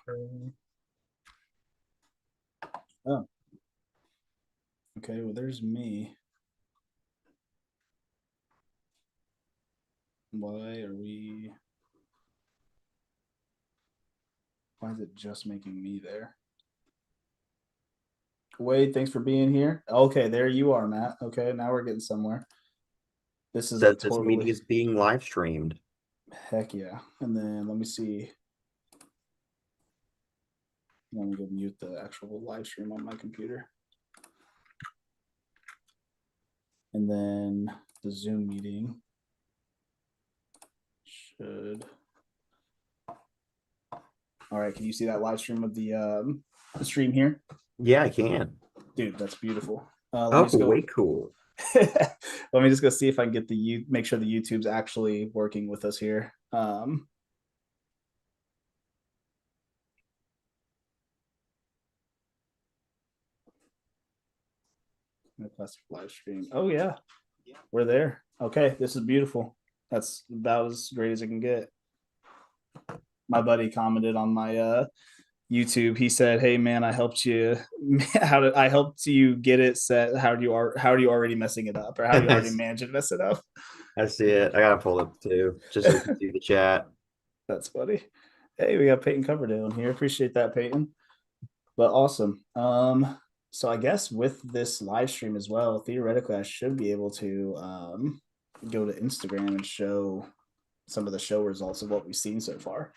Oh, okay. Well, there's me. Why are we? Why is it just making me there? Wade, thanks for being here. Okay, there you are, Matt. Okay, now we're getting somewhere. This is a Says this meeting totally is being live streamed. heck yeah. And then let me see. Let me go mute the actual live stream on my computer. And then the Zoom meeting should. All right, can you see that live stream of the stream here? Yeah, I can. Dude, that's beautiful. Let me Oh, just go. way cool. Let me just go see if I can get make sure the YouTube's actually working with us here. Classic live stream. Oh yeah, we're there. Okay, this is beautiful. That's about as great as it can get. My buddy commented on my YouTube. He said, "Hey man, I helped you. I helped you get it set? How are you already messing it up, or how do you I already manage to mess it up?" see it. I gotta pull up too, just so we can see the chat. That's funny. Hey, we got Peyton Coverdale in here. Appreciate that, Peyton. But awesome. So I guess with this live stream as well, theoretically, I should be able to go to Instagram and show some of the show results of what we've seen so far.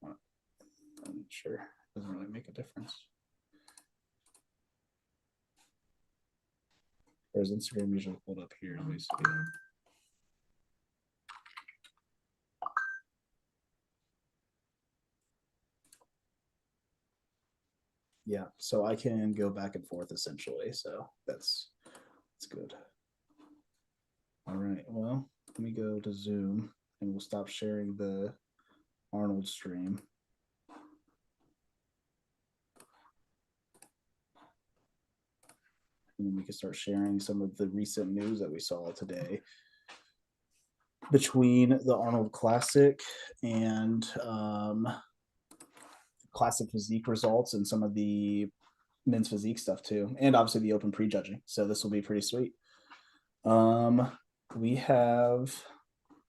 I'm sure it doesn't really make a difference. Whereas Instagram usually pulled up here. Let me see. Yeah, so I can go back and forth essentially. So that's good. All right. Well, let me go to Zoom and we'll stop sharing the Arnold stream. And then we can start sharing some of the recent news that we saw today between the Arnold Classic and Classic Physique results and some of the men's physique stuff too, and obviously the open prejudging. So this will be pretty sweet. We have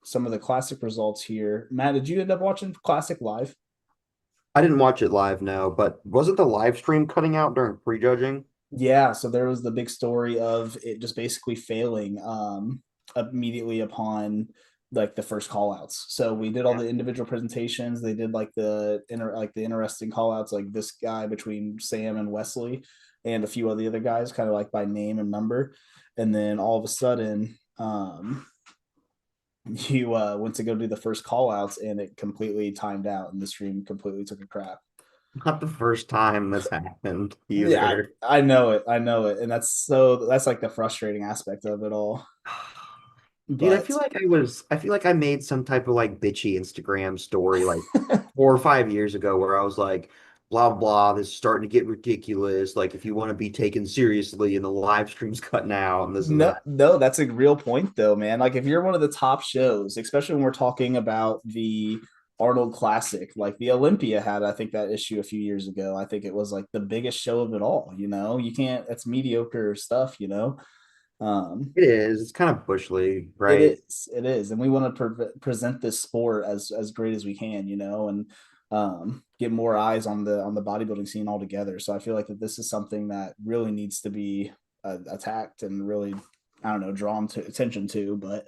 some of the Classic results here. Matt, did you end up watching Classic live? I didn't watch it live, no, but wasn't the live stream cutting out during prejudging? Yeah, so there was the big story of it just basically failing immediately upon like the first call outs. So we did all Yeah. the individual presentations. They did like the interesting call outs, like this guy between Sam and Wesley and a few of the other guys, kind of like by name and number. And then all of a sudden, you went to go do the first call outs and it completely timed out and the stream completely took a crap. Not the first time this happened Yeah, either. I know it. I know it. And that's like the frustrating aspect of it all. Dude, But I feel like I made some type of like bitchy Instagram story like 4 or 5 years ago where I was like, blah, blah, this is starting to get ridiculous. Like, if you want to be taken seriously and the live stream's cutting out and this and no, that. no, that's a real point though, man. Like if you're one of the top shows, especially when we're talking about the Arnold Classic, like the Olympia had, I think that issue a few years ago. I think it was like the biggest show of it all. You can't. It's mediocre stuff. Um, It is. It's kind of bush league, It right? is. It is. And we want to present this sport as great as we can, and get more eyes on the bodybuilding scene altogether. So I feel like that this is something that really needs to be attacked and really, I don't know, drawn to attention to. But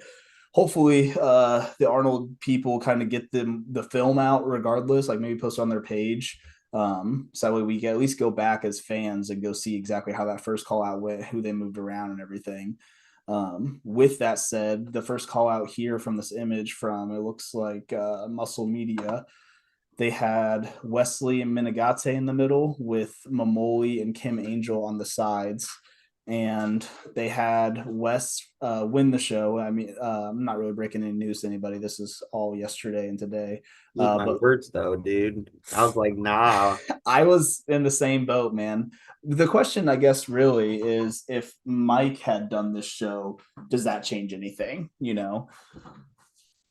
hopefully, the Arnold people kind of get the film out regardless, like maybe post on their page. So that way we can at least go back as fans and go see exactly how that first call out went, who they moved around and everything. With that said, the first call out here from this image from it looks like Muscle Media. They had Wesley and Minigate in the middle with Mamoli and Kim Angel on the sides. And they had Wes win the show. I mean, I'm not really breaking any news to anybody. This is all yesterday and today. Eat my But words though, dude. I was like, nah. I was in the same boat, man. The question, I guess, really is if Mike had done this show, does that change anything?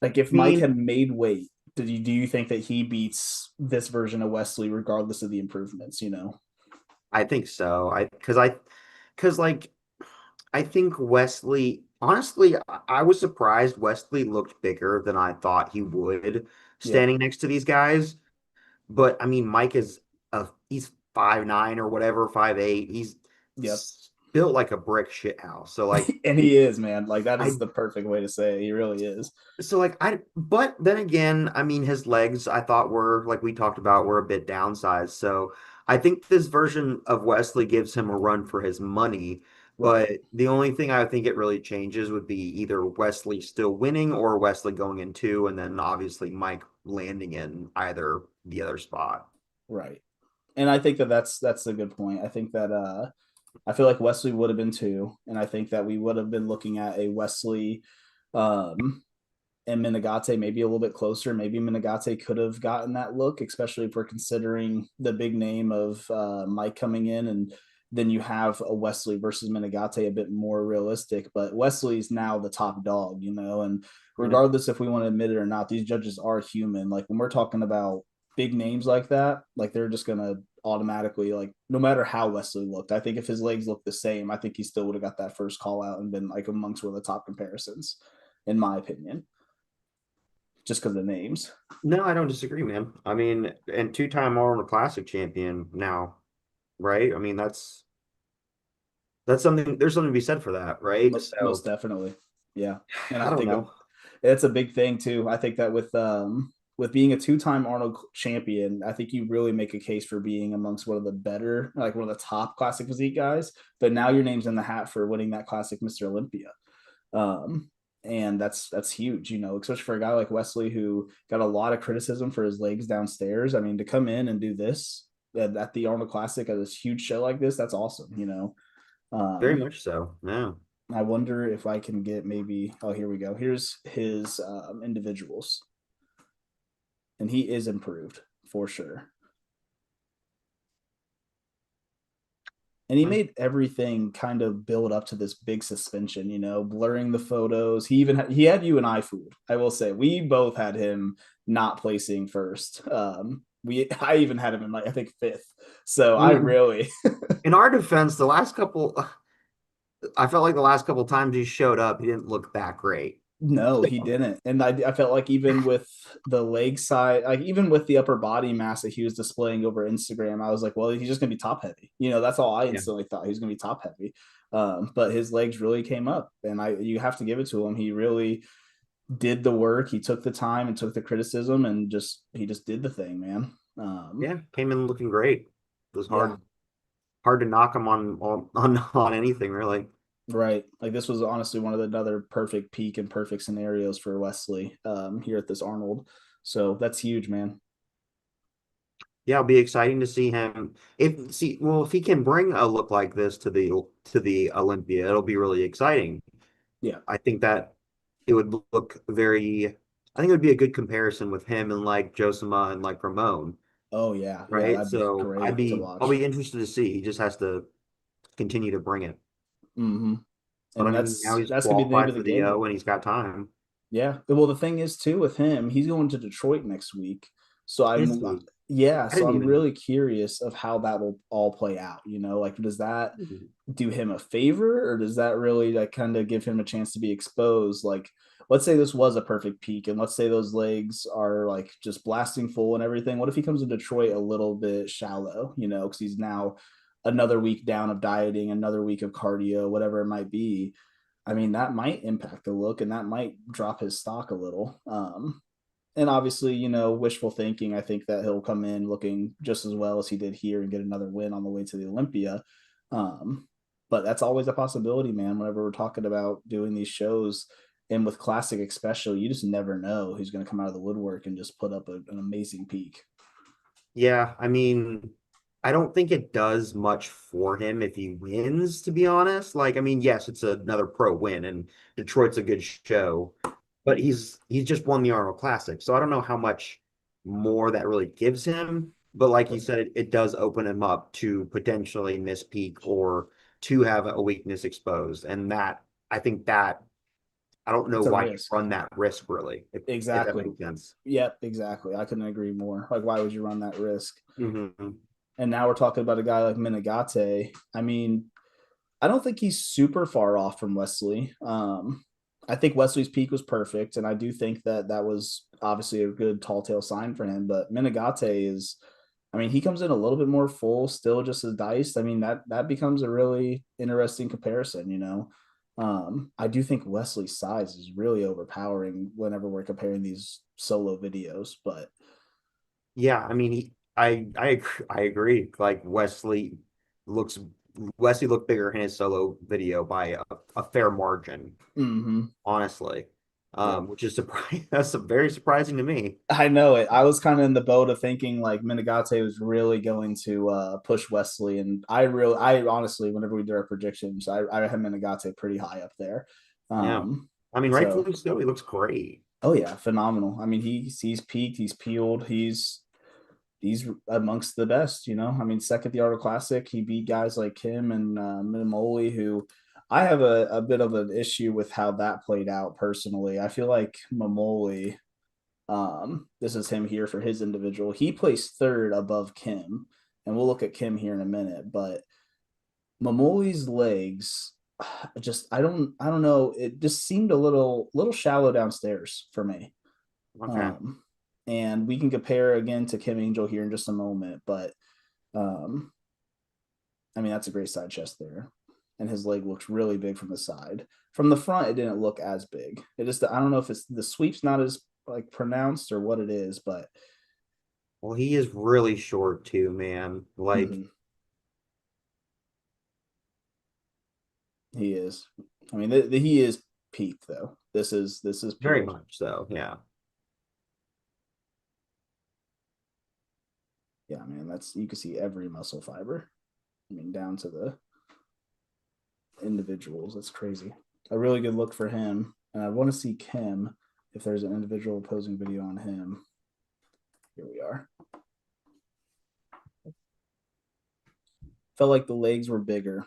Like if I Mike mean, had made weight, Do you think that he beats this version of Wesley regardless of the improvements? I think so. Because like I think Wesley, honestly, I was surprised Wesley looked bigger than I thought he would Yep. standing next to these guys. But I mean, Mike is he's 5'9" or whatever, 5'8". He's Yep. built like a brick shit house. So like And he is, man. Like that is I the perfect way to say it. He really is. but then again, I mean, his legs I thought were like we talked about were a bit downsized. So I think this version of Wesley gives him a run for his money. Right. But the only thing I think it really changes would be either Wesley still winning or Wesley going in two, and then obviously Mike landing in either the other spot. Right. And I think that that's a good point. I think that I feel like Wesley would have been two, and I think that we would have been looking at a Wesley um and Minagate maybe a little bit closer. Maybe Minagate could have gotten that look, especially if we're considering the big name of Mike coming in, and then you have a Wesley versus Minagate a bit more realistic. But Wesley's now the top dog, and Yeah. regardless if we want to admit it or not, these judges are human. Like when we're talking about big names like that, like they're just gonna automatically like no matter how Wesley looked. I think if his legs looked the same, I think he still would have got that first call out and been like amongst one of the top comparisons, in my opinion, just because of the names. No, I don't disagree, man. I mean, and two-time Arnold Classic champion now, right? I mean, that's something. There's something to be said for that, right? Most So definitely. Yeah. And I I don't think know. it's a big thing too. I think that with being a two-time Arnold champion, I think you really make a case for being amongst one of the better, like one of the top classic physique guys. But now your name's in the hat for winning that classic Mr. Olympia. Um, and that's huge, especially for a guy like Wesley who got a lot of criticism for his legs downstairs. I mean, to come in and do this at the Arnold Classic at this huge show like this, that's awesome. Very Um, much so. Yeah. I wonder if I can get maybe. Oh, here we go. Here's his individuals, and he is improved for sure. And he made everything kind of build up to this big suspension, blurring the photos. He had you and I fooled. I will say we both had him not placing first. I even had him in like I think fifth. So I I mean, really in our defense, I felt like the last couple times he showed up, he didn't look that great. No, he didn't. And I felt like even with the leg side, like even with the upper body mass that he was displaying over Instagram, I was like, well, he's just gonna be top heavy. That's all I Yeah. instantly thought he was gonna be top heavy. But his legs really came up, and you have to give it to him. He really did the work. He took the time and took the criticism, and he just did the thing, man. Yeah. Came in looking great. It was Yeah, hard to knock him on anything really. right. Like this was honestly one of the another perfect peak and perfect scenarios for Wesley here at this Arnold. So that's huge, man. Yeah, it'll be exciting to see him. If he can bring a look like this to the Olympia, it'll be really exciting. Yeah. I think that it would look very. I think it would be a good comparison with him and like Josema and like Ramon, Oh yeah, yeah, right? that'd be So great to I'll watch. be interested to see. He just has to continue to bring it. Hmm. But I And mean, now he's that's gonna be the name qualified of the for the game. O and he's got time. Yeah. Well, the thing is too with him, he's going to Detroit next week. So Is I'm he? yeah, I so didn't I'm even. really curious of how that will all play out. Like does that do him a favor or does that really like kind of give him a chance to be exposed? Like let's say this was a perfect peak and let's say those legs are like just blasting full and everything. What if he comes to Detroit a little bit shallow, because he's now another week down of dieting, another week of cardio, whatever it might be. I mean, that might impact the look and that might drop his stock a little. And obviously, wishful thinking. I think that he'll come in looking just as well as he did here and get another win on the way to the Olympia. Um, but that's always a possibility, man. Whenever we're talking about doing these shows, and with classic especially, you just never know who's going to come out of the woodwork and just put up an amazing peak. Yeah, I mean, I don't think it does much for him if he wins, to be honest. Like, I mean, yes, it's another pro win and Detroit's a good show, but he's just won the Arnold Classic. So I don't know how much more that really gives him. But like you Right. said, it does open him up to potentially miss peak or to have a weakness exposed. And that I don't know It's a why you risk. run that risk really, if that Exactly. makes sense. Yep, exactly. I couldn't agree more. Like, why would you run that risk? Mm-hmm. And now we're talking about a guy like Minigate. I mean, I don't think he's super far off from Wesley. I think Wesley's peak was perfect, and I do think that that was obviously a good tall tale sign for him. But Minigate is, I mean, he comes in a little bit more full, still just as diced. I mean, that becomes a really interesting comparison. I do think Wesley's size is really overpowering whenever we're comparing these solo videos. But Yeah, I mean, I agree. Like looks Wesley looked bigger in his solo video by a fair margin, mm-hmm, honestly. yep. Which is surprising. That's very surprising to me. I know it. I was kind of in the boat of thinking like Minigate was really going to push Wesley, and I honestly, whenever we did our predictions, I had Minigate pretty high up there. Yeah. Um, I mean, so rightfully so. He looks great. oh yeah, phenomenal. I mean, he's peaked, he's peeled, he's amongst the best. I mean, second the Art of Classic, he beat guys like him and Minimoli, who I have a bit of an issue with how that played out personally. I feel like Mamoli, this is him here for his individual. He placed third above Kim, and we'll look at Kim here in a minute. But Mamoli's legs, just I don't know. It just seemed a little shallow downstairs for me. Okay. Um, and we can compare again to Kim Angel here in just a moment. But um, I mean that's a great side chest there, and his leg looks really big from the side. From the front, it didn't look as big. It just I don't know if it's the sweep's not as like pronounced or what it is, but Well, he is really short too, man. Like, mhm, he is. I mean, he is peak though. This is very peak. much so. Yeah. Yeah, man. That's you can see every muscle fiber. I mean, down to the individuals. That's crazy. A really good look for him. And I want to see Kim if there's an individual posing video on him. Here we are. Felt like the legs were bigger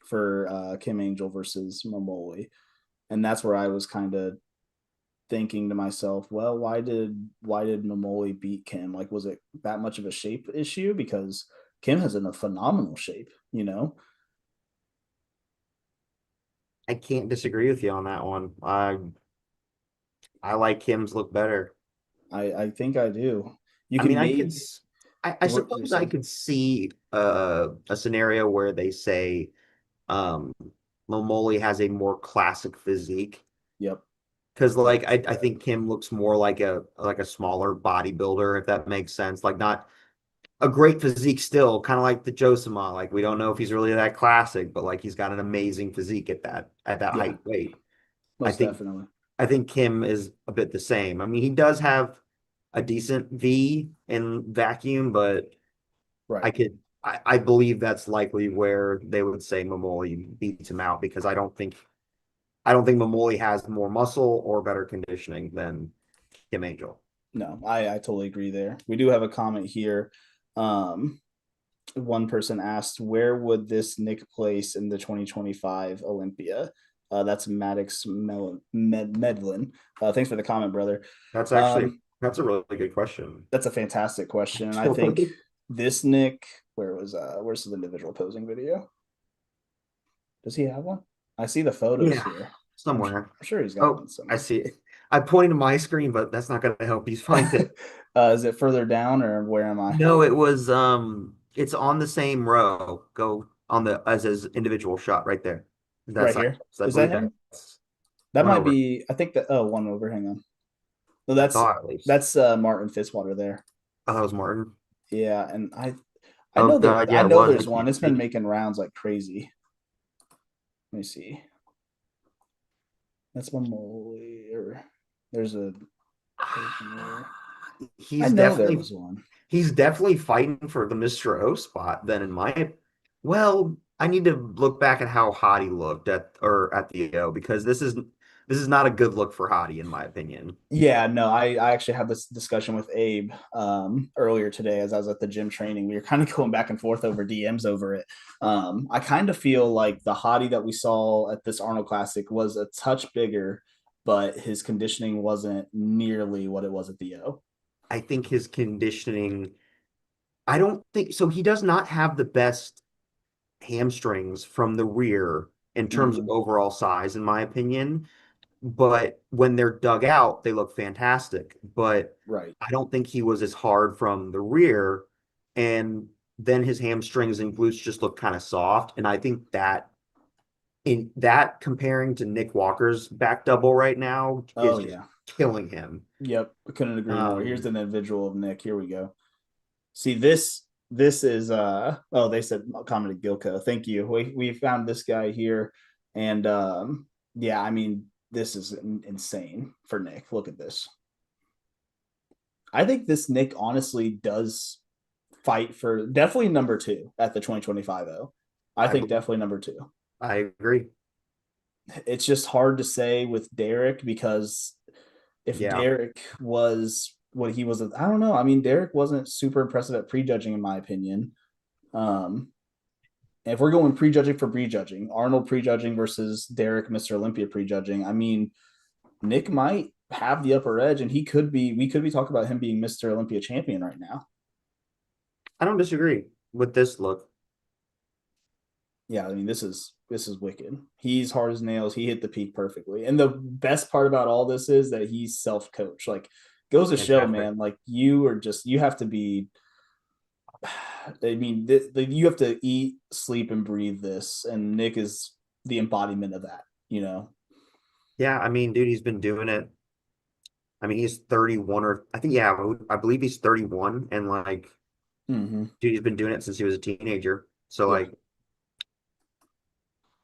for Kim Angel versus Momoli, and that's where I was kind of thinking to myself, well, why did Momoli beat Kim? Like, was it that much of a shape issue? Because Kim has in a phenomenal shape. I can't disagree with you on that one. I like Kim's look better. I think I do. You I mean, can maybe I what you're suppose I saying. could see a scenario where they say um Momoli has a more classic physique. Yep. Because like I think Kim looks more like a smaller bodybuilder, if that makes sense. Like not a great physique still, kind of like the Josama. Like we don't know if he's really that classic, but like he's got an amazing physique at that Yeah. height weight. I Most think definitely. I think Kim is a bit the same. I mean, he does have a decent V in vacuum, but Right. I believe that's likely where they would say Momoli beats him out because I don't think Momoli has more muscle or better conditioning than Kim Angel. No, I totally agree there. We do have a comment here. Um, One person asked, where would this Nick place in the 2025 Olympia? That's Maddox Medlin. Thanks for the comment, brother. Um, That's a really good question. that's a fantastic question. And I think this Nick, where's the individual posing video? Does he have one? I see the photos Yeah, here. somewhere. I'm sure he's got Oh, one I somewhere. see it. I pointed to my screen, but that's not going to help you find it. Is it further down or where am I? No, it's on the same row. Go on the as his individual shot right there. Right That's here. I Is that believe him? that's That one might over. be. I think that. Oh, one over. Hang on. No, I that's thought at least. that's Martin Fitzwater there. Oh, that was Martin. Yeah, and I Oh know that God, I yeah, it know was. I there's one. can't It's been see. making rounds like crazy. Let me see. That's Mamoli or there's a posing there. I He's know there definitely was one. he's definitely fighting for the Mr. O spot then in my well, I need to look back at how Hottie looked at the O because this is not a good look for Hottie in my opinion. Yeah, no, I actually had this discussion with Abe earlier today as I was at the gym training. We were kind of going back and forth over DMs over it. I kind of feel like the hottie that we saw at this Arnold Classic was a touch bigger, but his conditioning wasn't nearly what it was at the O. I think his conditioning, I don't think so. He does not have the best hamstrings from the rear in terms of Mm-hmm. overall size, in my opinion. But when they're dug out, they look fantastic. But Right. I don't think he was as hard from the rear. And then his hamstrings and glutes just look kind of soft. And I think that in that comparing to Nick Walker's back double right now Oh is just yeah. killing him. Yep. Couldn't agree more. Here's Um, an individual of Nick. Here we go. See this. This is oh, they said commented Gilco. Thank you. We found this guy here, and yeah, I mean this is insane for Nick. Look at this. I think this Nick honestly does fight for definitely number two at the 2025 though. I I think believe definitely number two. I agree. It's just hard to say with Derek because if Yeah. Derek was what he was, I don't know. I mean, Derek wasn't super impressive at prejudging, in my opinion. Um, if we're going prejudging for prejudging, Arnold prejudging versus Derek, Mr. Olympia prejudging, I mean, Nick might have the upper edge, and he could be. We could be talking about him being Mr. Olympia champion right now. I don't disagree with this look. Yeah, I mean, this is wicked. He's hard as nails. He hit the peak perfectly. And the best part about all this is that he's self-coached. Like, goes to show, Fantastic. man, like you are just you have to be I mean, you have to eat, sleep, and breathe this, and Nick is the embodiment of that. You know. Yeah, I mean, dude, he's been doing it. I mean, he's 31 or I think, yeah, I believe he's 31. And like, Mm-hmm. dude, he's been doing it since he was a teenager. So, Yeah. like,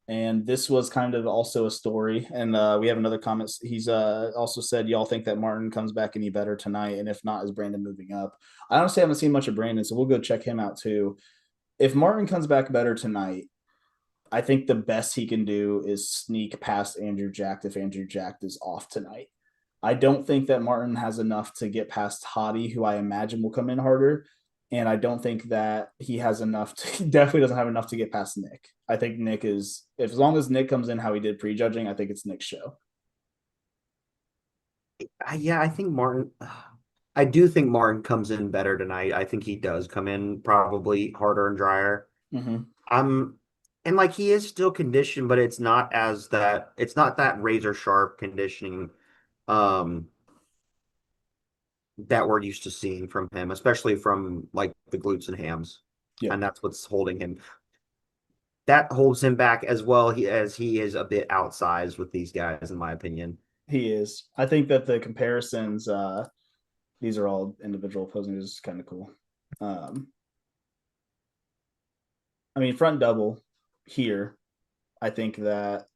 And this was kind of also a story. And we have another comment. He's also said, y'all think that Martin comes back any better tonight? And if not, is Brandon moving up? I honestly haven't seen much of Brandon, so we'll go check him out too. If Martin comes back better tonight, I think the best he can do is sneak past Andrew Jack if Andrew Jack is off tonight. I don't think that Martin has enough to get past Hottie, who I imagine will come in harder. And I don't think that he has enough to, he definitely doesn't have enough to get past Nick. I think Nick is, if as long as Nick comes in how he did prejudging, I think it's Nick's show. yeah, I think Martin, I do think Martin comes in better tonight. I think he does come in probably harder and drier. Mm-hmm. Um, and like he is still conditioned, but it's not that razor sharp conditioning um that we're used to seeing from him, especially from like the glutes and hams. Yep. And that's what's holding him. That holds him back as well as he is a bit outsized with these guys, in my opinion. He is. I think that the comparisons, these are all individual posing is kind of cool. Um, I mean, front double here. I think that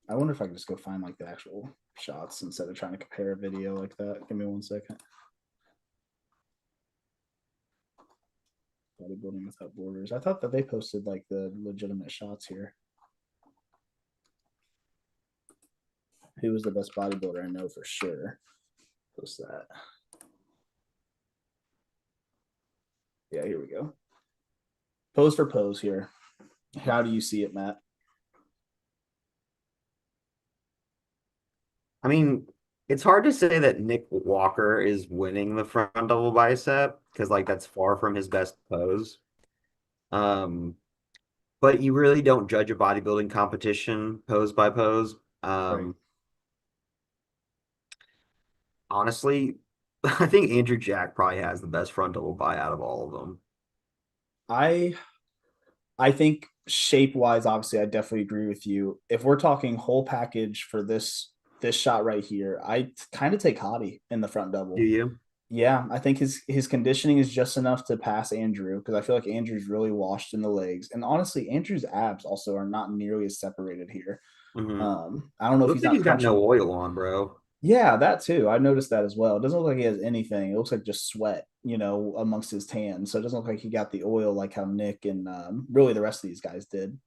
I wonder if I can just go find like the actual shots instead of trying to compare a video like that. Give me 1 second. Bodybuilding without borders. I thought that they posted like the legitimate shots here. Who was the best bodybuilder? I know for sure. Post that. Yeah, here we go. Pose for pose here. How do you see it, Matt? I mean, it's hard to say that Nick Walker is winning the front double bicep because like that's far from his best pose. Um, but you really don't judge a bodybuilding competition pose by pose. Right. Honestly, I think Andrew Jack probably has the best front double bi out of all of them. I I think shape wise, obviously, I definitely agree with you. If we're talking whole package for this shot right here, I kind of take Hottie in the front Do double. you? Yeah, I think his conditioning is just enough to pass Andrew because I feel like Andrew's really washed in the legs, and honestly, Andrew's abs also are not nearly as separated here. Hmm. I don't know if Looks he's like not he's got no crunching. oil on, bro. Yeah, that too. I noticed that as well. It doesn't look like he has anything. It looks like just sweat, amongst his tan. So it doesn't look like he got the oil like how Nick and really the rest of these guys did.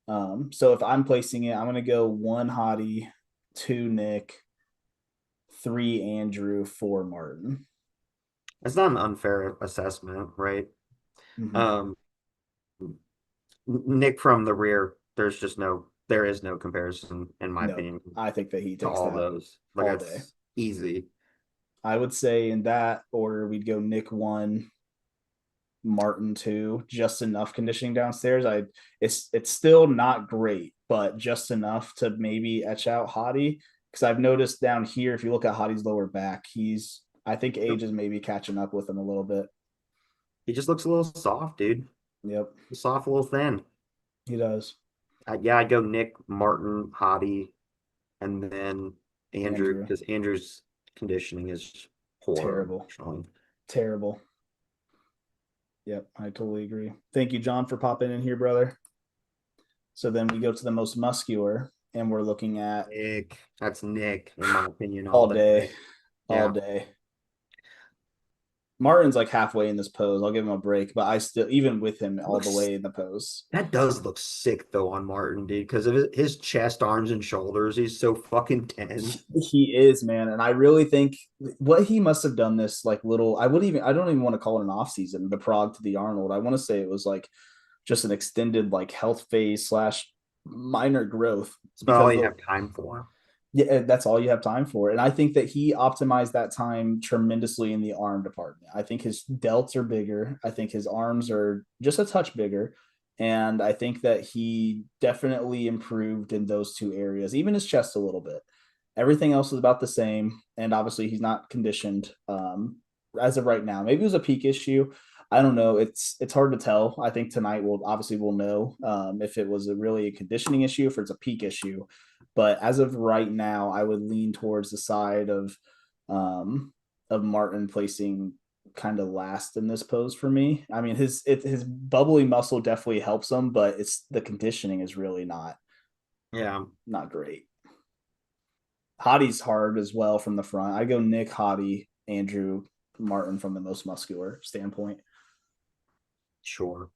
So if I'm placing it, I'm gonna go one Hottie, two Nick, three Andrew, four Martin. That's not an unfair assessment, right? Mm-hmm. Um, Nick from the rear, there's just no there is no comparison, in my No, opinion, I think that he to takes all that those. Like all day. that's easy. I would say in that order, we'd go Nick one, Martin two, just enough conditioning downstairs. It's still not great, but just enough to maybe etch out Hottie. Because I've noticed down here, if you look at Hottie's lower back, I think age is maybe catching up with him a little bit. He just looks a little soft, dude. Yep, Soft, a little thin. he does. Yeah, I'd go Nick, Martin, Hottie, and then Andrew, Andrew, because Andrew's conditioning is poor, terrible, unfortunately. terrible. Yep, I totally agree. Thank you, John, for popping in here, brother. So then we go to the most muscular, and we're looking at Nick, that's Nick, in my opinion, all all day. day, all Yeah. day. Martin's like halfway in this pose. I'll give him a break, but I still, even with him all the Looks way in the pose, That does look sick though on Martin, dude, because of his chest, arms, and shoulders. He's so fucking tense. he is, man. And I really think what he must have done this like little, I don't even want to call it an off season, the prog to the Arnold. I want to say it was like just an extended like health phase slash minor growth It's about all because you the have time for. yeah, that's all you have time for. And I think that he optimized that time tremendously in the arm department. I think his delts are bigger. I think his arms are just a touch bigger. And I think that he definitely improved in those two areas, even his chest a little bit. Everything else is about the same. And obviously, he's not conditioned as of right now. Maybe it was a peak issue. I don't know. It's hard to tell. I think tonight we'll know if it was really a conditioning issue, if it's a peak issue. But as of right now, I would lean towards the side um, of Martin placing kind of last in this pose for me. I mean, his bubbly muscle definitely helps him, but it's the conditioning is really Yeah, not great. Hottie's hard as well from the front. I go Nick, Hottie, Andrew, Martin from the most muscular standpoint. sure.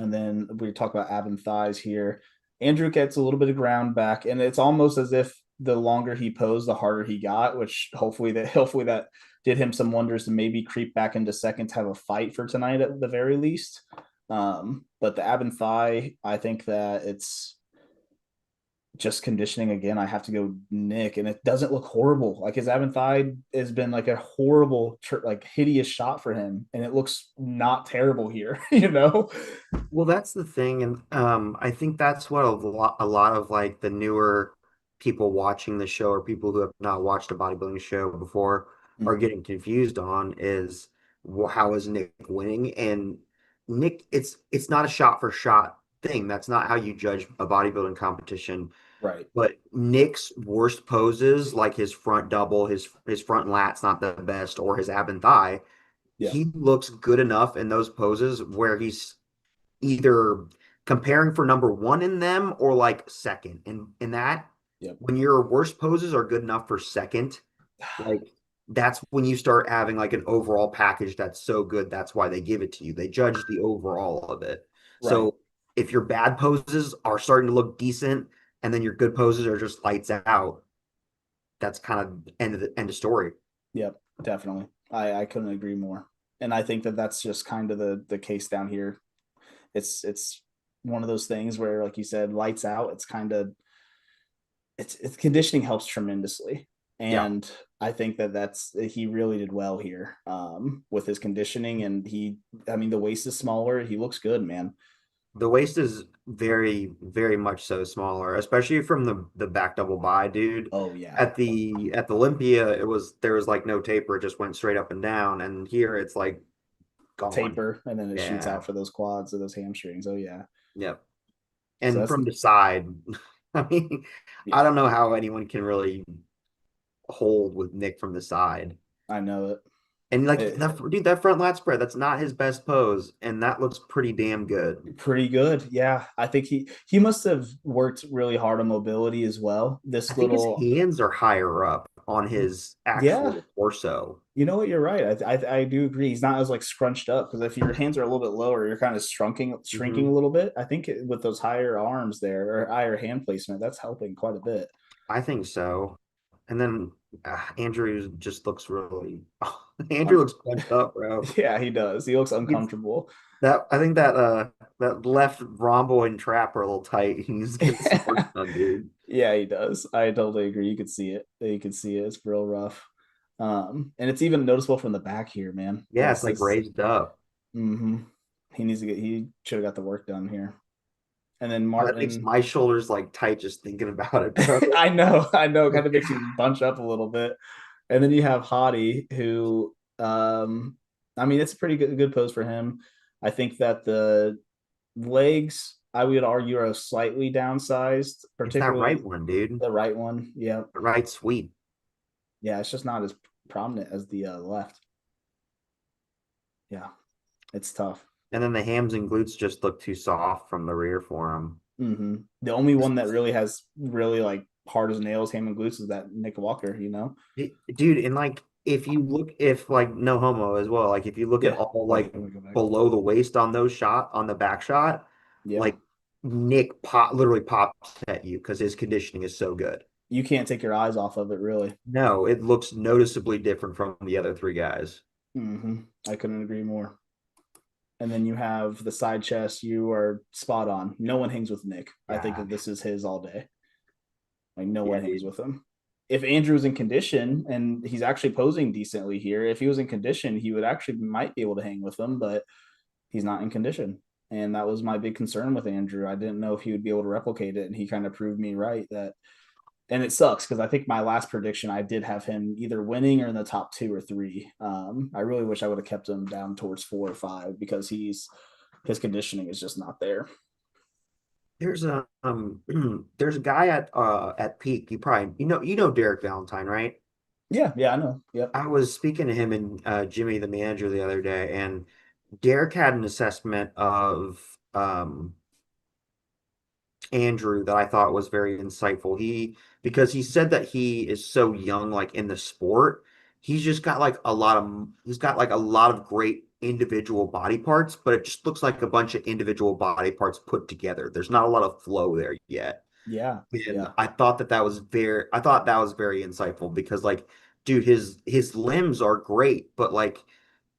And then we talk about ab and thighs here. Andrew gets a little bit of ground back, and it's almost as if the longer he posed, the harder he got, which hopefully that did him some wonders to maybe creep back into second to have a fight for tonight at the very least. But the ab and thigh, I think that it's just conditioning again. I have to go Nick, and it doesn't look horrible. Like his ab and thigh has been like a horrible, like hideous shot for him, and it looks not terrible here. You know? Well, that's the thing, and I think that's what a lot of like the newer people watching the show or people who have not watched a bodybuilding show before are Mm-hmm. getting confused on is how is Nick winning? And Nick, it's not a shot for shot thing. That's not how you judge a bodybuilding competition. Right. But Nick's worst poses, like his front double, his front lat's not the best, or his ab and thigh, Yeah. he looks good enough in those poses where he's either comparing for number one in them or like second. And in that, Yep. when your worst poses are good enough for second, like that's when you start having like an overall package that's so good. That's why they give it to you. They judge the overall of it. Right. So if your bad poses are starting to look decent and then your good poses are just lights out, that's kind of end of story. Yep. Definitely. I couldn't agree more. And I think that that's just kind of the case down here. It's one of those things where, like you said, lights out. It's kind of it's conditioning helps tremendously, Yeah. and I think that that's he really did well here with his conditioning, and I mean, the waist is smaller. He looks good, man. The waist is very, very much so smaller, especially from the back double by, dude. Oh yeah, At the Olympia, there was like no taper, it just went straight up and down. And here it's like gone. taper, and then it shoots Yeah. out for those quads or those hamstrings. Oh yeah, Yep. so And that's from the side, I mean, I yeah, don't know how anyone can really hold with Nick from the side. I know it. And like it that, dude, that front lat spread, that's not his best pose, and that looks pretty damn good. Pretty good. Yeah. I think he must have worked really hard on mobility as well. I This think his little hands are higher up on his yeah, actual torso. you know what, you're right. I do agree. He's not as like scrunched up because if your hands are a little bit lower, you're kind of shrinking a Hmm. little bit. I think with those higher arms there or higher hand placement, that's helping quite a bit. I think so. And then Andrew just looks really. Andrew Um, looks punched up, bro. yeah, he does. He looks He's, uncomfortable. That I think that left rhomboid trap are a little tight. He needs to get some work done, dude. Yeah, he does. I totally agree. You could see it. You could see it. It's real rough. And it's even noticeable from the back here, man. Yeah, it's like This raised up. hmm he needs to get he should have got the work done here. And then Oh, that makes Martin, my shoulders like tight just thinking about it, bro. I know, kind of makes you bunch up a little bit. And then you have Hottie, who I mean, it's a pretty good pose for him. I think that the legs, I would argue, are slightly downsized, It's that right particularly one, dude. the right one. Yeah. The right sweep. Yeah, it's just not as prominent as the left. Yeah, it's tough. And then the hams and glutes just look too soft from the rear for him. The only one that really has really like hard as nails, ham and glutes is that Nick Walker, you know? Dude, and like if you look if like no homo as well, like if you look at Yeah. all Wait, like let me go back. below the waist on those shot on the back shot, Yeah. like Nick literally pops at you because his conditioning is so good. You can't take your eyes off of it, really. No, it looks noticeably different from the other three guys. I couldn't agree more. And then you have the side chest. You are spot on. No one hangs with Nick. I think Yeah. that this is his all day. Like no Yeah, one hangs dude. with him. If Andrew's in condition and he's actually posing decently here, if he was in condition, he would actually might be able to hang with him, but he's not in condition. And that was my big concern with Andrew. I didn't know if he would be able to replicate it, and he kind of proved me right that. And it sucks because I think my last prediction I did have him either winning or in the top two or three. I really wish I would have kept him down towards 4 or 5 because his conditioning is just not there. There's a there's a guy at Peak. You know Derek Valentine, right? Yeah, yeah, I know. Yep. I was speaking to him and Jimmy, the manager, the other day, and Derek had an assessment of Andrew that I thought was very insightful. Because he said that he is so young, like in the sport, he's got like a lot of great individual body parts, but it just looks like a bunch of individual body parts put together. There's not a lot of flow there yet. Yeah, And yeah. I thought that was very insightful because like, dude, his limbs are great, but like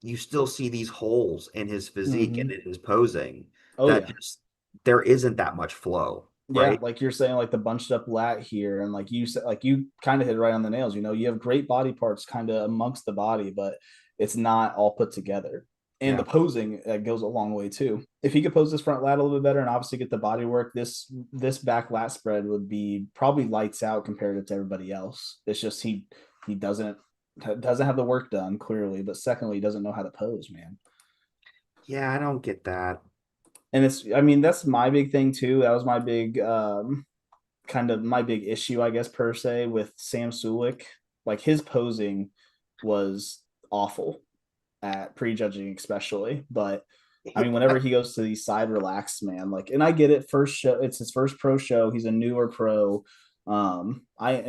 you still see these holes in his physique and Mm-hmm. in his posing Oh that yeah. just there isn't that much flow, Yeah, right? like you're saying, like the bunched up lat here, and like you said, like you kind of hit it right on the nails. You know, you have great body parts kind of amongst the body, but it's not all put together. And the Yeah. posing goes a long way too. If he could pose this front lat a little bit better and obviously get the body work, this back lat spread would be probably lights out compared to everybody else. It's just he doesn't have the work done clearly, but secondly, he doesn't know how to pose, man. Yeah, I don't get that. And it's I mean that's my big thing too. That was my big kind of my big issue, I guess, per se, with Sam Sulik. Like his posing was awful at prejudging, especially. But I mean, whenever he goes to these side relaxed, man, like, and I get it. First show, it's his first pro show. He's a newer pro. And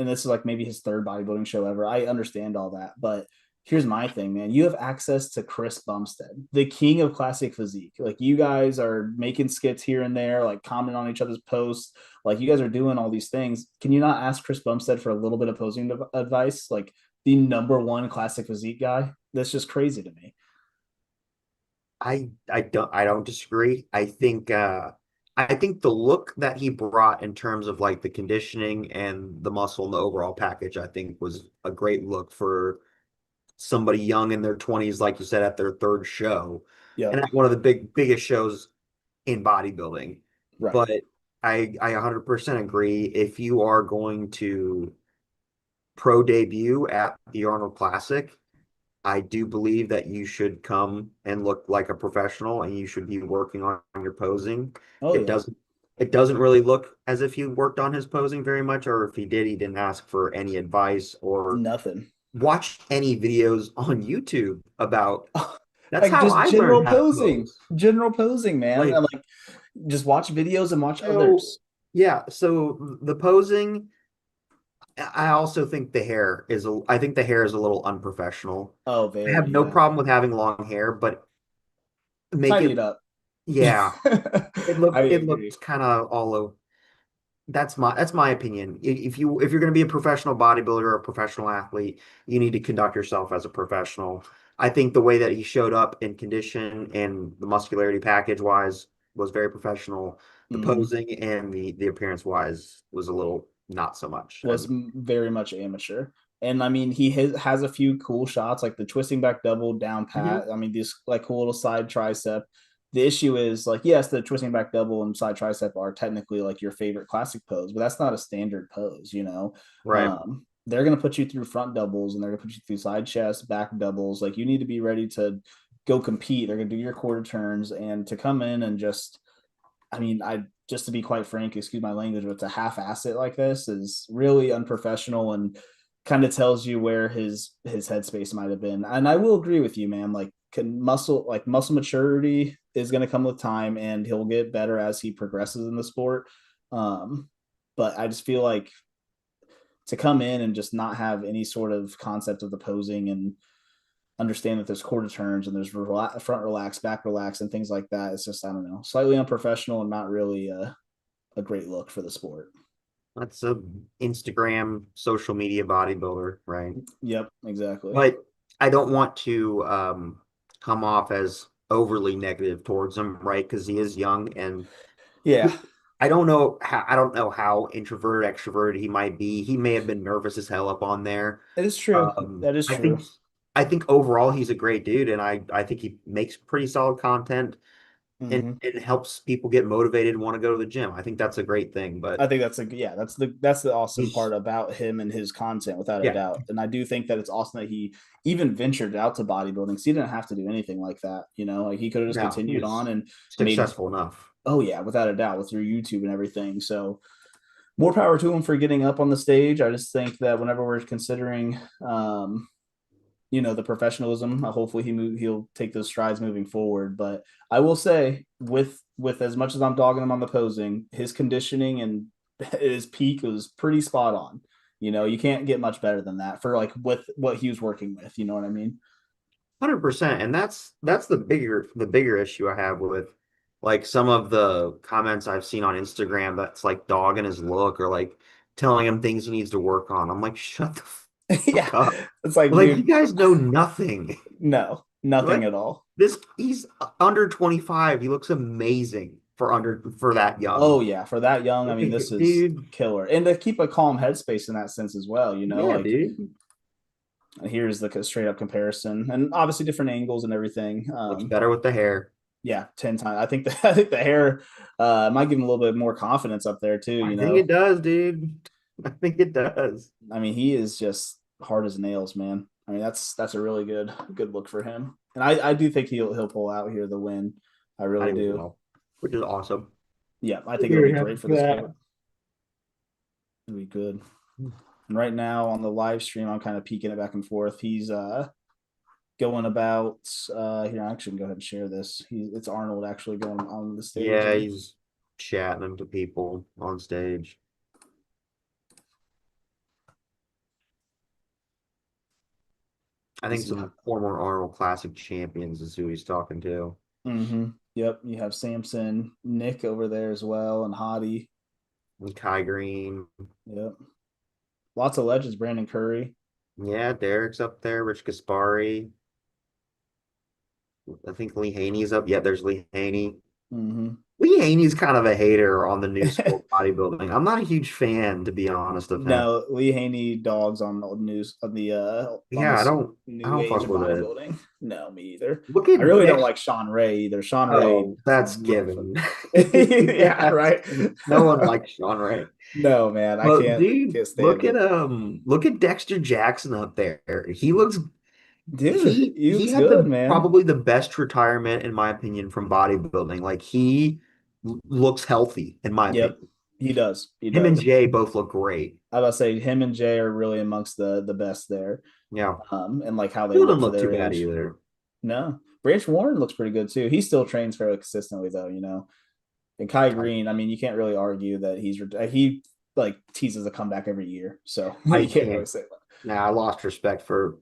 this is like maybe his third bodybuilding show ever. I understand all that, but here's my thing, man. You have access to Chris Bumstead, the king of classic physique. Like you guys are making skits here and there, like commenting on each other's posts. Like you guys are doing all these things. Can you not ask Chris Bumstead for a little bit of posing advice? Like the number one classic physique guy. That's just crazy to me. I don't disagree. I think the look that he brought in terms of like the conditioning and the muscle and the overall package, I think was a great look for somebody young in their 20s, like you said, at their third show. And Yep. at one of the biggest shows in bodybuilding. Right. But I 100% agree. If you are going to pro debut at the Arnold Classic, I do believe that you should come and look like a professional and you should be working on your posing. Oh It yeah. doesn't it doesn't really look as if he worked on his posing very much, or if he did, he didn't ask for any advice or Nothing. watch any videos on YouTube about that's Like how just I learned how to pose. general posing, man. Like, And like just watch videos and watch so others. yeah, so the posing, I also think I think the hair is a little unprofessional. Oh, I have very, no yeah. problem with having long hair, but make Tidy it, it up. yeah, I it agree. looks kind of all over. That's my opinion. If you're going to be a professional bodybuilder or a professional athlete, you need to conduct yourself as a professional. I think the way that he showed up in condition and the muscularity package wise was very professional. The Hmm. posing and the appearance wise was a little not so much. Was And very much amateur. And I mean, he has a few cool shots like the twisting back double down pat. Mhm. I mean, these like cool little side tricep. The issue is like, yes, the twisting back double and side tricep are technically like your favorite classic pose, but that's not a standard pose, you know. Right. They're gonna put you through front doubles and they're gonna put you through side chest, back doubles. Like you need to be ready to go compete. They're gonna do your quarter turns and to come in and just I mean, I just to be quite frank, excuse my language, but to half-ass it like this is really unprofessional and kind of tells you where his headspace might have been. And I will agree with you, man. Muscle maturity is going to come with time, and he'll get better as he progresses in the sport. Um, but I just feel like to come in and just not have any sort of concept of the posing and understand that there's quarter turns and there's front relax, back relax, and things like that. It's just I don't know, slightly unprofessional and not really a great look for the sport. That's a Instagram social media bodybuilder, right? Yep, exactly. But I don't want to come off as overly negative towards him, right? Because he is young and Yeah, I don't know how introverted, extroverted he might be. He may have been nervous as hell up on there. it is true. Um, That is I think true. I think overall he's a great dude, and I think he makes pretty solid content and Hmm. it helps people get motivated and want to go to the gym. I think that's a great thing, I but think that's the awesome he's part about him and his content, without a yeah, doubt. And I do think that it's awesome that he even ventured out to bodybuilding. So he didn't have to do anything like that, you know. Like he could have just no, continued on he's and made. successful enough. Oh yeah, without a doubt, with through YouTube and everything. So more power to him for getting up on the stage. I just think that whenever we're considering, the professionalism, hopefully he'll take those strides moving forward. But I will say, with as much as I'm dogging him on the posing, his conditioning and his peak was pretty spot on. You know, you can't get much better than that for like with what he was working with. You know what I mean? 100%. And that's the bigger issue I have with like some of the comments I've seen on Instagram that's like dogging his look or like telling him things he needs to work on. I'm like, shut the Yeah, fuck up. it's like, Like you dude, guys know nothing. no, nothing Like at all. he's under 25. He looks amazing for that Oh young. yeah, for that young, I Look mean, at this is dude. killer, and to keep a calm headspace in that sense as well. You know, Yeah, like dude. here's the straight up comparison, and obviously different angles and everything. Looks better with the hair. Yeah, 10 times. I think the hair might give him a little bit more confidence up there too. I You think it know, does, dude. I think it does. I mean, he is just hard as nails, man. I mean, that's a really good look for him, and I do think he'll pull out here the win. I I really do as do. well, which is awesome. Yeah, I think it'll be Very happy great for for the that. sport. It'll be good. And right now on the live stream, I'm kind of peeking it back and forth. He's going about here. I actually can go ahead and share this. It's Arnold actually going on the stage, Yeah, and he's chatting to people on stage. I think he's some former Arnold Classic champions is who he's talking to. mm-hmm. Yep. You have Samson, Nick over there as well, and Hottie. And Kai Green. Yep. Lots of legends. Brandon Curry. Yeah, Derek's up there. Rich Gaspari. I think Lee Haney's up. Yeah, there's Lee Haney. Mm-hmm. Lee Haney's kind of a hater on the new school bodybuilding. I'm not a huge fan, to be honest, of him. No, Lee Haney dogs on the news on Yeah, this I new don't age fuck of with it. bodybuilding. No, me either. Look I at really don't Dex. like Sean Ray either. Sean Ray, Oh, that's motherfucker. given. Yeah, That's right. given. No one likes Sean Ray. No, man, I But dude, can't stand it. look at Dexter Jackson up there. Dude, he He looks had good, the man. probably the best retirement in my opinion from bodybuilding. Like he looks healthy in my Yep, opinion. he does. He Him and does. Jay both look great. I was about to say him and Jay are really amongst the best there. Yeah. And like how they Still look doesn't for look too their bad age. either. No, Branch Warren looks pretty good too. He still trains fairly consistently though, you know. And Kai Green, I mean, you can't really argue that he like teases a comeback every year, so I you can't really can't. say that. Nah, I lost respect for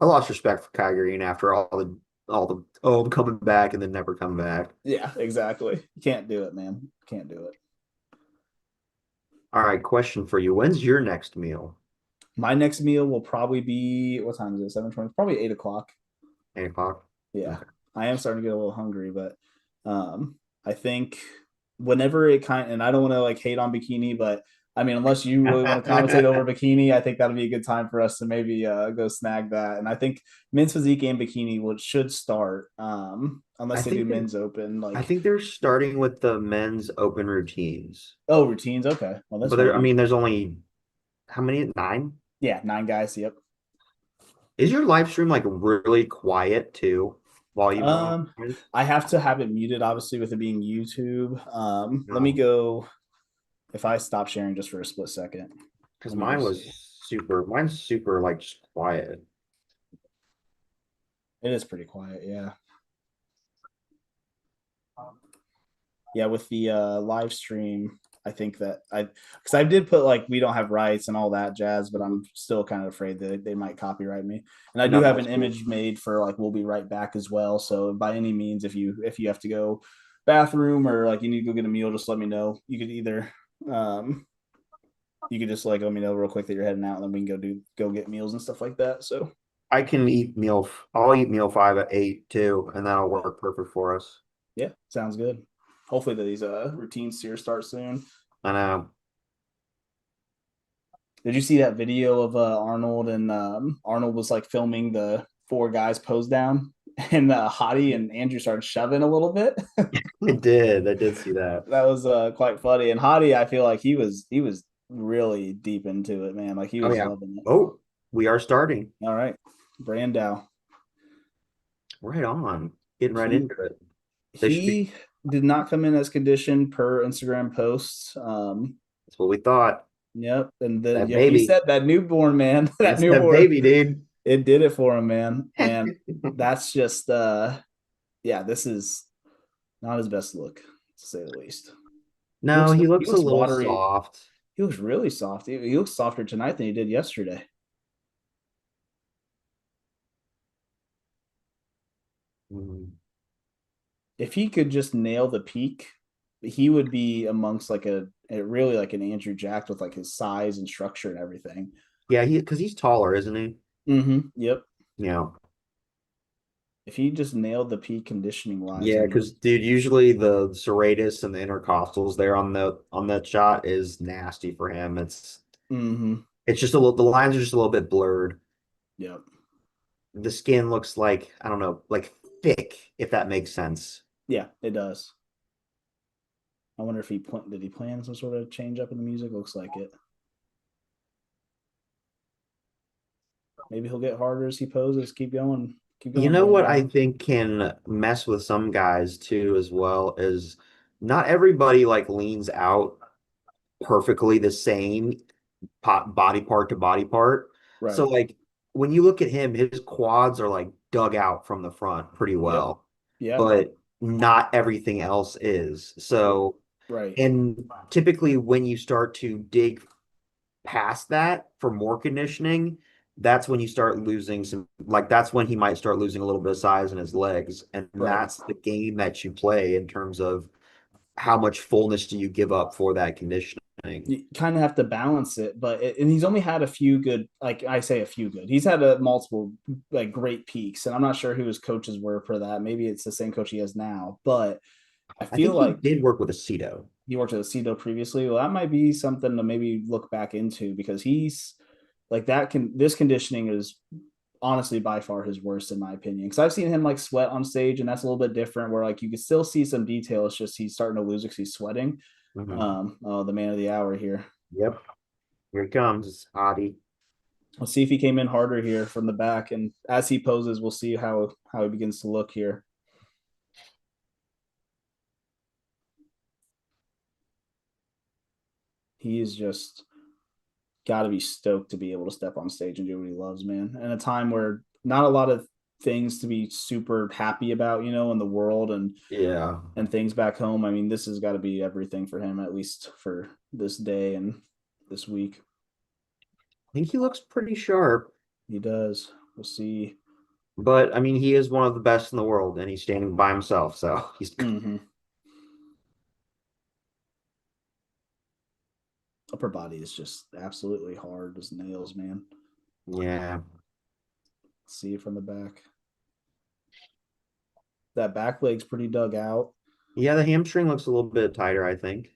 Kai Green after all the oh I'm coming back and then never come back. Yeah, exactly. You can't do it, man. Can't do it. All right, question for you. When's your next meal? My next meal will probably be what time is it? 7:20. Probably 8 o'clock. 8 o'clock. Yeah, Okay. I am starting to get a little hungry, but I think whenever it kind and I don't want to like hate on bikini, but I mean, unless you really want to commentate over bikini, I think that'll be a good time for us to maybe go snag that. And I think men's physique and bikini should start, I unless they do think they're men's open. I Like, think they're starting with the men's open routines. oh, routines. Okay, well, this But might there, I be mean, there's only how many? 9? yeah, 9 guys. Yep. Is your live stream like really quiet too while you go? Um, I have to have it muted, obviously, with it being YouTube. Let me No, go. If I stop sharing just for a split second, because let me go see. mine's super like just quiet. It is pretty quiet, yeah. Yeah, with the live stream, I think that I because I did put like we don't have rights and all that jazz, but I'm still kind of afraid that they might copyright me. And I do No, have that's an cool. image made for like we'll be right back as well. So by any means, if you have to go bathroom or like you need to go get a meal, just let me know. You could either um you could just like let me know real quick that you're heading out and then we can go get meals and stuff like that. So I can eat I'll eat meal 5 at 8 too, and that'll work perfect for us. yeah, sounds good. Hopefully that these routines here start soon. I know. Did you see that video of Arnold and Arnold was like filming the 4 guys pose down and Hottie and Andrew started shoving a little bit. I did see that. That was quite funny. And Hottie, I feel like he was really deep into it, man. Like he Oh was yeah. loving it. Oh, we are starting. All right, Brandow. Right on. Getting right He into it. They should be he did not come in as conditioned per Instagram posts. That's what we thought. Yep, and the That yeah, he baby. said that newborn man, that That's that newborn, baby, dude. it did it for him, man. And that's just yeah, this is not his best look, to say the least. No, he He looks a looks little watery. soft. He looks really soft. He looks softer tonight than he did yesterday. Mm. If he could just nail the peak, he would be amongst like a really like an Andrew Jack with like his size and structure and everything. Yeah, because he's taller, isn't he? Mm-hmm. Yep. Yeah. If he just nailed the peak conditioning wise, I Yeah, mean, because dude, usually the serratus and the intercostals there on that shot is nasty for him. mm-hmm. It's just a little the lines are just a little bit blurred. Yep. The skin looks like, I don't know, like thick, if that makes sense. Yeah, it does. I wonder if did he plan some sort of change up in the music? Looks like it. Maybe he'll get harder as he poses. Keep You going, know what I Brando. think can mess with some guys too, as well, is not everybody like leans out perfectly the same body part to body part. So Right. like when you look at him, his quads are like dug out from the front pretty Yep. well, Yeah. but not everything else is. So, Right. and typically when you start to dig past that for more conditioning, that's when you start losing some, like that's when he might start losing a little bit of size in his legs. And Right. that's the game that you play in terms of how much fullness do you give up for that conditioning. You kind of have to balance it, and he's only had a few good, like I say, a few good. He's had a multiple like great peaks, and I'm not sure who his coaches were for that. Maybe it's the same coach he has now, but I I feel think he like did work with a Aceto. he worked at Aceto previously. Well, that might be something to maybe look back into because he's like that. This conditioning is honestly by far his worst in my opinion. Because I've seen him like sweat on stage, and that's a little bit different. Where like you can still see some detail. It's just he's starting to lose because he's sweating. Mhm. Oh, the man of the hour here. Yep. Here he comes. It's Adi. Let's see if he came in harder here from the back, and as he poses, we'll see how he begins to look here. He is just got to be stoked to be able to step on stage and do what he loves, man. In a time where not a lot of things to be super happy about, in the world Yeah. and things back home. I mean, this has got to be everything for him, at least for this day and this week. I think he looks pretty sharp, He does. We'll see. but I mean, he is one of the best in the world and he's standing by himself. So he's, Mm-hmm. Upper body is just absolutely hard as nails, man. yeah. See it from the back. That back leg's pretty dug out. Yeah, the hamstring looks a little bit tighter, I think.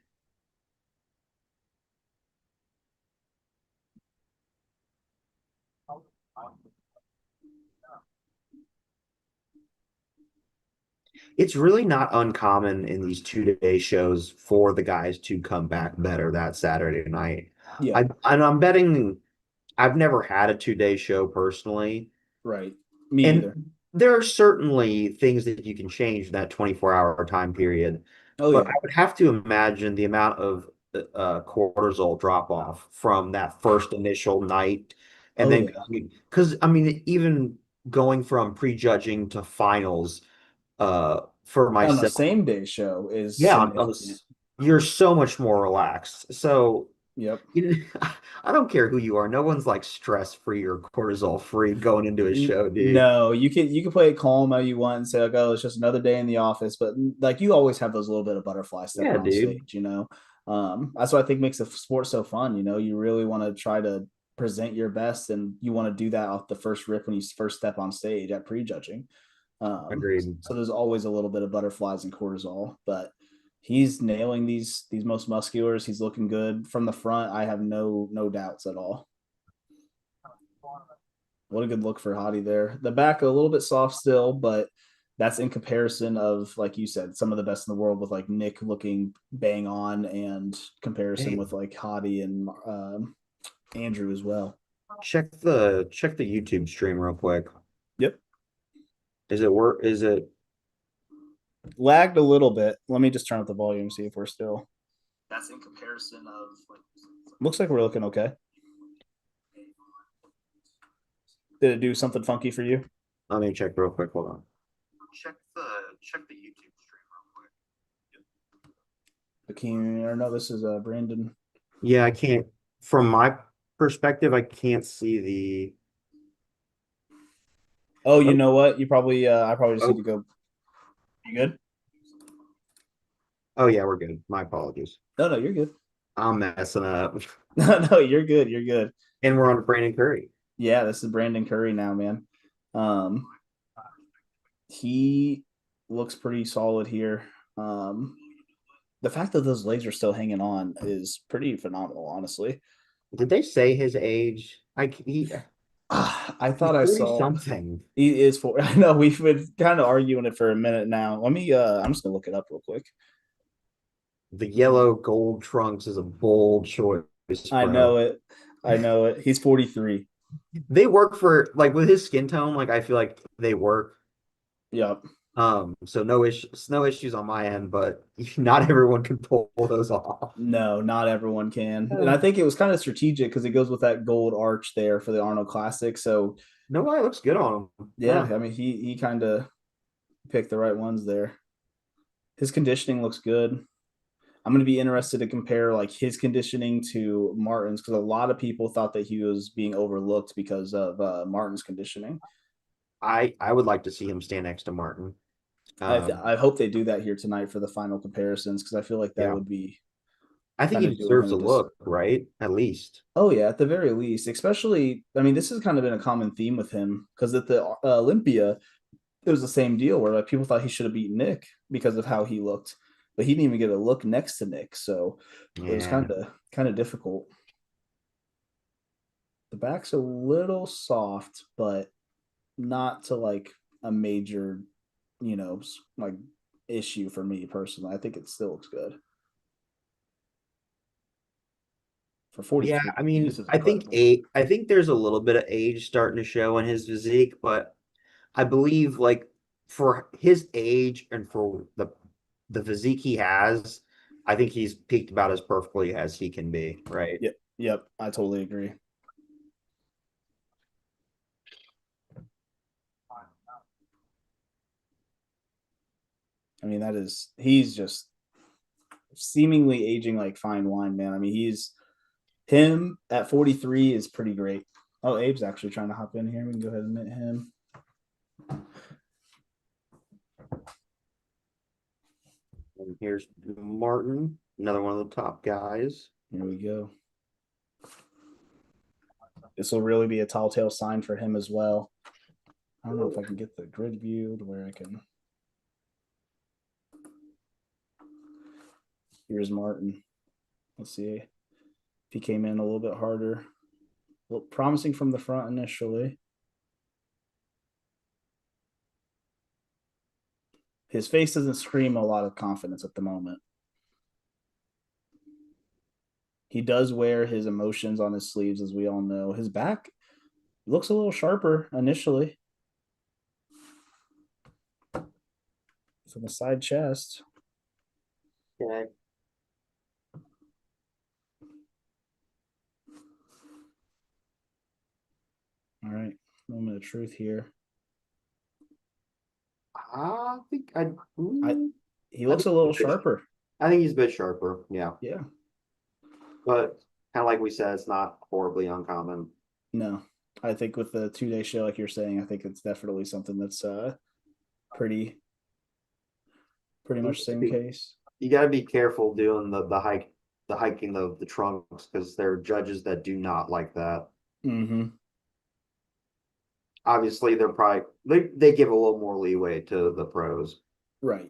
It's really not uncommon in these 2-day shows for the guys to come back better that Saturday night. Yeah, And I'm betting I've never had a 2-day show personally, right. Me either. and there are certainly things that you can change in that 24-hour time period. Oh But yeah. I would have to imagine the amount of cortisol drop off from that first initial night, and Oh then yeah. because I mean, even going from prejudging to finals, for On the myself, same day show is yeah, significant. you're so much more relaxed. So, Yep. you know, I don't care who you are. No one's like stress free or cortisol free going into a show, dude. No, you can play it calm how you want and say like, oh, it's just another day in the office, but like you always have those little bit of butterflies stepping Yeah, on dude. stage, you know. That's what I think makes the sport so fun. You know, you really want to try to present your best, and you want to do that off the first rip when you first step on stage at prejudging. Agreed. So there's always a little bit of butterflies and cortisol, but he's nailing these most musculars. He's looking good from the front. I have no doubts at all. What a good look for Hottie there. The back a little bit soft still, but that's in comparison of, like you said, some of the best in the world with like Nick looking bang on, and comparison Hey, with like Hottie and Andrew as well. check the YouTube stream real quick. Yep. Is it work? Is it? Lagged a little bit. Let me just turn up the volume, see if we're still. That's in comparison of like. Looks like we're looking okay. Did it do something funky for you? Let me check real quick. Hold on. Check the YouTube stream real quick. Akeem, or no, this is Brandon. Yeah, I can't. From my perspective, I can't see the. Oh, you Oh, know what? You probably I probably just need oh, to go. You good? oh yeah, we're good. My apologies. No, you're good. I'm messing up. No, you're good. You're good. And we're on to Brandon Curry. Yeah, this is Brandon Curry now, man. Um, he looks pretty solid here. Um, the fact that those legs are still hanging on is pretty phenomenal, honestly. Did they say his age? I He's thought I 40 saw something. he is for. I know we've been kind of arguing it for a minute now. Let me. I'm just gonna look it up real quick. The yellow gold trunks is a bold choice, I bro. know it. I know it. He's 43. They work for like with his skin tone, like I feel like they work. Yep. So no issues on my end, but not everyone can pull those off. No, not everyone can. And I Uh, think it was kind of strategic because it goes with that gold arch there for the Arnold Classic. So No, it looks good on him. yeah, Huh. I mean he kind of picked the right ones there. His conditioning looks good. I'm going to be interested to compare like his conditioning to Martin's, because a lot of people thought that he was being overlooked because of Martin's conditioning. I would like to see him stand next to Martin. Um, I hope they do that here tonight for the final comparisons, because I feel like that yeah. would be I think kind he of doing deserves him a a dis. look, right? At least. Oh yeah, at the very least, especially I mean this has kind of been a common theme with him, because at the Olympia it was the same deal where like people thought he should have beat Nick because of how he looked, but he didn't even get a look next to Nick, so it was Yeah. kind of difficult. The back's a little soft, but not to like a major, like issue for me personally. I think it still looks good for Yeah, 43. I This mean, is I think incredible. I think there's a little bit of age starting to show in his physique, but I believe like for his age and for the physique he has, I think he's peaked about as perfectly as he can be, right? Yep, I totally agree. I mean, he's just seemingly aging like fine wine, man. I mean, he's him at 43 is pretty great. Oh, Abe's actually trying to hop in here. We can go ahead and admit him. And here's Martin, another one of the top guys. Here we go. This will really be a tall tale sign for him as well. I don't know if I can get the grid view to where I can. Here's Martin. Let's see if he came in a little bit harder. Well, promising from the front initially. His face doesn't scream a lot of confidence at the moment. He does wear his emotions on his sleeves, as we all know. His back looks a little sharper initially. From the side chest. Okay. All right. Moment of truth here. I think I. I Ooh, he I looks think a little sharper. I think he's a bit sharper. Yeah, Yeah. but kind of like we said, it's not horribly uncommon. No. I think with the 2 day show, like you're saying, I think it's definitely something that's pretty pretty much same case. You got to be careful doing the hiking of the trunks because there are judges that do not like that. Mm-hmm. Obviously, they give a little more leeway to the pros. Right.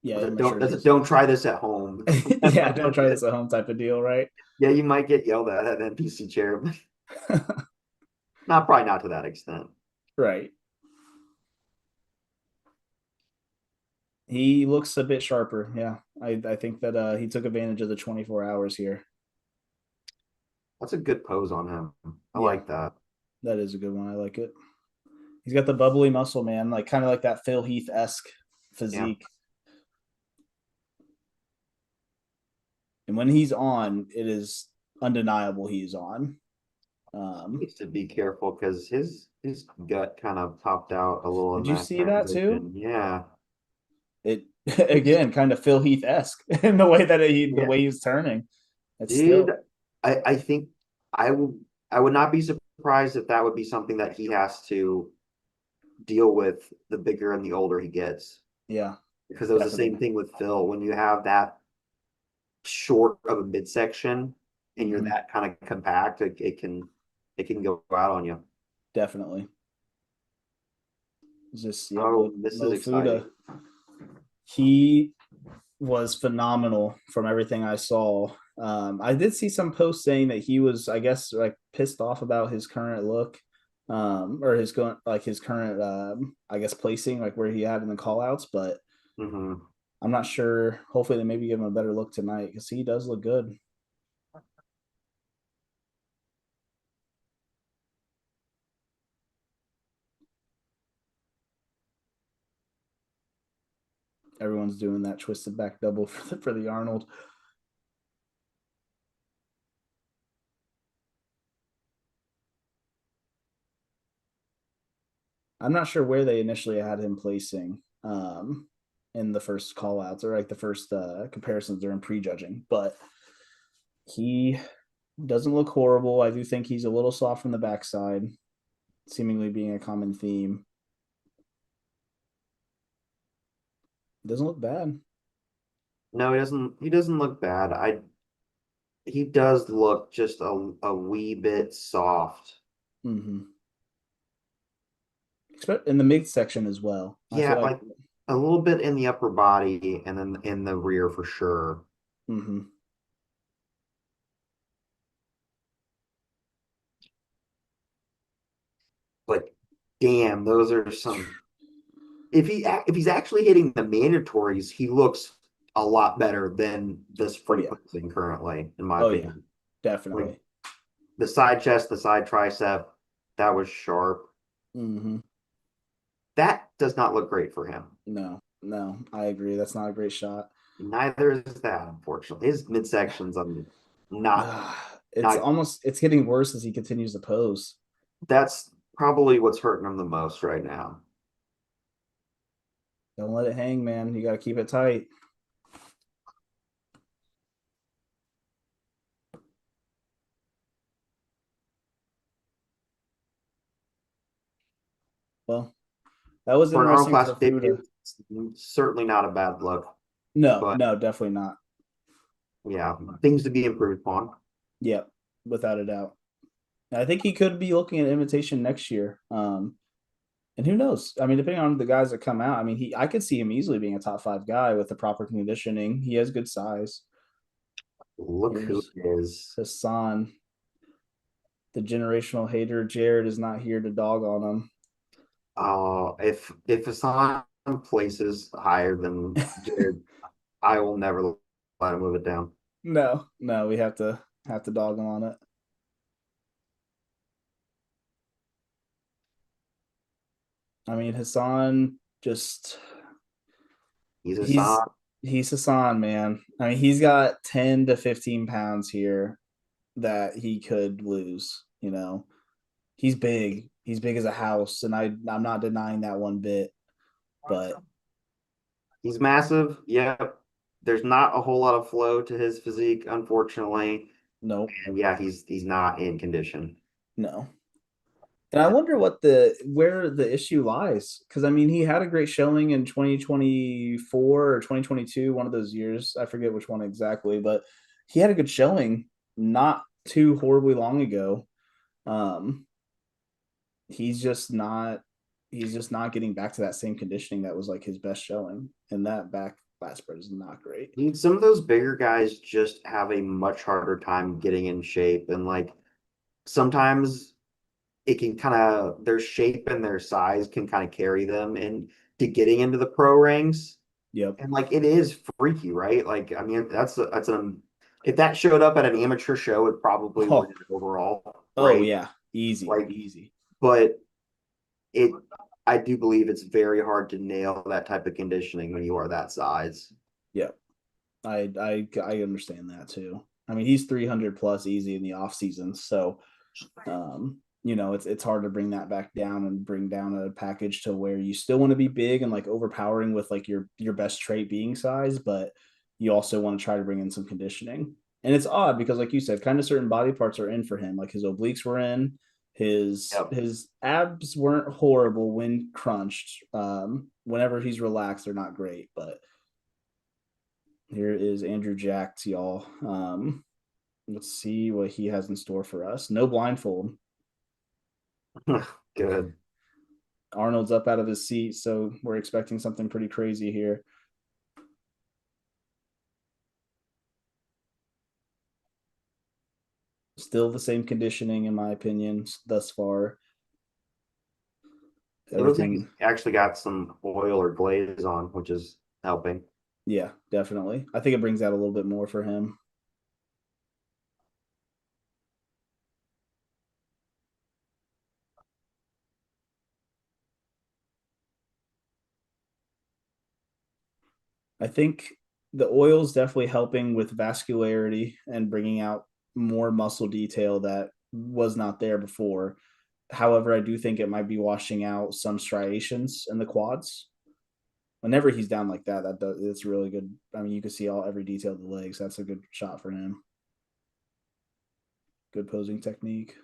Yeah, But I'm sure he's don't try this at home. yeah, don't try this at home type of deal, right? Yeah, you might get yelled at NPC chair. Not probably not to that extent. Right. He looks a bit sharper. Yeah. I think that he took advantage of the 24 hours here. That's a good pose on him. I Yeah, like that. that is a good one. I like it. He's got the bubbly muscle, man, like kind of like that Phil Heath-esque Yeah. physique. And when he's on, it is undeniable he's on. Needs to be careful because his gut kind of popped out a little in did you that see that too? transition. Yeah. It again kind of Phil Heath-esque in the way that the Yeah. way he was turning. It's Dude, still I think I would I would not be surprised if that would be something that he has to deal with the bigger and the older he gets. yeah, Because it was the same definitely. thing with Phil. When you have that short of a midsection and you're Mm-hmm. that kind of compact, it can go out on you. Definitely. It's just yeah, Oh, this is Mo exciting. Fuda. He was phenomenal from everything I saw. I did see some posts saying that he was, I guess, like pissed off about his current look, or his going like his current, I guess, placing, like where he had in the callouts. But Hmm. I'm not sure. Hopefully, they maybe give him a better look tonight because he does look good. Everyone's doing that twisted back double for the Arnold. I'm not sure where they initially had him placing in the first call outs or like the first comparisons during prejudging, but he doesn't look horrible. I do think he's a little soft from the backside, seemingly being a common theme. Doesn't look bad. No, he doesn't look bad. He does look just a wee bit soft. Mm-hmm. In the mid section as well. I Yeah, feel like like a little bit in the upper body and then in the rear for sure. mm-hmm. Like, damn, those are some. If he's actually hitting the mandatories, he looks a lot better than this Oh free yeah. posing currently, in my Oh yeah. opinion. Like Definitely. the side chest, the side tricep, that was sharp. Mm-hmm. That does not look great for him. No, no, I agree. That's not a great shot. Neither is that, unfortunately. His midsections, not It's not. almost it's getting worse as he continues to pose. That's probably what's hurting him the most right now. Don't let it hang, man. You got to keep it tight. Well, that was For an Arnold interesting Class for 50, Fuda. it's certainly not a bad look. No, But no, definitely not. yeah, things to be improved upon. Yep, without a doubt. I think he could be looking at invitation next year. And who knows? I mean, depending on the guys that come out, I mean, I could see him easily being a top 5 guy with the proper conditioning. He has good size. Look who Here's it is. Hassan, the generational hater. Jared is not here to dog on him. If Hassan places higher than Jared, I will never let him move it down. No, no, we have to dog him on it. I mean, Hassan just He's he's Hassan. he's Hassan, man. I mean, he's got 10 to 15 pounds here that he could lose, you know. He's big. He's big as a house, and I'm not denying that one bit, but He's massive. Yep. There's not a whole lot of flow to his physique, unfortunately. nope, And yeah, he's not in condition. no. And I wonder where the issue lies, because I mean he had a great showing in 2024 or 2022, one of those years. I forget which one exactly, but he had a good showing not too horribly long ago. Um, he's just not he's just not getting back to that same conditioning that was like his best showing, and that back flat spread is not great. Dude, some of those bigger guys just have a much harder time getting in shape. And like sometimes it can kind of their shape and their size can kind of carry them into getting into the pro ranks. Yep. And like it is freaky, right? Like I mean that's an if that showed up at an amateur show, it probably Oh, win overall, oh right? yeah, easy, Like, easy. but it I do believe it's very hard to nail that type of conditioning when you are that size. Yep. I understand that too. I mean, he's 300 plus easy in the off season, so it's hard to bring that back down and bring down a package to where you still want to be big and like overpowering with like your best trait being size, but you also want to try to bring in some conditioning. And it's odd because, like you said, kind of certain body parts are in for him. Like his obliques were in, his Yep. his abs weren't horrible when crunched. Whenever he's relaxed, they're not great, but here is Andrew Jacks, y'all. Let's see what he has in store for us. No blindfold. Good. Arnold's up out of his seat, so we're expecting something pretty crazy here. Still the same conditioning, in my opinion, thus far. It looks like he's Everything, actually got some oil or glaze on, which is helping. yeah, definitely. I think it brings out a little bit more for him. I think the oil is definitely helping with vascularity and bringing out more muscle detail that was not there before. However, I do think it might be washing out some striations in the quads. Whenever he's down like that, it's really good. I mean, you can see every detail of the legs. That's a good shot for him. Good posing technique.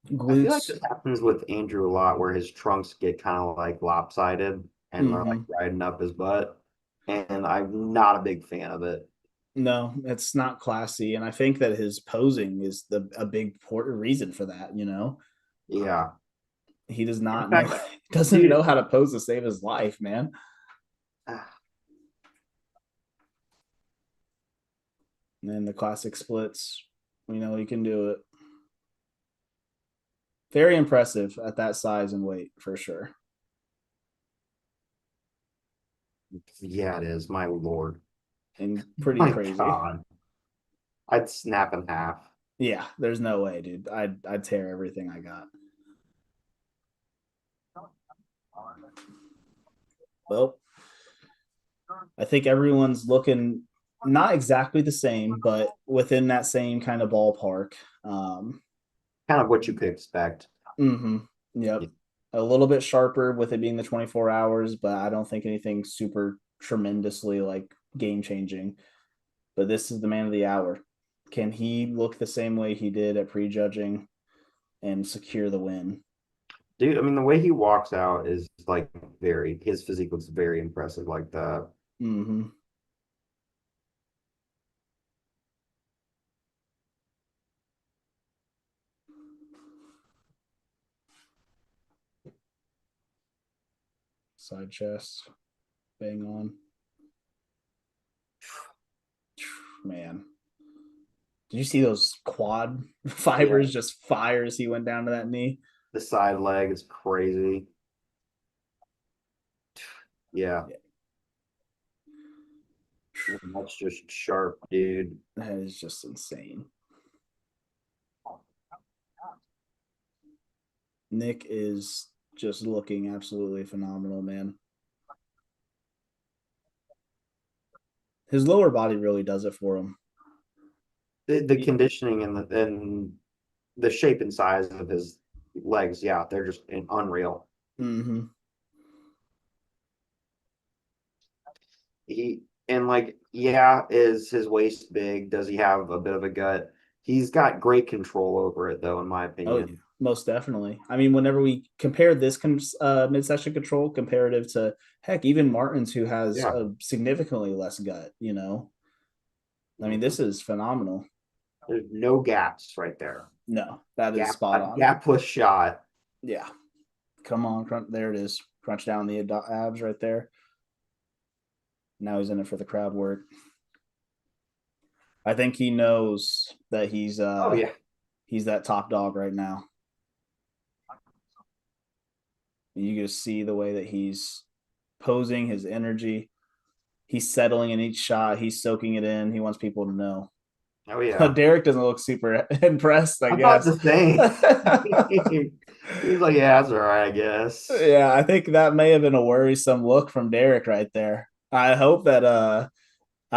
I feel like Glutes. this happens with Andrew a lot, where his trunks get kind of like lopsided and are like Mm-hmm. riding up his butt. And I'm not a big fan of it. No, it's not classy, and I think that his posing is a big important reason for that. Yeah. He does In not know fact, doesn't dude, know how to pose to save his life, man. And then the classic splits, we know he can do it. Very impressive at that size and weight for sure, yeah, it is. My Lord. and pretty My crazy. God. I'd snap in half. Yeah, there's no way, dude. I'd tear everything I got. Well, I think everyone's looking not exactly the same, but within that same kind of ballpark. Um, Kind of what you could expect. mm-hmm, yep. A little bit sharper with it being the 24 hours, but I don't think anything super tremendously like game changing. But this is the man of the hour. Can he look the same way he did at prejudging and secure the win? Dude, I mean, the way he walks out is like very, his physique looks very impressive like that. Mm-hmm. Side chest, bang on. Man, did you see those quad Yeah, fibers just fire as he went down to that knee? the side leg is crazy. Yeah, Yeah, that's just sharp, dude. that is just insane. Nick is just looking absolutely phenomenal, man. His lower body really does it for him. The conditioning and the shape and size of his legs, yeah, they're just unreal. Mm-hmm. He and like, yeah, is his waist big? Does he have a bit of a gut? He's got great control over it, though, in my Oh yeah, opinion. most definitely. I mean, whenever we compare this midsection control comparative to heck, even Martin's, who has Yeah. a significantly less gut, you know. I mean, Mhm. this is phenomenal. There's no gaps right there. No, that is Gap, spot a on. gapless shot. Yeah, come on, crunch. There it is. Crunch down the abs right there. Now he's in it for the crowd work. I think he knows that Oh yeah. he's that top dog right now. You just see the way that he's posing, his energy. He's settling in each shot. He's soaking it in. He wants people to know. Oh yeah. Derek doesn't look super impressed, I I thought guess. the same. He's like, yeah, that's all right, I guess. Yeah, I think that may have been a worrisome look from Derek right there. I hope that I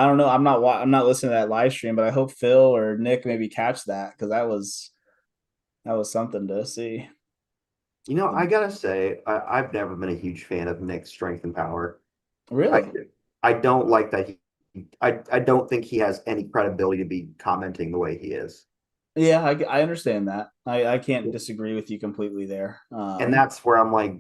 don't know. I'm not listening to that live stream, but I hope Phil or Nick maybe catch that because that was something to see. You know, The, I gotta say, I've never been a huge fan of Nick's strength and power. I really? I don't like that I don't think he has any credibility to be commenting the way he is. Yeah, I understand that. I can't disagree with you completely there. And that's where I'm like,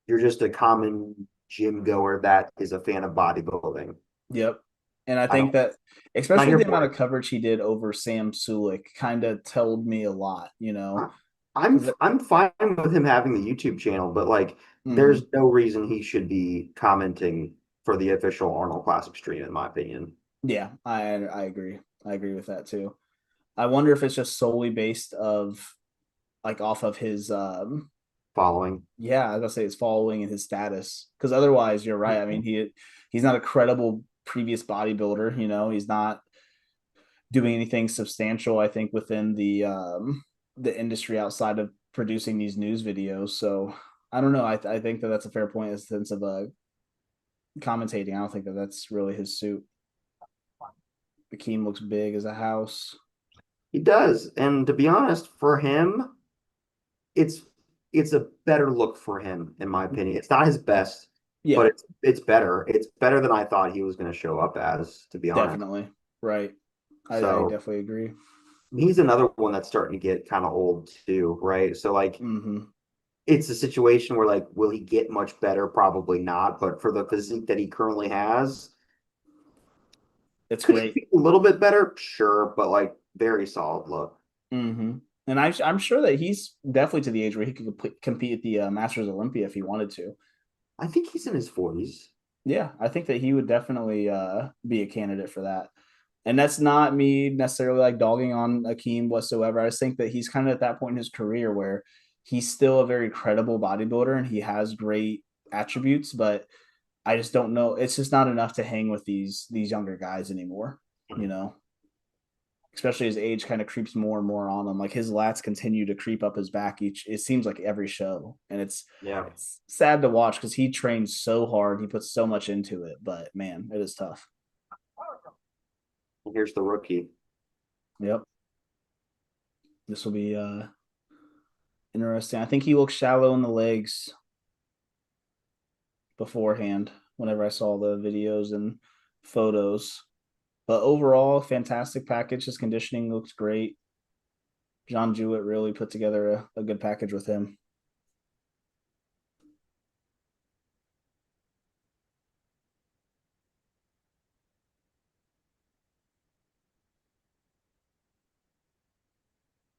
you're just a common gym goer that is a fan of bodybuilding. Yep. And I I think don't, that not especially here the for amount of it. coverage he did over Sam Sulik kind of told me a lot, you know, I, I'm because I'm fine with him having the YouTube channel, but like, there's mm-hmm. no reason he should be commenting for the official Arnold Classic stream, in my opinion. Yeah, I agree. I agree with that too. I wonder if it's just solely based of like off of his Following. yeah, I was gonna say his following and his status. Because otherwise, you're right. I mean, he's not a credible previous bodybuilder. You know, he's not doing anything substantial. I think within the industry outside of producing these news videos. So I don't know. I think that that's a fair point in the sense of commentating. I don't think that that's really his suit. Akeem looks big as a house. He does, and to be honest, for him, it's it's a better look for him, in my opinion. It's not his best, but Yeah, it's better. It's better than I thought he was going to show up as, to be honest. definitely. Right. I So definitely agree. he's another one that's starting to get kind of old too, right? So like, Mm-hmm. it's a situation where like, will he get much better? Probably not. But for the physique that he currently has, It's could he great. be a little bit better? Sure, but like, very solid look. Mm-hmm. And I'm sure that he's definitely to the age where he could compete at the Masters Olympia if he wanted to. I think he's in his 40s. Yeah, I think that he would definitely be a candidate for that. And that's not me necessarily like dogging on Akeem whatsoever. I just think that he's kind of at that point in his career where he's still a very credible bodybuilder and he has great attributes, but I just don't know. It's just not enough to hang with these younger guys anymore, you know. Especially as age kind of creeps more and more on him. Like his lats continue to creep up his back each. It seems like every show, and Yeah. it's sad to watch because he trains so hard. He puts so much into it, but man, it is tough. Here's the rookie. Yep, this will be interesting. I think he looks shallow in the legs beforehand. Whenever I saw the videos and photos, but overall, fantastic package. His conditioning looks great. John Jewett really put together a good package with him.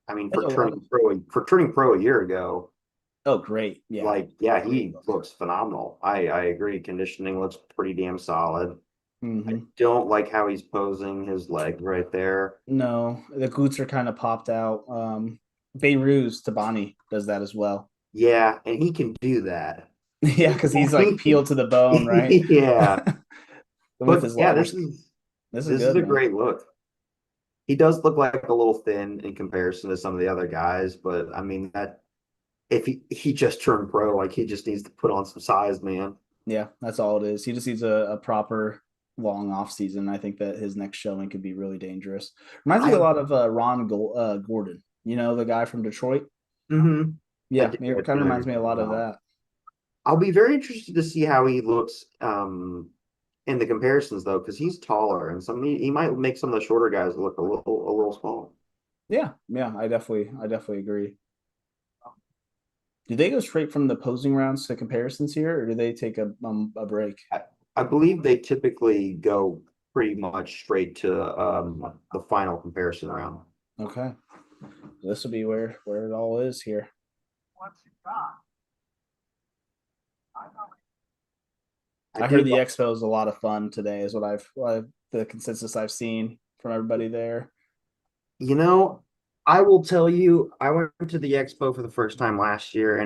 I mean, There's a lot of for turning pro a year ago, oh great. Yeah. like yeah, Great he look. looks phenomenal. I agree. Conditioning looks pretty damn solid. I Hmm. don't like how he's posing his leg right there. No, the glutes are kind of popped out. Beirut's Tabani does that as well. Yeah, and he can do that. Yeah, because he's like peeled to the bone, right? Yeah. With But his yeah, legs. This is this is good, a man. great look. He does look like a little thin in comparison to some of the other guys, but I mean that if he just turned pro, like he just needs to put on some size, man. Yeah, that's all it is. He just needs a proper long off season. I think that his next showing could be really dangerous. Reminds me a I lot of Gordon. You know, the guy from Detroit. hmm I Yeah, do, it I kind do of know who reminds you're me a talking lot of about. that. I'll be very interested to see how he looks in the comparisons though, because he's taller and he might make some of the shorter guys look a little small. Yeah, yeah, I definitely agree. Do they go straight from the posing rounds to comparisons here, or do they take a break? I, I believe they typically go pretty much straight to the final comparison round. Okay, this will be where it all is here. I I heard do the expo is a lot of fun today. Is the consensus I've seen from everybody there. You know, I will tell you, I went to the expo for the first time last year,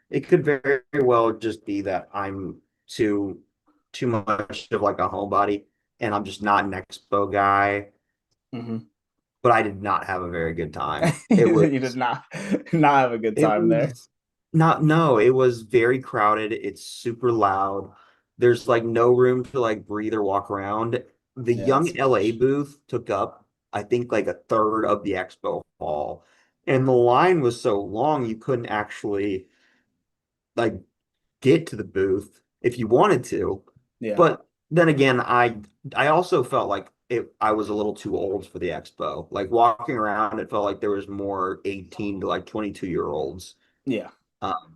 it could very well just be that I'm too much of like a homebody, and I'm just not an expo guy. Hmm. But I did not have a very good time. You did not have a good It time there. was not no, it was very crowded. It's super loud. There's like no room to like breathe or walk around. The Yeah, Young that's too LA much. booth took up, I think, like a third of the expo hall. And the line was so long you couldn't actually like get to the booth if you wanted to. Yeah, But then again, I also felt like I was a little too old for the expo. Like walking around, it felt like there was more 18 to like 22-year olds. yeah. Um,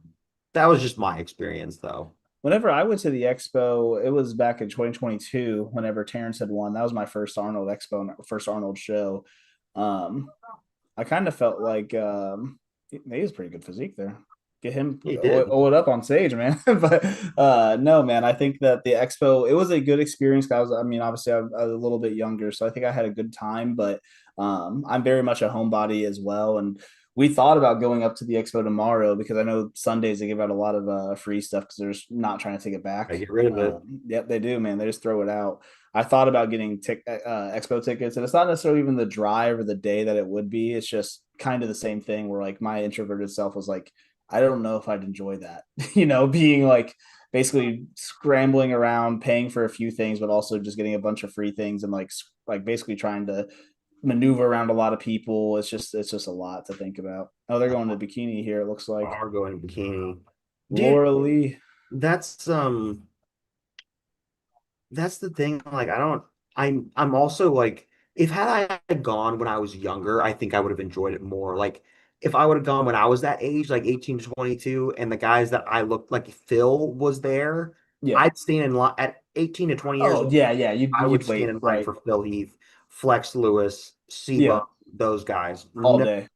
that was just my experience, though. Whenever I went to the expo, it was back in 2022. Whenever Terrence had won, that was my first Arnold expo, first Arnold show. Um, I kind of felt like he has pretty good physique there. Get him He did. oil it up on stage, man. But no, man, I think that the expo it was a good experience. I mean, obviously, I'm a little bit younger, so I think I had a good time. But I'm very much a homebody as well, and we thought about going up to the expo tomorrow because I know Sundays they give out a lot of free stuff because they're just not trying to take it I back. get rid of it. Yep, they do, man. They just throw it out. I thought about getting expo tickets, and it's not necessarily even the drive or the day that it would be. It's just kind of the same thing where like my introverted self was like, I don't know if I'd enjoy that, being like basically scrambling around, paying for a few things, but also just getting a bunch of free things and like basically trying to maneuver around a lot of people. It's just a lot to think about. Oh, they're going to bikini here. It looks like Are going bikini. Dude, Laura Lee. that's that's the thing. Like, I'm also like, if had I had gone when I was younger, I think I would have enjoyed it more. Like, if I would have gone when I was that age, like 18 to 22, and the guys that I looked like Phil was there, Yeah. I'd stand in line at 18 to 20 years Oh old. yeah, yeah. You'd I would you'd stand wait in line right. for Phil Heath, Flex Lewis, Seba, Yeah, those guys. all No, day.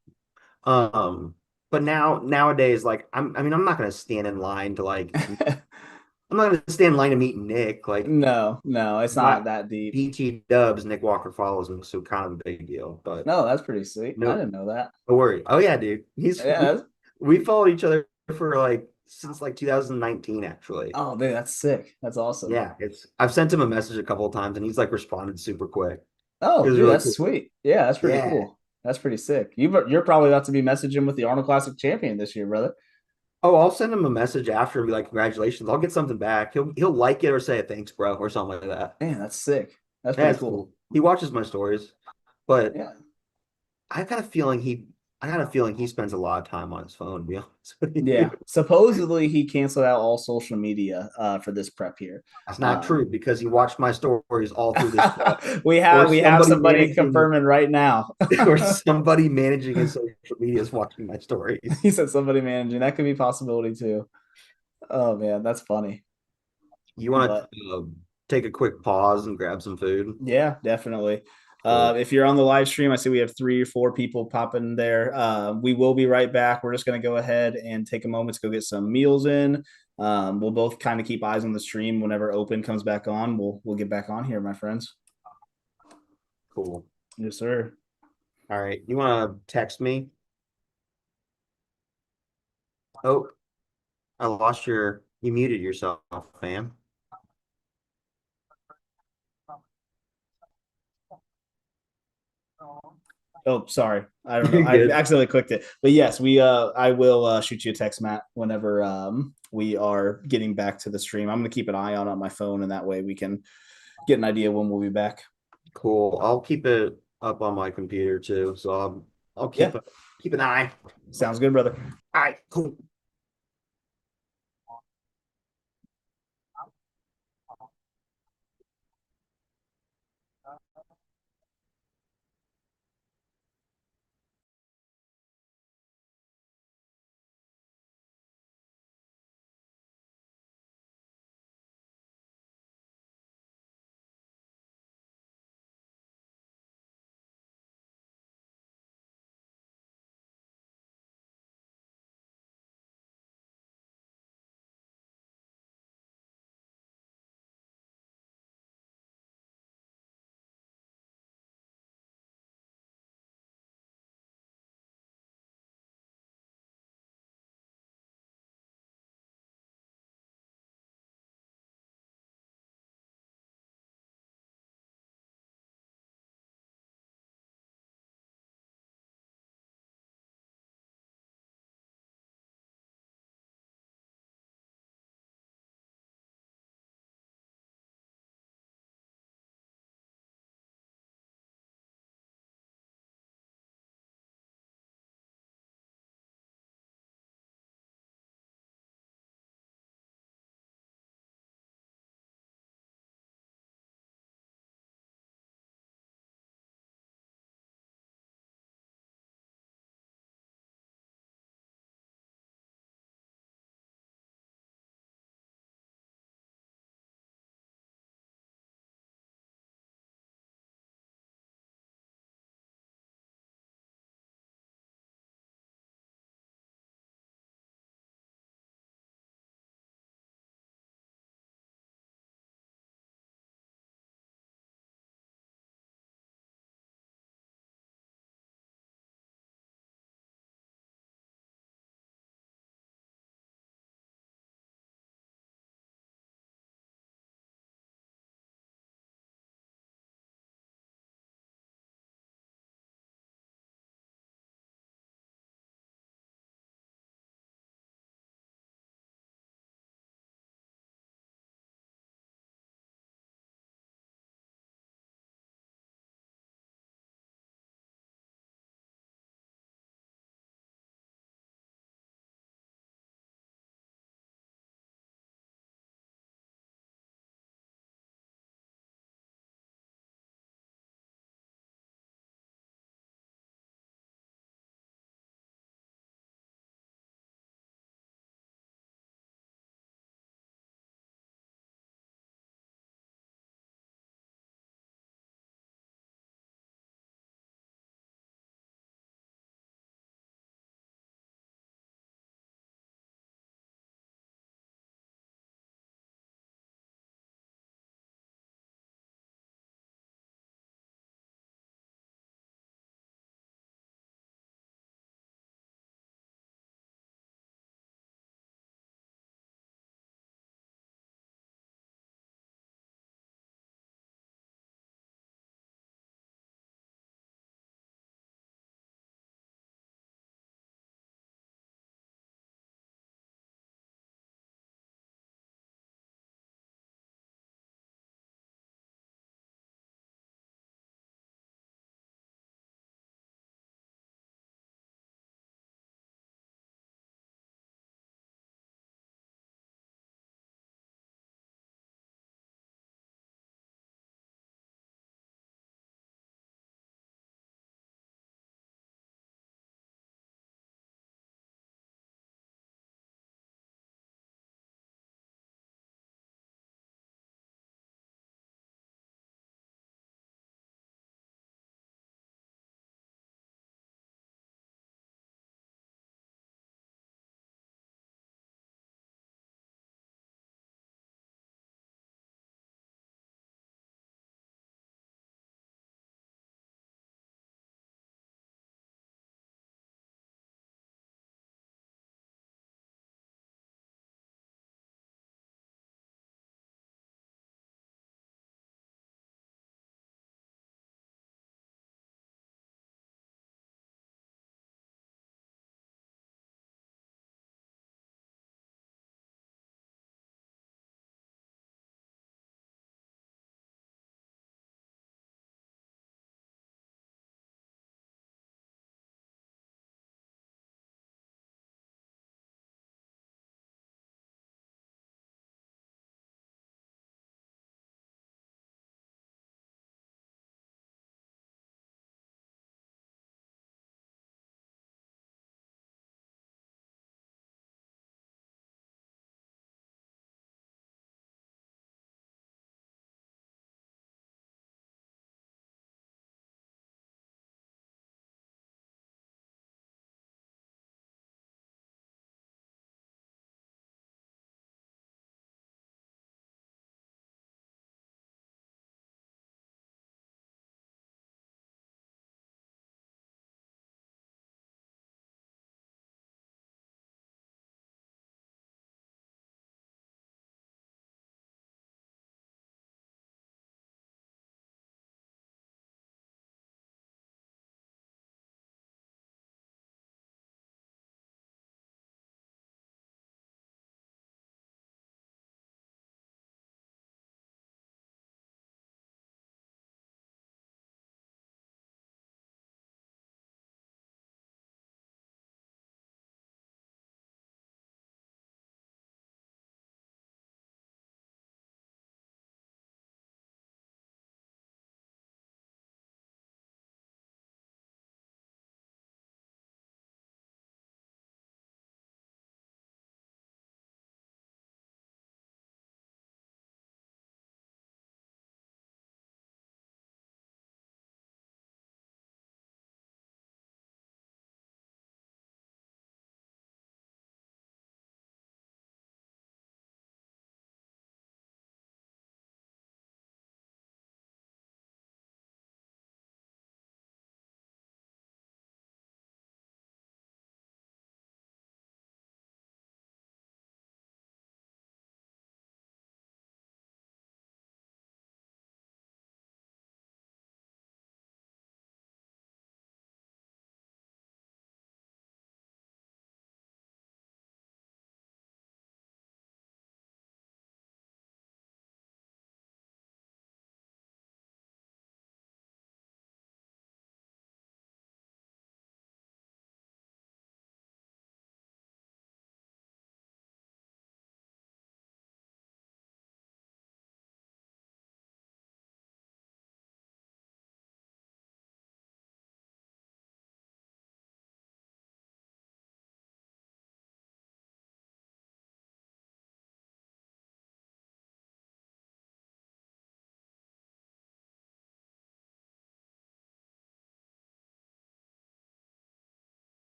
but nowadays, like I mean, I'm not gonna stand in line to like I'm not gonna stand in line to meet Nick. Like No, no, it's my not that deep. BT Dubs, Nick Walker follows him, so kind of a big deal. But No, that's pretty sweet. I no, didn't know that. no worry. Oh yeah, dude. Yeah. We followed each other for like since like 2019, actually. Oh, dude, that's sick. That's awesome. Yeah, it's I've sent him a message a couple of times and he's like responded super quick. It Oh, was dude, really that's cool. sweet. Yeah, that's pretty Yeah. cool. That's pretty sick. You're probably about to be messaging with the Arnold Classic champion this year, brother. Oh, I'll send him a message after and be like, congratulations. I'll get something back. He'll like it or say thanks, bro, or something like that. Man, that's sick. That's Yeah, pretty it's cool. cool. He watches my stories, but Yeah. I got a feeling I got a feeling he spends a lot of time on his phone, to be honest with you. Yeah. Supposedly he canceled out all social media for this prep here. That's not Um, true because he watched my stories all through this prep. we Or have we have somebody somebody managing confirming right now. or somebody managing his social media is watching my stories. He said somebody managing. That could be a possibility too. Oh man, that's funny. You want But to take a quick pause and grab some food? yeah, definitely. Cool. If you're on the live stream, I see we have 3 or 4 people popping there. We will be right back. We're just going to go ahead and take a moment to go get some meals in. We'll both kind of keep eyes on the stream. Whenever open comes back on, we'll get back on here, my friends. Cool. Yes, sir. All right. You want to text me? Oh, I lost you muted yourself, fam. Oh, sorry. I don't know. You're I good. accidentally clicked it. But yes, we I will shoot you a text, Matt, whenever we are getting back to the stream. I'm gonna keep an eye on my phone, and that way we can get an idea when we'll be back. Cool. I'll keep it up on my computer too. So I'll Yeah, keep an eye. sounds good, brother. All right, cool.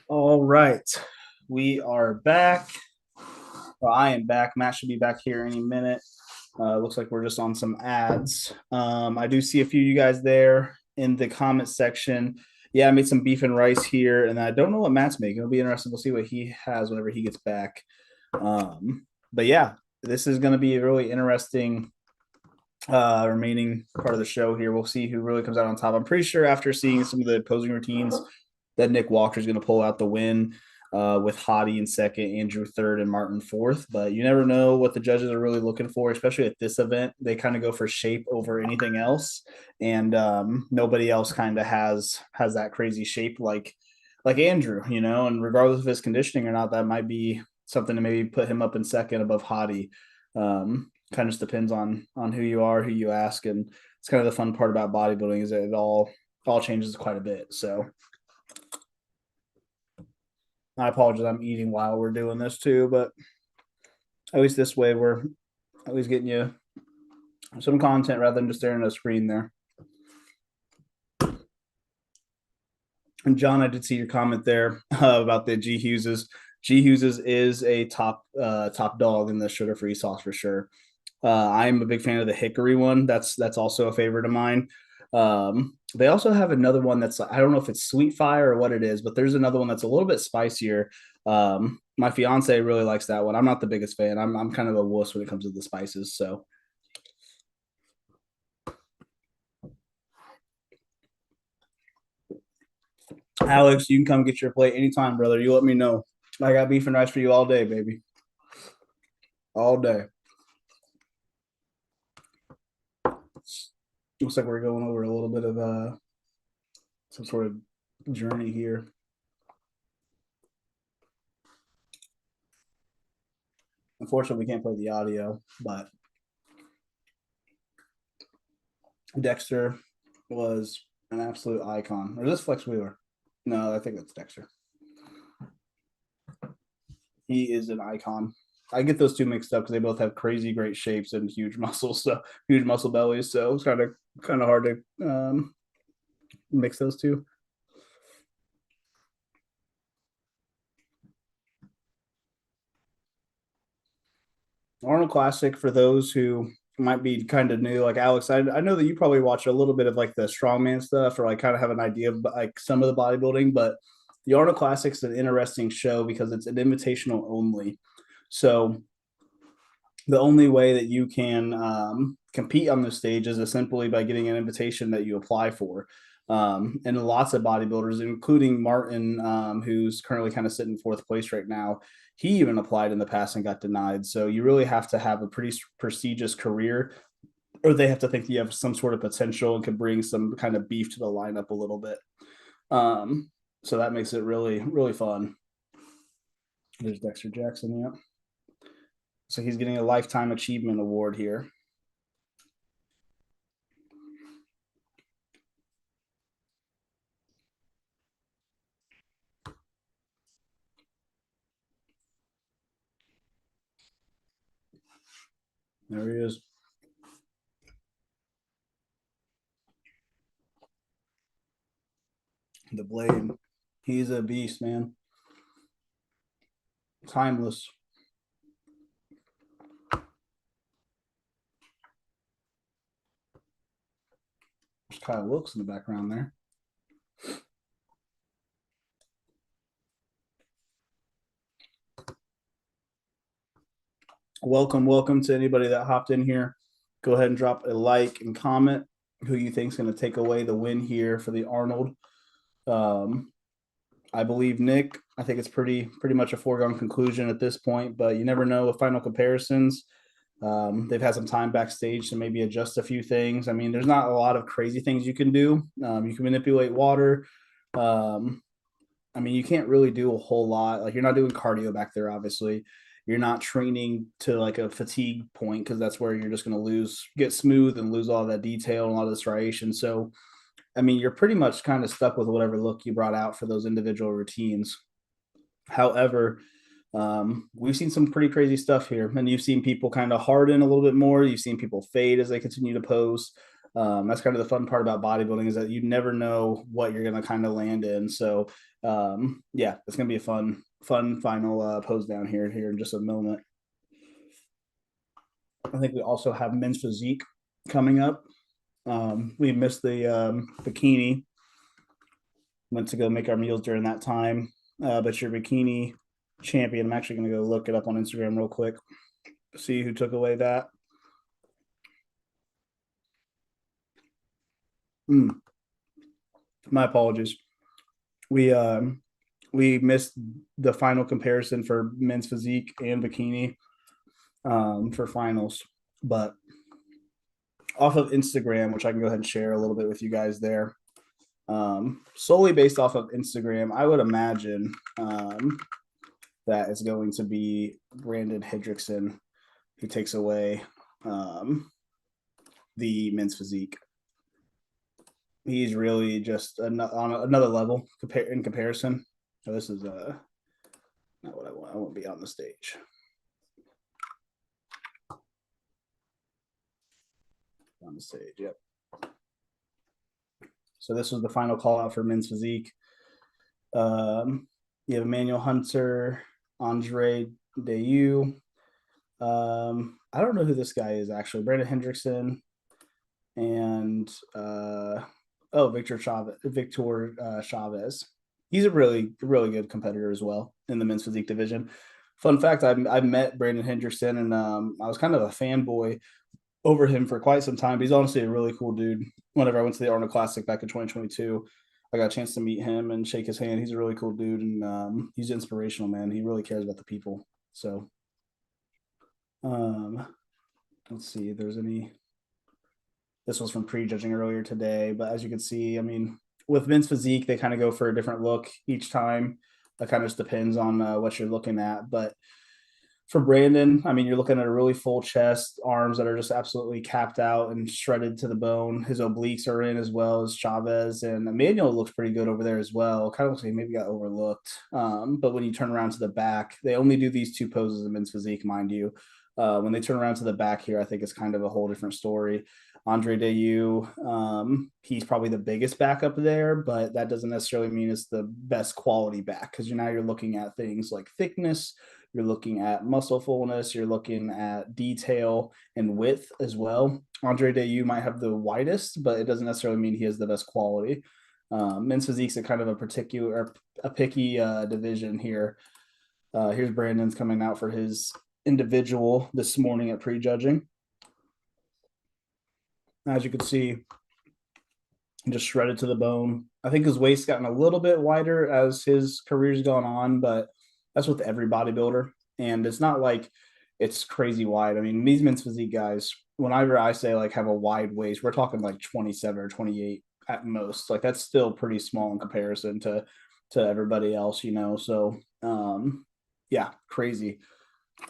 All right. We are back. Well, I am back. Matt should be back here any minute. Looks like we're just on some ads. I do see a few of you guys there in the comment section. Yeah, I made some beef and rice here, and I don't know what Matt's making. It'll be interesting. We'll see what he has whenever he gets back. But yeah, this is going to be a really interesting remaining part of the show here. We'll see who really comes out on top. I'm pretty sure after seeing some of the opposing routines that Nick Walker's going to pull out the win with Hottie in second, Andrew third, and Martin fourth. But you never know what the judges are really looking for, especially at this event. They kind of go for shape over anything else, and nobody else kind of has that crazy shape like Andrew, you know. And regardless of his conditioning or not, that might be something to maybe put him up in second above Hottie. Kind of just depends on who you are, who you ask, and it's kind of the fun part about bodybuilding is that it all changes quite a bit. So I apologize, I'm eating while we're doing this too, but at least this way we're at least getting you some content rather than just staring at a screen there. And John, I did see your comment there about the G Hugheses. G Hugheses is a top dog in the sugar free sauce for sure. I'm a big fan of the hickory one. That's also a favorite of mine. They also have another one that's I don't know if it's sweet fire or what it is, but there's another one that's a little bit spicier. My fiance really likes that one. I'm not the biggest fan. I'm kind of a wuss when it comes to the spices. So Alex, you can come get your plate anytime, brother. You let me know. I got beef and rice for you all day, baby. All day. Looks like we're going over a little bit of some sort of journey here. Unfortunately, we can't play the audio, but Dexter was an absolute icon. Or is this Flex Wheeler? No, I think that's Dexter. He is an icon. I get those two mixed up because they both have crazy great shapes and huge muscles, so huge muscle bellies. So it's kind of hard to mix those two. Arnold Classic for those who might be kind of new, like Alex. I know that you probably watch a little bit of like the strongman stuff, or like kind of have an idea of like some of the bodybuilding. But the Arnold Classic is an interesting show because it's an invitational only. So the only way that you can compete on the stage is simply by getting an invitation that you apply for. And lots of bodybuilders, including Martin, who's currently kind of sitting fourth place right now, he even applied in the past and got denied. So you really have to have a pretty prestigious career, or they have to think you have some sort of potential and can bring some kind of beef to the lineup a little bit. So that makes it really, really fun. There's Dexter Jackson, yeah. So he's getting a lifetime achievement award here. There he is. The Blade. He's a beast, man. Timeless. There's Kyle Wilkes in the background there. Welcome to anybody that hopped in here. Go ahead and drop a like and comment who you think is going to take away the win here for the Arnold. I believe Nick. I think it's pretty much a foregone conclusion at this point, but you never know with final comparisons. They've had some time backstage to maybe adjust a few things. I mean, there's not a lot of crazy things you can do. You can manipulate water. I mean, you can't really do a whole lot. Like you're not doing cardio back there, obviously. You're not training to like a fatigue point because that's where you're just going to get smooth and lose all that detail and a lot of the striation. So, I mean, you're pretty much kind of stuck with whatever look you brought out for those individual routines. However, we've seen some pretty crazy stuff here, and you've seen people kind of harden a little bit more. You've seen people fade as they continue to pose. That's kind of the fun part about bodybuilding is that you never know what you're going to kind of land in. So Yeah, it's gonna be a fun final pose down here in just a moment. I think we also have men's physique coming up. We missed the bikini. Went to go make our meals during that time. But your bikini champion, I'm actually going to go look it up on Instagram real quick, see who took away that. My apologies. We we missed the final comparison for men's physique and bikini for finals, but off of Instagram, which I can go ahead and share a little bit with you guys there. Solely based off of Instagram, I would imagine that is going to be Brandon Hendrickson who takes away the men's physique. He's really just on another level in comparison. So this is not what I want. I won't be on the stage. On the stage, yep. So this was the final call out for men's physique. You have Emmanuel Hunter, Andre Dayu. I don't know who this guy is actually. Brandon Hendrickson and Victor Chavez. He's a really good competitor as well in the men's physique division. Fun fact: I met Brandon Hendrickson and I was kind of a fanboy over him for quite some time. But he's honestly a really cool dude. Whenever I went to the Arnold Classic back in 2022, I got a chance to meet him and shake his hand. He's a really cool dude, and he's inspirational, man. He really cares about the people. So, let's see if there's any. This was from prejudging earlier today, but as you can see, I mean, with men's physique, they kind of go for a different look each time. That kind of just depends on what you're looking at, but for Brandon, I mean, you're looking at a really full chest, arms that are just absolutely capped out and shredded to the bone. His obliques are in as well as Chavez, and Emmanuel looks pretty good over there as well. Kind of looks like he maybe got overlooked. But when you turn around to the back, they only do these two poses in men's physique, mind you. When they turn around to the back here, I think it's kind of a whole different story. Andre Dayu, he's probably the biggest back up there, but that doesn't necessarily mean it's the best quality back because now you're looking at things like thickness, you're looking at muscle fullness, you're looking at detail and width as well. Andre Dayu might have the widest, but it doesn't necessarily mean he has the best quality. Men's physique's a kind of a picky division here. Here's Brandon's coming out for his individual this morning at prejudging. As you can see, just shredded to the bone. I think his waist's gotten a little bit wider as his career's gone on, but that's with every bodybuilder. And it's not like it's crazy wide. I mean, these men's physique guys, whenever I say like have a wide waist, we're talking like 27 or 28 at most. Like that's still pretty small in comparison to everybody else, you know. So yeah, crazy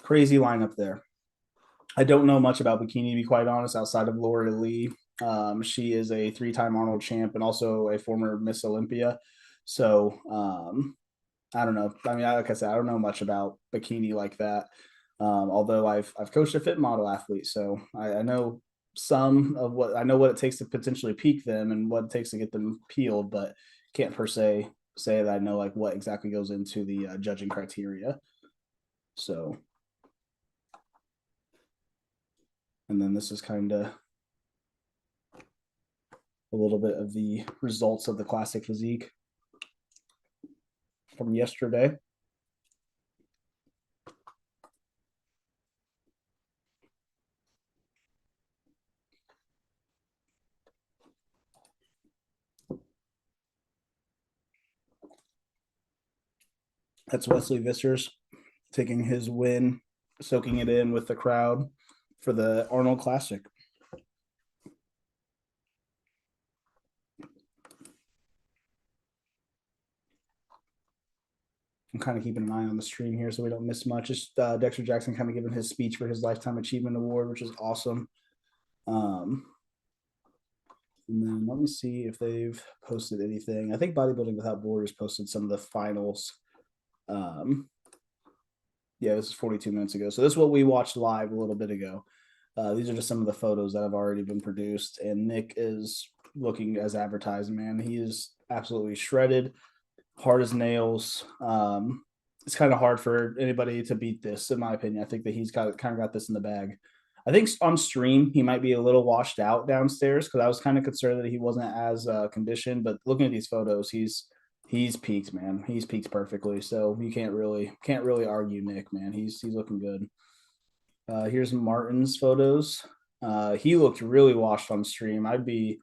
lineup there. I don't know much about bikini, to be quite honest, outside of Laura Lee. She is a 3-time Arnold champ and also a former Miss Olympia. So I don't know. I mean, like I said, I don't know much about bikini like that. Although I've coached a fit model athlete, so I know some of what I know what it takes to potentially peak them and what it takes to get them peeled, but can't per se say that I know like what exactly goes into the judging criteria. So, and then this is kind of a little bit of the results of the classic physique from yesterday. That's Wesley Vissers taking his win, soaking it in with the crowd for the Arnold Classic. I'm kind of keeping an eye on the stream here so we don't miss much. Just Dexter Jackson kind of giving his speech for his Lifetime Achievement Award, which is awesome. And then let me see if they've posted anything. I think Bodybuilding Without Borders posted some of the finals. Yeah, this is 42 minutes ago. So this is what we watched live a little bit ago. These are just some of the photos that have already been produced. And Nick is looking as advertised, man. He is absolutely shredded. hard as nails. It's kind of hard for anybody to beat this, in my opinion. I think that he's got kind of got this in the bag. I think on stream he might be a little washed out downstairs because I was kind of concerned that he wasn't as conditioned. But looking at these photos, he's peaked, man. He's peaked perfectly. So you can't really argue Nick, man. He's looking good. Here's Martin's photos. He looked really washed on stream. I'd be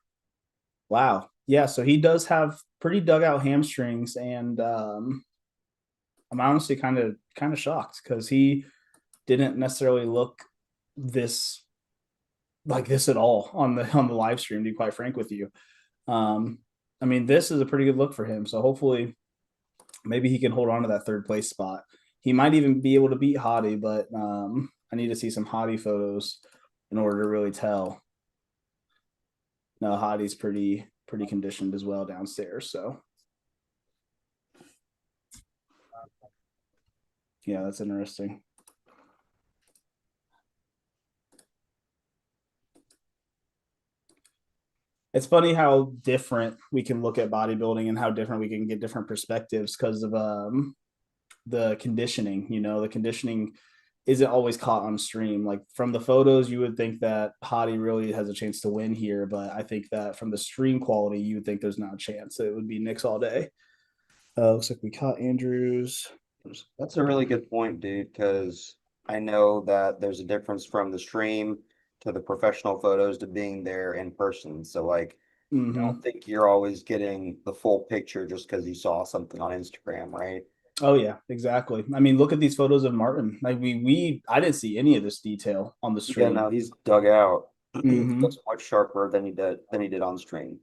wow. Yeah, so he does have pretty dug out hamstrings, and I'm honestly kind of shocked because he didn't necessarily look this like this at all on the live stream. To be quite frank with you, um, I mean this is a pretty good look for him. So hopefully, maybe he can hold on to that third place spot. He might even be able to beat Hottie, but I need to see some Hottie photos in order to really tell. No, Hottie's pretty conditioned as well downstairs. So yeah, that's interesting. It's funny how different we can look at bodybuilding and how different we can get different perspectives because of the conditioning. The conditioning isn't always caught on stream. Like from the photos, you would think that Hottie really has a chance to win here, but I think that from the stream quality, you would think there's not a chance. It would be Nick's all day. Looks like we caught Andrews. That's a really good point, dude, because I know that there's a difference from the stream to the professional photos to being there in person. So, like, I don't Mm-hmm. think you're always getting the full picture just because you saw something on Instagram, right? Oh yeah, exactly. I mean, look at these photos of Martin. Like I didn't see any of this detail on the Yeah, stream. no, he's dug out. He Mm-hmm. looks much sharper than he did on stream.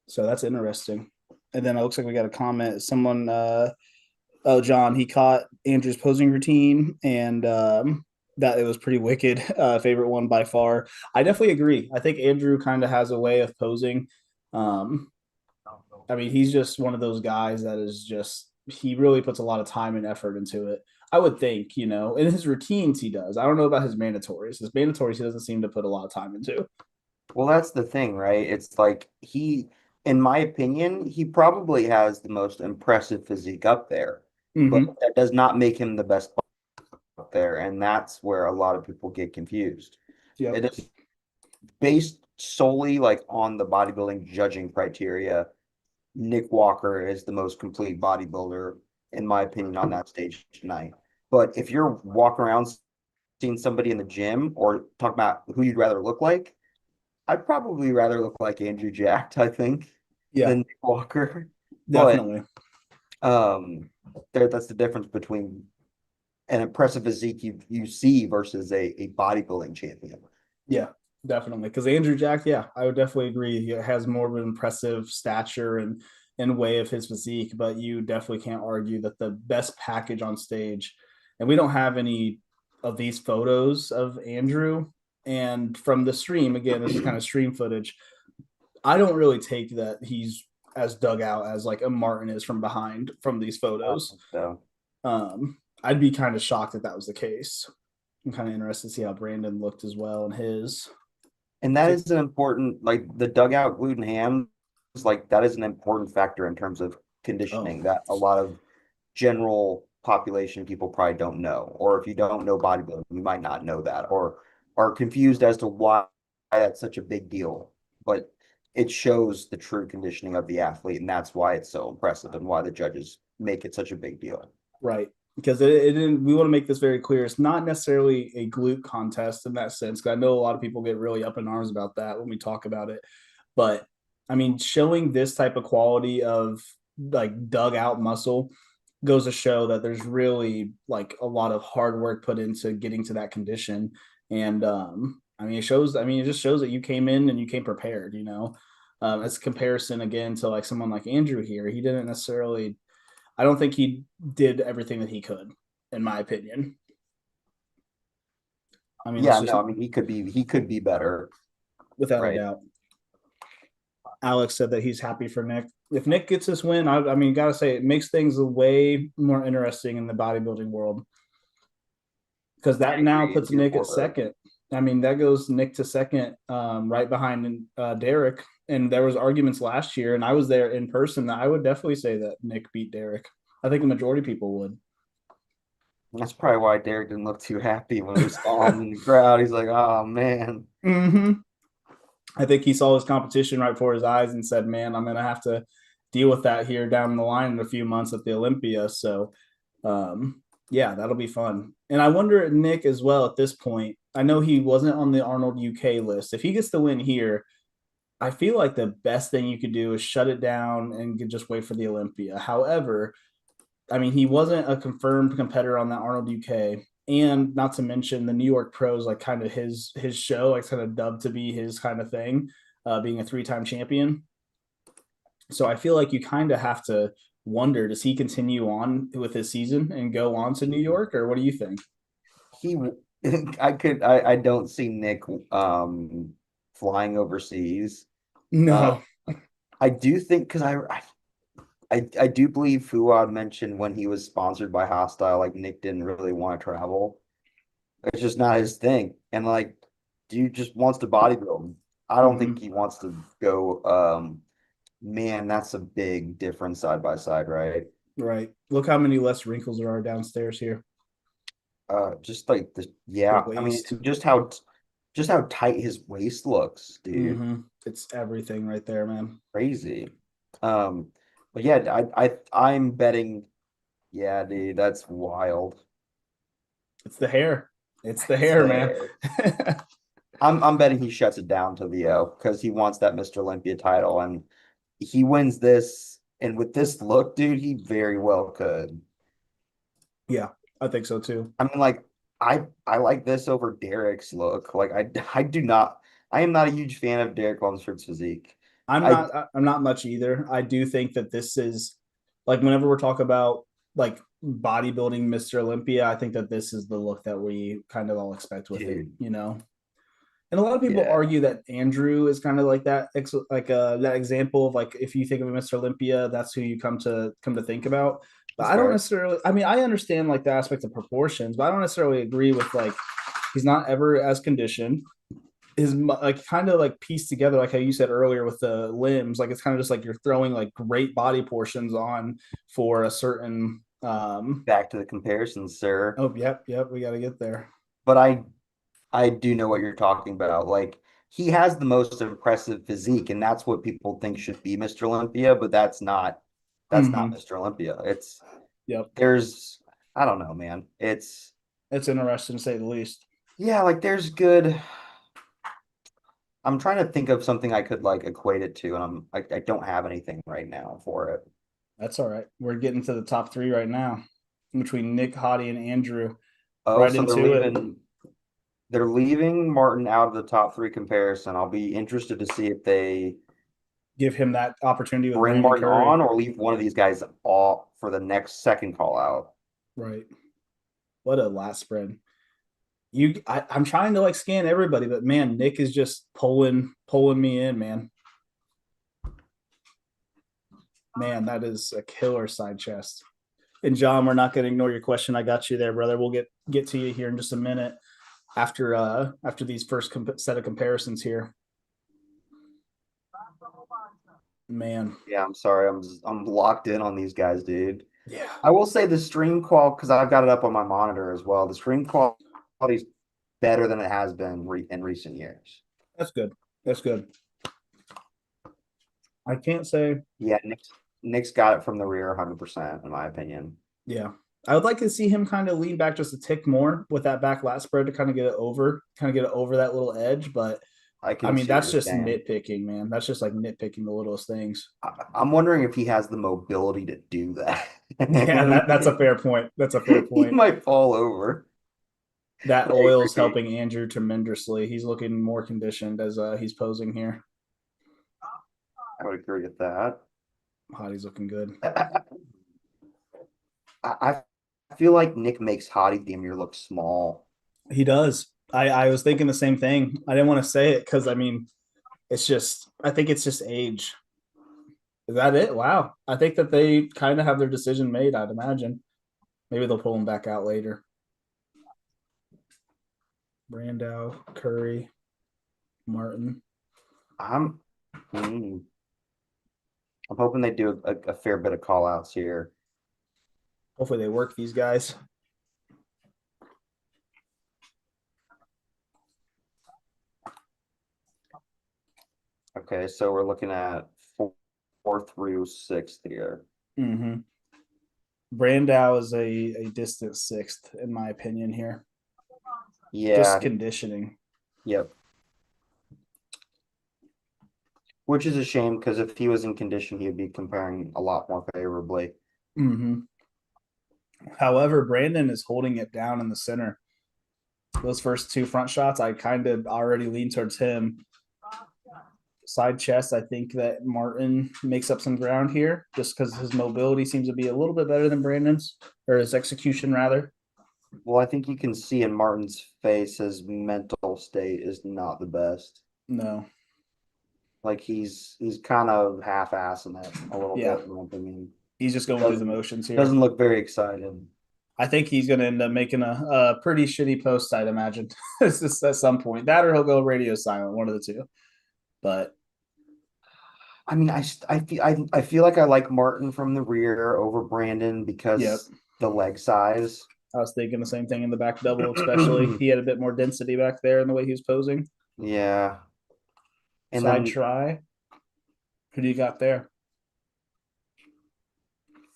So that's interesting. And then it looks like we got a comment. Someone, oh John, he caught Andrew's posing routine, and that it was pretty wicked. Favorite one by far. I definitely agree. I think Andrew kind of has a way of posing. Um, I mean, he's just one of those guys that is just he really puts a lot of time and effort into it. I would think, in his routines he does. I don't know about his mandatories. His mandatories he doesn't seem to put a lot of time into. Well, that's the thing, right? It's like in my opinion, he probably has the most impressive physique up there, but Mm-hmm. that does not make him the best up there, and that's where a lot of people get confused. Yep. It is based solely like on the bodybuilding judging criteria. Nick Walker is the most complete bodybuilder, in my opinion, on that stage tonight. But if you're walking around seeing somebody in the gym or talking about who you'd rather look like, I'd probably rather look like Andrew Jacked, I think, Yeah, than Nick Walker. But definitely. um, that's the difference between an impressive physique you see versus a bodybuilding champion. Yeah, definitely. Because Andrew Jack, yeah, I would definitely agree. He has more of an impressive stature and way of his physique, but you definitely can't argue that the best package on stage, and we don't have any of these photos of Andrew. And from the stream, again, this is kind of stream footage. I don't really take that he's as dug out as like a Martin is from behind from these photos. So, I'd be kind of shocked that that was the case. I'm kind of interested to see how Brandon looked as well in his. and that is an important, like the dugout gluten hams, like that is an important factor in terms of Oh, conditioning that a lot of general population people probably don't know. Or if you don't know bodybuilding, you might not know that or are confused as to why that's such a big deal. But it shows the true conditioning of the athlete, and that's why it's so impressive and why the judges make it such a big deal. right. Because it didn't, we want to make this very clear. It's not necessarily a glute contest in that sense. Because I know a lot of people get really up in arms about that when we talk about it. But I mean, showing this type of quality of like dug out muscle goes to show that there's really like a lot of hard work put into getting to that condition. And I mean, it just shows that you came in and you came prepared, as a comparison again to like someone like Andrew here. He didn't necessarily, I don't think he did everything that he could, in my opinion. I mean, let's Yeah, just, no, I mean he could be better, without a right? doubt. Alex said that he's happy for Nick. If Nick gets this win, I mean, gotta say, it makes things way more interesting in the bodybuilding world because I that now agree. puts It's here Nick at for second. I mean, that goes Nick to second, right behind Derek. And there was arguments last year, and I was there in person. I would definitely say that Nick beat Derek. I think the majority of people would. That's probably why Derek didn't look too happy when he saw him in the crowd. He's like, "Oh man." Mm-hmm. I think he saw his competition right before his eyes and said, "Man, I'm going to have to deal with that here down the line in a few months at the Olympia." So, yeah, that'll be fun. And I wonder, Nick, as well at this point. I know he wasn't on the Arnold UK list. If he gets the win here, I feel like the best thing you could do is shut it down and just wait for the Olympia. However, I mean, he wasn't a confirmed competitor on that Arnold UK, and not to mention the New York Pros, like kind of his show, like kind of dubbed to be his kind of thing, being a 3-time champion. So I feel like you kind of have to wonder: does he continue on with his season and go on to New York, or what do you think? He, I don't see Nick flying overseas. Uh, No, I do think because I do believe Fuad mentioned when he was sponsored by Hostile, like Nick didn't really want to travel. It's just not his thing. And like, dude just wants to bodybuild. I don't think mm-hmm. he wants to go. Man, that's a big difference side by side, right? Right. Look how many less wrinkles there are downstairs here. Just like the The yeah. I mean, waist. just how tight his waist looks, dude. Mm-hmm. It's everything right there, man. Crazy. Um, but yeah, I'm betting. Yeah, dude, that's wild. It's the hair. It's the It's hair, man. there. I'm betting he shuts it down to Leo because he wants that Mr. Olympia title, and he wins this. And with this look, dude, he very well could. Yeah, I think so too. I mean, like, I like this over Derek's look. Like, I do not. I am not a huge fan of Derek Lunsford's physique. I I'm not much either. I do think that this is like whenever we're talking about like bodybuilding Mr. Olympia, I think that this is the look that we kind of all expect with it, dude, you know. And a lot of people yeah, argue that Andrew is kind of like that, like that example of like if you think of a Mr. Olympia, that's who you come to think about. But that's I don't fair. necessarily. I mean, I understand like the aspect of proportions, but I don't necessarily agree with like he's not ever as conditioned. His like kind of like pieced together, like how you said earlier with the limbs. Like it's kind of just like you're throwing like great body portions on for a certain. Back to the comparisons, sir. Oh, yep. We got to get there. But I do know what you're talking about. Like he has the most impressive physique, and that's what people think should be Mr. Olympia, but that's not Mm-hmm. Mr. Olympia. It's Yep. there's I don't know, man. It's It's interesting to say the least. yeah, like there's good. I'm trying to think of something I could like equate it to, and I don't have anything right now for it. That's all right. We're getting to the top three right now between Nick, Hottie, and Andrew. Oh, Right so into it. they're leaving Martin out of the top three comparison. I'll be interested to see if they Give him that opportunity with bring Brandon Martin on Curry. or leave one of these guys off for the next second call out. Right. What a last spread. I'm trying to like scan everybody, but man, Nick is just pulling me in, man. Man, that is a killer side chest. And John, we're not going to ignore your question. I got you there, brother. We'll get to you here in just a minute after these first set of comparisons here. Man, Yeah, I'm sorry. I'm locked in on these guys, dude. yeah, I will say the stream qual because I've got it up on my monitor as well. The stream quality is better than it has been in recent years. that's good. That's good. I can't say. Yeah, Nick's got it from the rear 100% in my opinion. Yeah, I would like to see him kind of lean back just a tick more with that back lat spread to kind of get it over that little edge. But I I can mean, see what that's you're just saying. nitpicking, man. That's just like nitpicking the littlest things. I'm wondering if he has the mobility to do that. Yeah, that's a fair point. That's a fair He point. might fall over. That I oil's agree. helping Andrew tremendously. He's looking more conditioned as he's posing here. I would agree with that. Hottie's looking good. I feel like Nick makes Hottie Demir look small. He does. I was thinking the same thing. I didn't want to say it because I mean, I think it's just age. Is that it? Wow. I think that they kind of have their decision made, I'd imagine. Maybe they'll pull him back out later. Brandau, Curry, Martin. I'm mm, I'm hoping they do a fair bit of call outs here. Hopefully they work these guys. Okay, so we're looking at four through sixth here. Mm-hmm. Brandau is a distant sixth, in my opinion, here. Just Yeah, conditioning. yep. Which is a shame because if he was in condition, he'd be comparing a lot more favorably. Mm-hmm. However, Brandon is holding it down in the center. Those first two front shots, I kind of already lean towards him. Side chest, I think that Martin makes up some ground here just because his mobility seems to be a little bit better than Brandon's, or his execution rather. Well, I think you can see in Martin's face his mental state is not the best. No. Like he's kind of half-assing it a little Yeah. bit, in my opinion. He's just He going through the motions here. doesn't look very excited. I think he's going to end up making a pretty shitty post, I'd imagine. It's just at some point. That or he'll go radio silent, one of the two. But I mean, I feel like I like Martin from the rear over Brandon yep. because the leg size. I was thinking the same thing in the back double, especially. He had a bit more density back there in the way he was posing. Yeah. And Side then try. Who do you got there?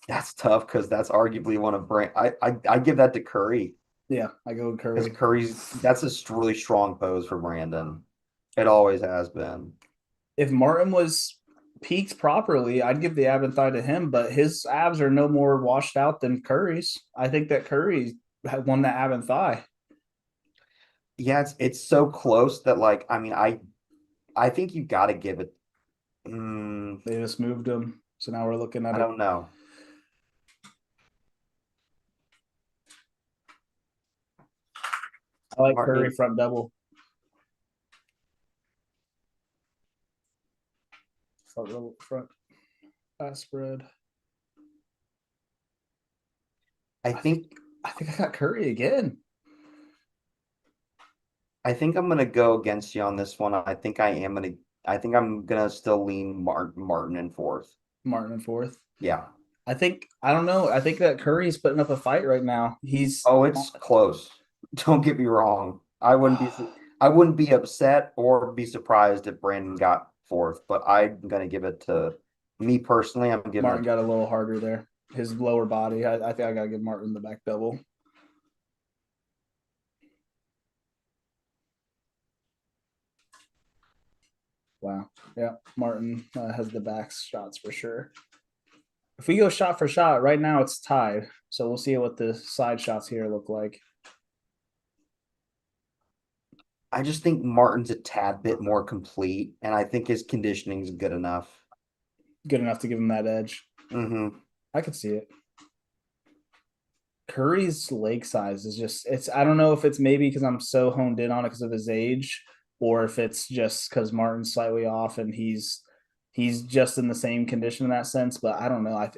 that's tough because that's arguably one of Brand. I give that to Curry Yeah, I go with because Curry. that's a really strong pose for Brandon. It always has been. If Martin was peaked properly, I'd give the ab and thigh to him, but his abs are no more washed out than Curry's. I think that Curry won that ab and thigh. Yeah, it's so close that like I mean I think you got to give it. They just moved him. So now we're looking at I it. don't know. I like Curry Martin, front double. Front fast spread. I think I think I got Curry again. I think I'm gonna go against you on this one. I think I'm gonna still lean Martin in fourth. Martin in fourth. Yeah. I don't know. I think that Curry's putting up a fight right now. He's Oh, it's close. Don't get me wrong. I wouldn't be upset or be surprised if Brandon got fourth, but I'm gonna give it to me personally. I'm giving Martin it got a little harder there. His lower body. I think I gotta give Martin the back double. Wow. Yeah. Martin has the back shots for sure. If we go shot for shot, right now it's tied. So we'll see what the side shots here look like. I just think Martin's a tad bit more complete, and I think his conditioning is good enough. Good enough to give him that edge. Mm-hmm. I could see it. Curry's leg size is just it's I don't know if it's maybe because I'm so honed in on it because of his age, or if it's just because Martin's slightly off and he's just in the same condition in that sense. But I don't know.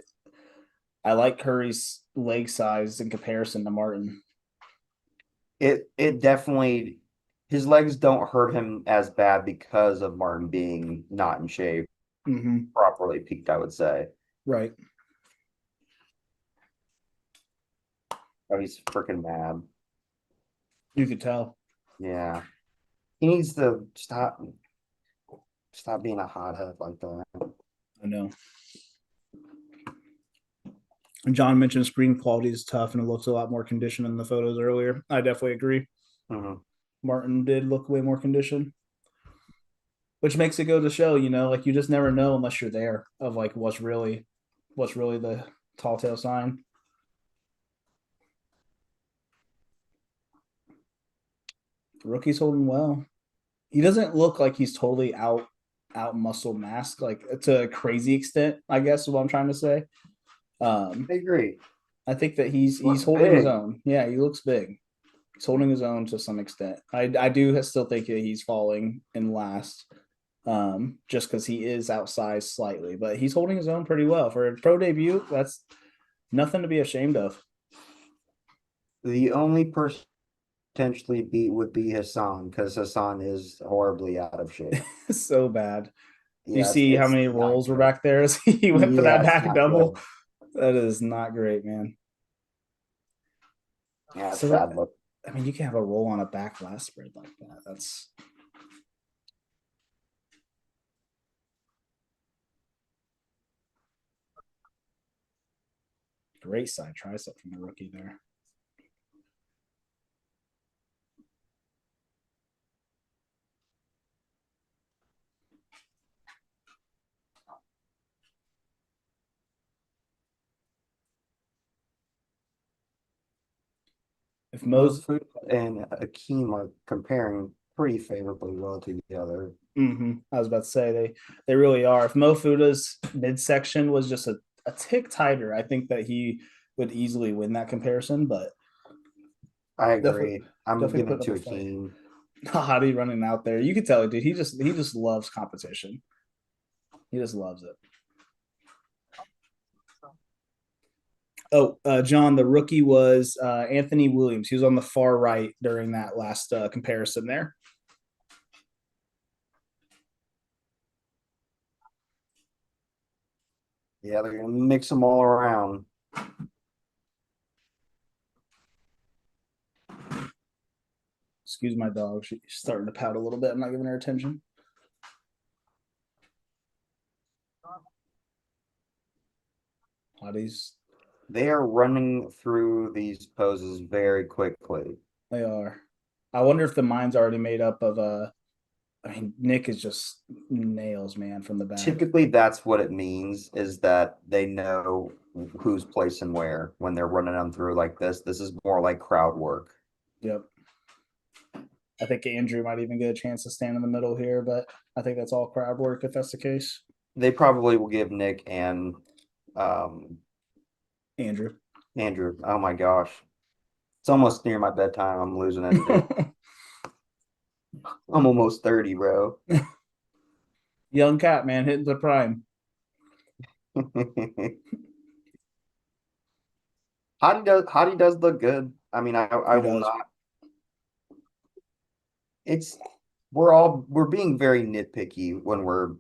I like Curry's leg size in comparison to Martin. It definitely his legs don't hurt him as bad because of Martin being not in shape, Mm-hmm. properly peaked, I would say. Right. Oh, he's freaking mad. You could tell. Yeah. He needs to stop being a hothead like that. I know. John mentioned screen quality is tough and it looks a lot more conditioned in the photos earlier. I definitely agree. Mm-hmm. Martin did look way more conditioned, which makes it go to show, like you just never know unless you're there of like what's really the tall tale sign. Rookie's holding well. He doesn't look like he's totally out muscle mask like to a crazy extent, I guess is what I'm trying to say. I agree. I think that he's Looks holding his big. own. Yeah, he looks big. He's holding his own to some extent. I do still think that he's falling in last, just because he is outsized slightly, but he's holding his own pretty well for a pro debut. That's nothing to be ashamed of. The only person potentially be would be Hassan because Hassan is horribly out of shape. So bad. Do you Yeah, see how it's many not rolls were good. back there as he went for Yeah, that it's back not double? good. That is not great, man. Yeah, it's So that, bad look. I mean, you can have a roll on a back last spread like that. That's great side tricep from the rookie there. If Mose, Mofu and Akeem are comparing pretty favorably well together. I was about to say they really are. If Mo Fuda's midsection was just a tick tighter, I think that he would easily win that comparison. But I definitely, agree. I'm definitely giving it putting up to a fight. Akeem. Hottie running out there, you could tell, dude. He just loves competition. He just loves it. Oh, John, the rookie was Anthony Williams. He was on the far right during that last comparison there. Yeah, they're gonna mix them all around. Excuse my dog. She's starting to pout a little bit. I'm not giving her attention. Hotties, They are running through these poses very quickly. they are. I wonder if the mind's already made up of I mean, Nick is just nails, man, from the back. Typically, that's what it means is that they know who's placing where when they're running them through like this. This is more like crowd work. Yep. I think Andrew might even get a chance to stand in the middle here, but I think that's all crowd work if that's the case. They probably will give Nick and um, Andrew. Andrew. Oh my gosh. It's almost near my bedtime. I'm losing it, dude. I'm almost 30, bro. Young cat, man, hitting the prime. Hottie does look good. I mean, I He will does. not. It's we're being very nitpicky when we're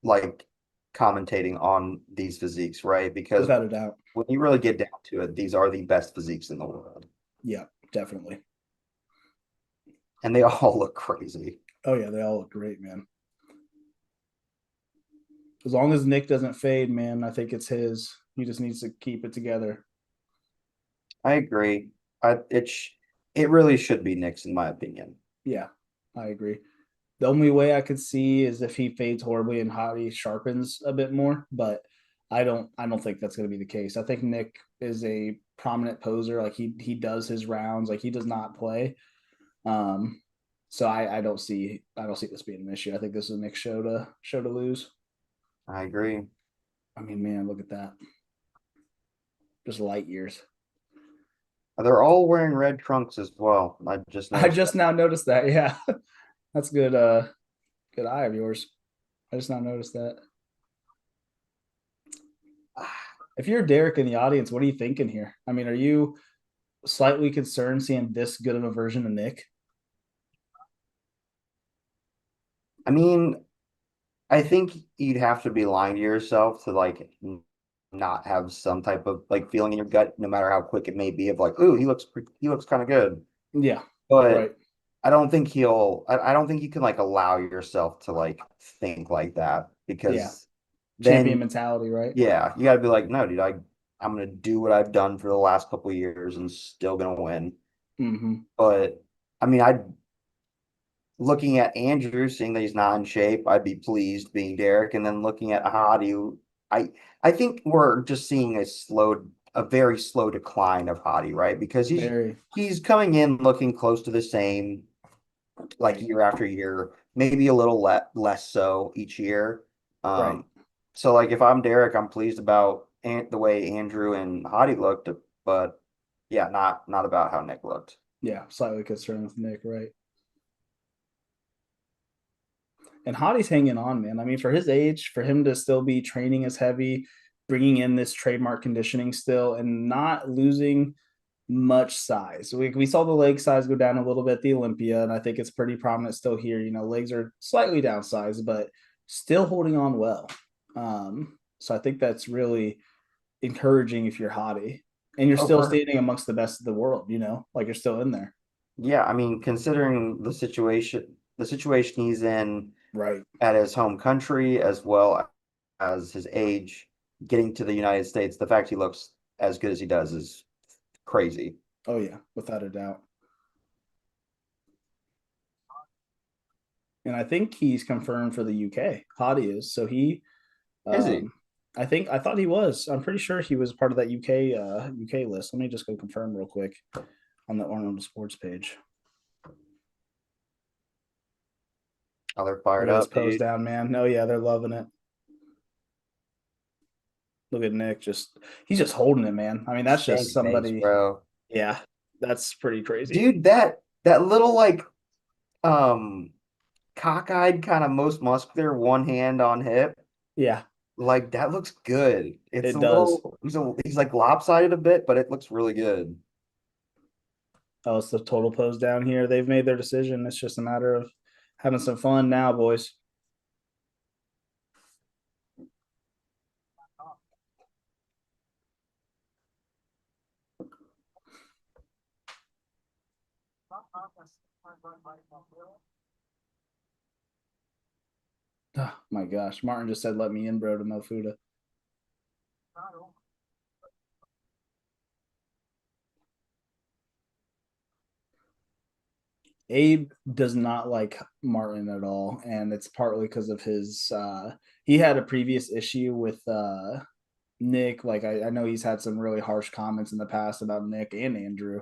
like commentating on these physiques, right? Because Without a doubt. when you really get down to it, these are the best physiques in the world, Yeah, definitely. and they all look crazy. Oh yeah, they all look great, man. As long as Nick doesn't fade, man, I think it's his. He just needs to keep it together. I agree. It really should be Knicks, in my opinion. Yeah, I agree. The only way I could see is if he fades horribly and Hottie sharpens a bit more, but I don't think that's going to be the case. I think Nick is a prominent poser. Like he does his rounds. Like he does not play. Um, so I don't see this being an issue. I think this is Nick's show to lose. I agree. I mean, man, look at that. Just light years. They're all wearing red trunks as well. I just I noticed that. just now noticed that. Yeah, that's good. Good eye of yours. I just now noticed that. If you're Derek in the audience, what are you thinking here? I mean, are you slightly concerned seeing this good of a version of Nick? I mean, I think you'd have to be lying to yourself to like not have some type of like feeling in your gut, no matter how quick it may be, of like, ooh, he looks kind of good. Yeah, right. But I don't think you can like allow yourself to like think like that Yeah, because champion then mentality, right? yeah, you got to be like, no, dude, I'm gonna do what I've done for the last couple of years and still gonna win. Mm-hmm. But I mean, I looking at Andrew, seeing that he's not in shape, I'd be pleased being Derek. And then looking at Hadi, I I think we're just seeing a very slow decline of Hadi, right? Because Very he's coming in looking close to the same, like year after year, maybe a little less so each year. right. So like if I'm Derek, I'm pleased about the way Andrew and Hadi looked, but yeah, not about how Nick looked. Yeah, slightly concerned with Nick, right? And Hottie's hanging on, man. I mean, for his age, for him to still be training as heavy, bringing in this trademark conditioning still, and not losing much size. We saw the leg size go down a little bit at the Olympia, and I think it's pretty prominent still here. You know, legs are slightly downsized, but still holding on well. So I think that's really encouraging if you're Hottie and you're Oh, still standing amongst the best of the world, you know, like you're still in there. yeah, I mean, considering the situation he's in Right. at his home country as well as his age, getting to the United States, the fact he looks as good as he does is crazy. Oh yeah, without a doubt. And I think he's confirmed for the UK. Hottie is. So he Is he? um I thought he was. I'm pretty sure he was part of that UK list. Let me just go confirm real quick on the Arnold Sports page. Oh, they're Look fired at this up, pose dude. down, man. Oh yeah, they're loving it. Look at Nick, just he's just holding it, man. I mean, that's just Stank face, somebody. bro. Yeah, that's pretty crazy. Dude, that little like um cockeyed kind of most muscular one hand on hip, Yeah, like that looks good. It's it a does. little he's like lopsided a bit, but it looks really good. Oh, it's the total pose down here. They've made their decision. It's just a matter of having some fun now, boys. Oh, my gosh, Martin just said, "Let me in, bro," to Mofuda. Abe does not like Martin at all, and it's partly because of his. He had a previous issue with Nick. Like I know he's had some really harsh comments in the past about Nick and Andrew.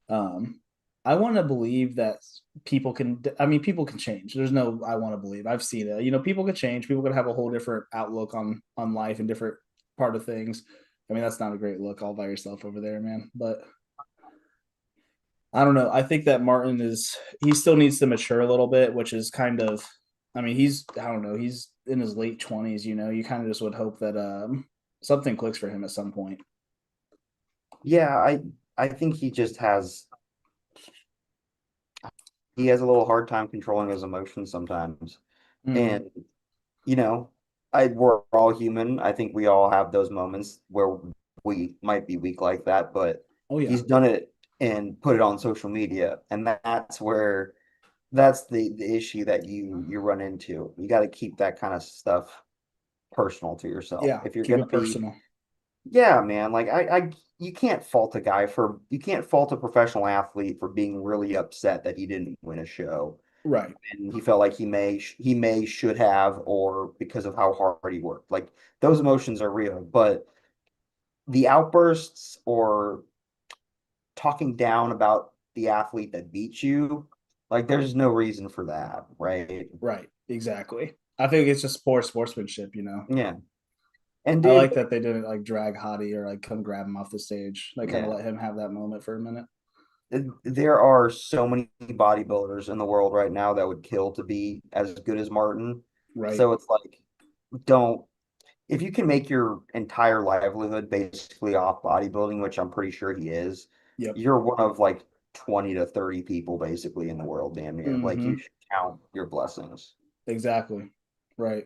Um, I want to believe that people can. I mean, people can change. There's no. I want to believe. I've seen it. You know, people can change. People can have a whole different outlook on life and different part of things. I mean, that's not a great look all by yourself over there, man. But I don't know. I think that Martin is he still needs to mature a little bit, which is kind of I mean, he's I don't know, he's in his late 20s, you know. You kind of just would hope that something clicks for him at some point. Yeah, I think he has a little hard time controlling his emotions sometimes. Mm-hmm. And you know, we're all human. I think we all have those moments where we might be weak like that, but Oh yeah. he's done it and put it on social media, and that's the issue that you run into. You got to keep that kind of stuff personal to yourself. Yeah, If you're keep gonna it be, personal. yeah, man, like you can't fault you can't fault a professional athlete for being really upset that he didn't win a show Right. and he felt like he may should have or because of how hard he worked. Like those emotions are real, but the outbursts or talking down about the athlete that beat you, like there's no reason for that, right? Right. Exactly. I think it's just poor sportsmanship, you know. Yeah. And I dude, like that they didn't like drag Hottie or like come grab him off the stage. They kind of yeah, let him have that moment for a minute. there are so many bodybuilders in the world right now that would kill to be as good as Martin. Right. So it's like, don't if you can make your entire livelihood basically off bodybuilding, which I'm pretty sure he is, Yep. you're one of like 20 to 30 people basically in the world, damn near. Like you Mm-hmm. should count your blessings. Exactly. Right.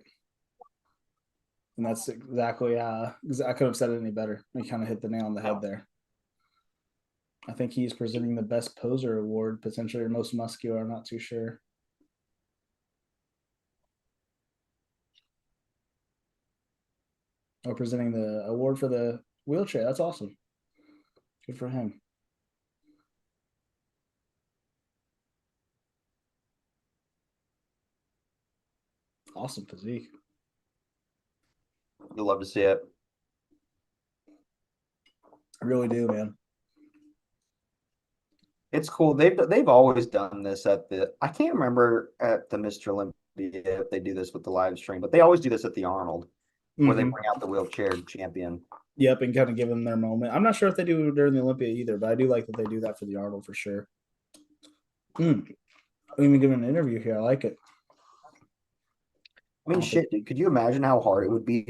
And that's exactly I could have said it any better. You kind of hit the nail on the head Oh, there. I think he's presenting the best poser award, potentially, or most muscular. I'm not too sure. Or presenting the award for the wheelchair. That's awesome. Good for him. Awesome physique. you'll love to see it. I really do, man. It's cool. They've always done this at the I can't remember at the Mr. Olympia if they do this with the live stream, but they always do this at the Arnold where they Mm-hmm. bring out the wheelchair champion. Yep, and kind of give them their moment. I'm not sure if they do during the Olympia either, but I do like that they do that for the Arnold for sure. Mm. I'm even giving an interview here. I like it. I I mean, don't think. shit, dude, could you imagine how hard it would be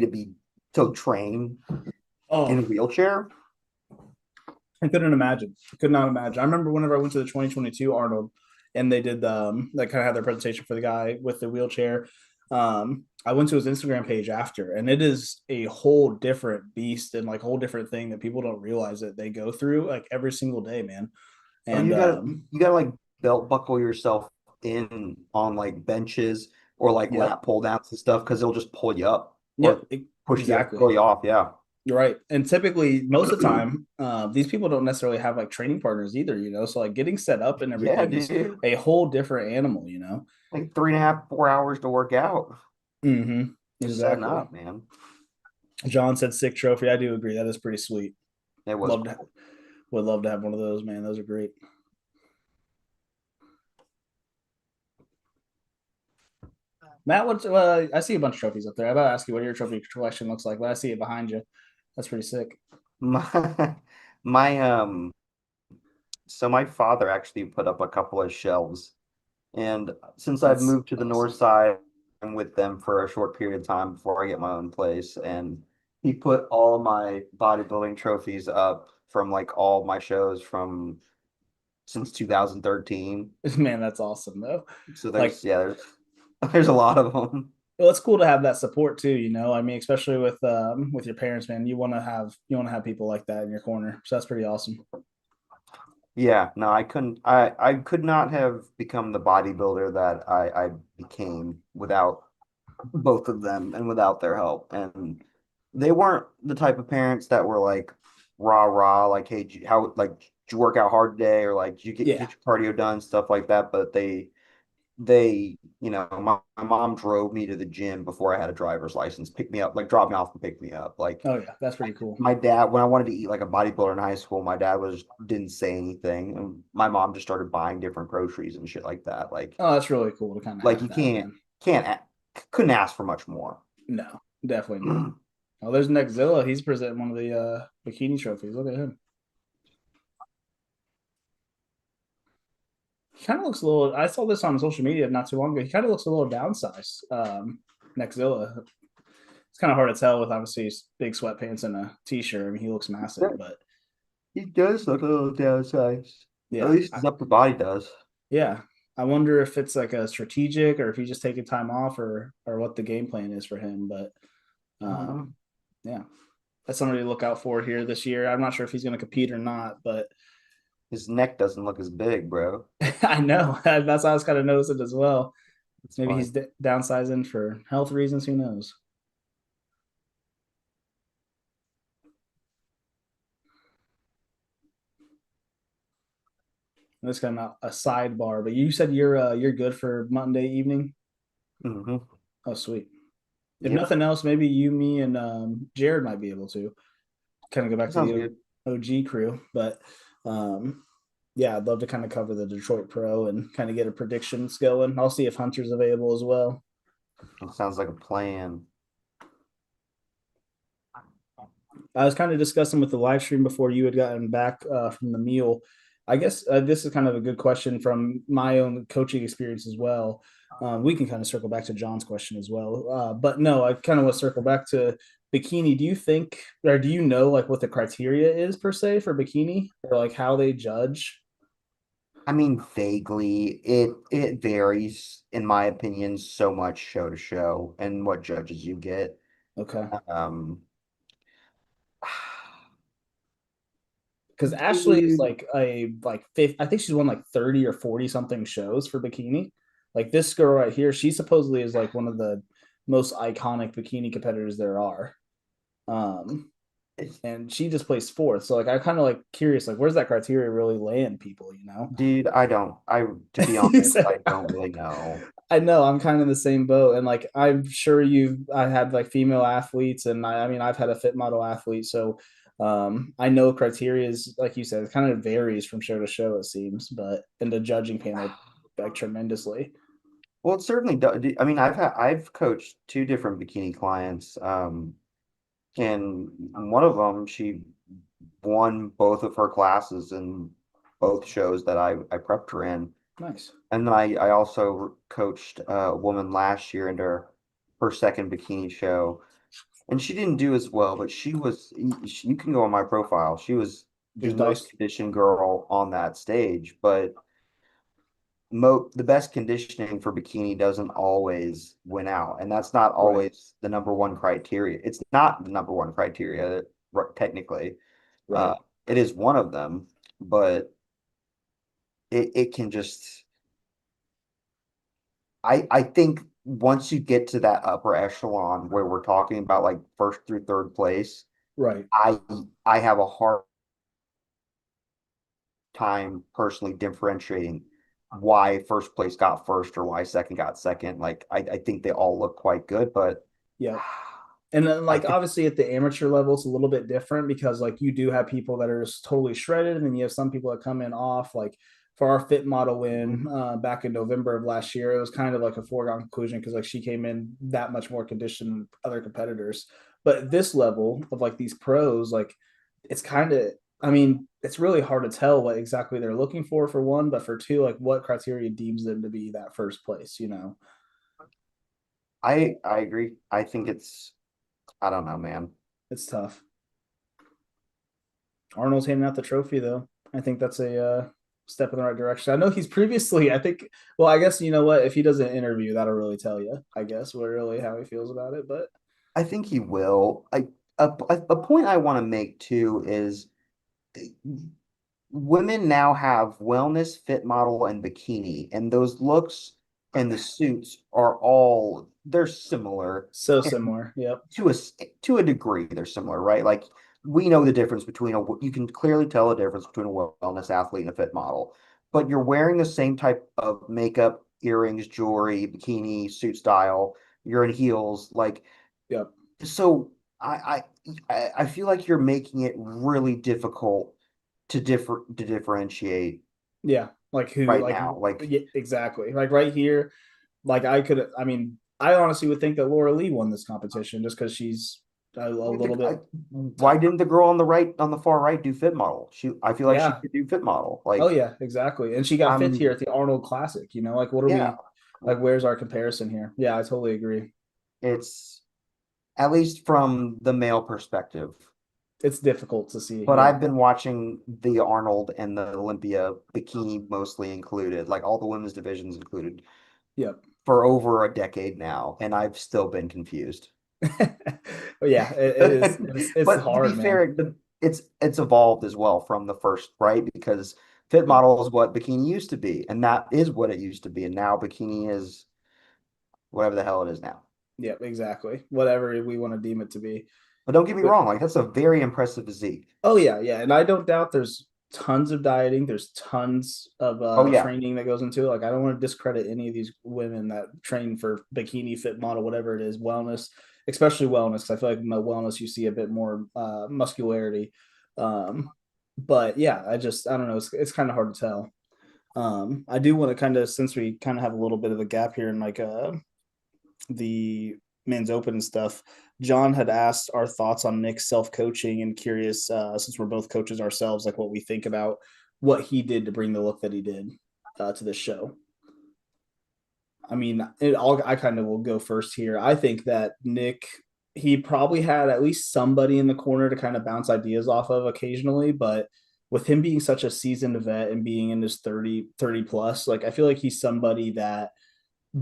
to train in Oh, a wheelchair? I couldn't imagine. I could not imagine. I remember whenever I went to the 2022 Arnold, and they did they kind of had their presentation for the guy with the wheelchair. I went to his Instagram page after, and it is a whole different beast and like whole different thing that people don't realize that they go through like every single day, man. Oh, And you gotta like belt buckle yourself in on like benches or like yep, lat pull downs and stuff because they'll just pull you up yep, or push you up, exactly. throw you off. Yeah. You're right. And typically, most of the time, these people don't necessarily have like training partners either, you know. So like getting set up and Yeah, everything is dude. a whole different animal, you know. Like 3.5, 4 hours to work out. Mm-hmm. Just setting Exactly. up, man. John said sick trophy. I do agree. That is pretty sweet. It was Love to cool. would love to have one of those, man. Those are great. Matt, what's I see a bunch of trophies up there. I about to ask you what your trophy collection looks like, but I see it behind you. That's pretty sick. My my so my father actually put up a couple of shelves. And since I've That's moved to the north awesome. side, I'm with them for a short period of time before I get my own place. And he put all my bodybuilding trophies up from like all my shows from since 2013. Man, that's awesome though. So Like, there's a lot of them. well, it's cool to have that support too, you know. I mean, especially with your parents, man. You want to have people like that in your corner. So that's pretty awesome. Yeah, no, I could not have become the bodybuilder that I became without both of them and without their help. And they weren't the type of parents that were like rah rah, like, hey, how like did you work out hard today, or like did you Yeah. get your cardio done, stuff like that. But they, my mom drove me to the gym before I had a driver's license, picked me up, like dropped me off and picked me up. Like Oh yeah, that's pretty cool. my dad, when I wanted to eat like a bodybuilder in high school, my dad was didn't say anything, and my mom just started buying different groceries and shit like that. Oh, that's really cool to kind of Like have you that, can't man. can't a- couldn't ask for much more. No, definitely not. Oh, there's Nexzilla. He's presenting one of the bikini trophies. Look at him. He kind of looks a little. I saw this on social media not too long ago. He kind of looks a little downsized. Nexzilla. It's kind of hard to tell with obviously his big sweatpants and a t-shirt. I mean, he looks massive, but He does look a little downsized. At yeah, least his upper body does. yeah. I wonder if it's like a strategic or if he's just taking time off or what the game plan is for him. But I don't know. um, yeah, that's somebody to look out for here this year. I'm not sure if he's going to compete or not, but His neck doesn't look as big, bro. I know that's how I was kind of noticing as well. It's Maybe funny. he's downsizing for health reasons. Who knows? That's kind of a sidebar, but you said you're good for Monday evening. Hmm. Oh, sweet. If Yep. nothing else, maybe you, me, and Jared might be able to kind of go back That to sounds the good. OG crew. But um, yeah, I'd love to kind of cover the Detroit Pro and kind of get a predictions going. I'll see if Hunter's available as well. It sounds like a plan. I was kind of discussing with the live stream before you had gotten back from the meal. I guess this is kind of a good question from my own coaching experience as well. We can kind of circle back to John's question as well. But no, I kind of want to circle back to bikini. Do you think, or do you know, like what the criteria is per se for bikini, or like how they judge? I mean, vaguely, it varies, in my opinion, so much show to show and what judges you get. Okay, Um, because Ashley is dude, like a like fifth. I think she's won like 30 or 40 something shows for bikini. Like this girl right here, she supposedly is like one of the most iconic bikini competitors there are. Um, and she just placed fourth. So like I kind of like curious, like where's that criteria really land people, you know? dude, to be You honest, said I don't really know. I know I'm kind of in the same boat, and like I'm sure I had like female athletes, and I mean I've had a fit model athlete, so I know criteria is like you said, it kind of varies from show to show it seems, but and the judging panel like tremendously. Well, it certainly does. I mean, I've coached two different bikini clients, and one of them, she won both of her classes in both shows that I prepped her in. Nice, And then I also coached a woman last year in her second bikini show, and she didn't do as well, but you can go on my profile. She was the There's most diced. conditioned girl on that stage, but the best conditioning for bikini doesn't always win out, and that's not Right. always the number one criteria. It's not the number one criteria, technically. Uh, Right. it is one of them, but it can just. I think once you get to that upper echelon where we're talking about like first through third place, Right. I I have a hard time personally differentiating why first place got first or why second got second. Like I think they all look quite good, but Yeah. And then, I like, think obviously at the amateur level, it's a little bit different because, like, you do have people that are just totally shredded, and then you have some people that come in off. Like, for our fit model win back in November of last year, it was kind of like a foregone conclusion because, like, she came in that much more conditioned than other competitors. But at this level of like these pros, like, it's kind of, I mean, it's really hard to tell what exactly they're looking for one, but for two, like, what criteria deems them to be that first place, you know? I agree. I think it's I don't know, man. It's tough. Arnold's handing out the trophy, though. I think that's a step in the right direction. I know he's previously, I think, well, I guess you know what? If he does an interview, that'll really tell you, I guess, what really how he feels about it. But I think he will. A point I want to make too is women now have wellness, fit model, and bikini, and those looks and the suits are all they're similar. so And similar. Yep. to a degree, they're similar, right? Like we know the difference between you can clearly tell a difference between a wellness athlete and a fit model, but you're wearing the same type of makeup, earrings, jewelry, bikini, suit style. You're in heels, like Yep. so. I feel like you're making it really difficult to differentiate Yeah. Like who, right like, now. Like, yeah, exactly. Like right here, like I could, I mean, I honestly would think that Laura Lee won this competition just because she's a little bit, why didn't the girl on the right, on the far right, do fit model? I feel like she yeah. could do fit model. Oh, Like, yeah, exactly. And she got fifth here I'm, at the Arnold Classic, you know, like what are yeah, we, like, where's our comparison here? Yeah, I totally agree. it's at least from the male perspective. It's difficult to see. But Yeah. I've been watching the Arnold and the Olympia bikini mostly included, like all the women's divisions included, Yep. for over a decade now, and I've still been confused. But yeah, it is. It's But to be hard, man. fair, it's evolved as well from the first, right? Because fit Yep. model is what bikini used to be, and that is what it used to be, and now bikini is whatever the hell it is now. Yep. Exactly. Whatever we want to deem it to be. But don't get me But wrong, like that's a very impressive physique. oh yeah, yeah, and I don't doubt there's tons of dieting. There's tons of Oh yeah, training that goes into it. Like I don't want to discredit any of these women that train for bikini fit model, whatever it is, wellness, especially wellness. 'Cause I feel like my wellness you see a bit more muscularity. Um, but yeah, I don't know. It's kind of hard to tell. I do want to kind of, since we kind of have a little bit of a gap here in like the men's open and stuff. John had asked our thoughts on Nick's self coaching and curious, since we're both coaches ourselves, like what we think about what he did to bring the look that he did to this show. I mean, I kind of will go first here. I think that Nick, he probably had at least somebody in the corner to kind of bounce ideas off of occasionally, but with him being such a seasoned vet and being in his 30 plus, like I feel like he's somebody that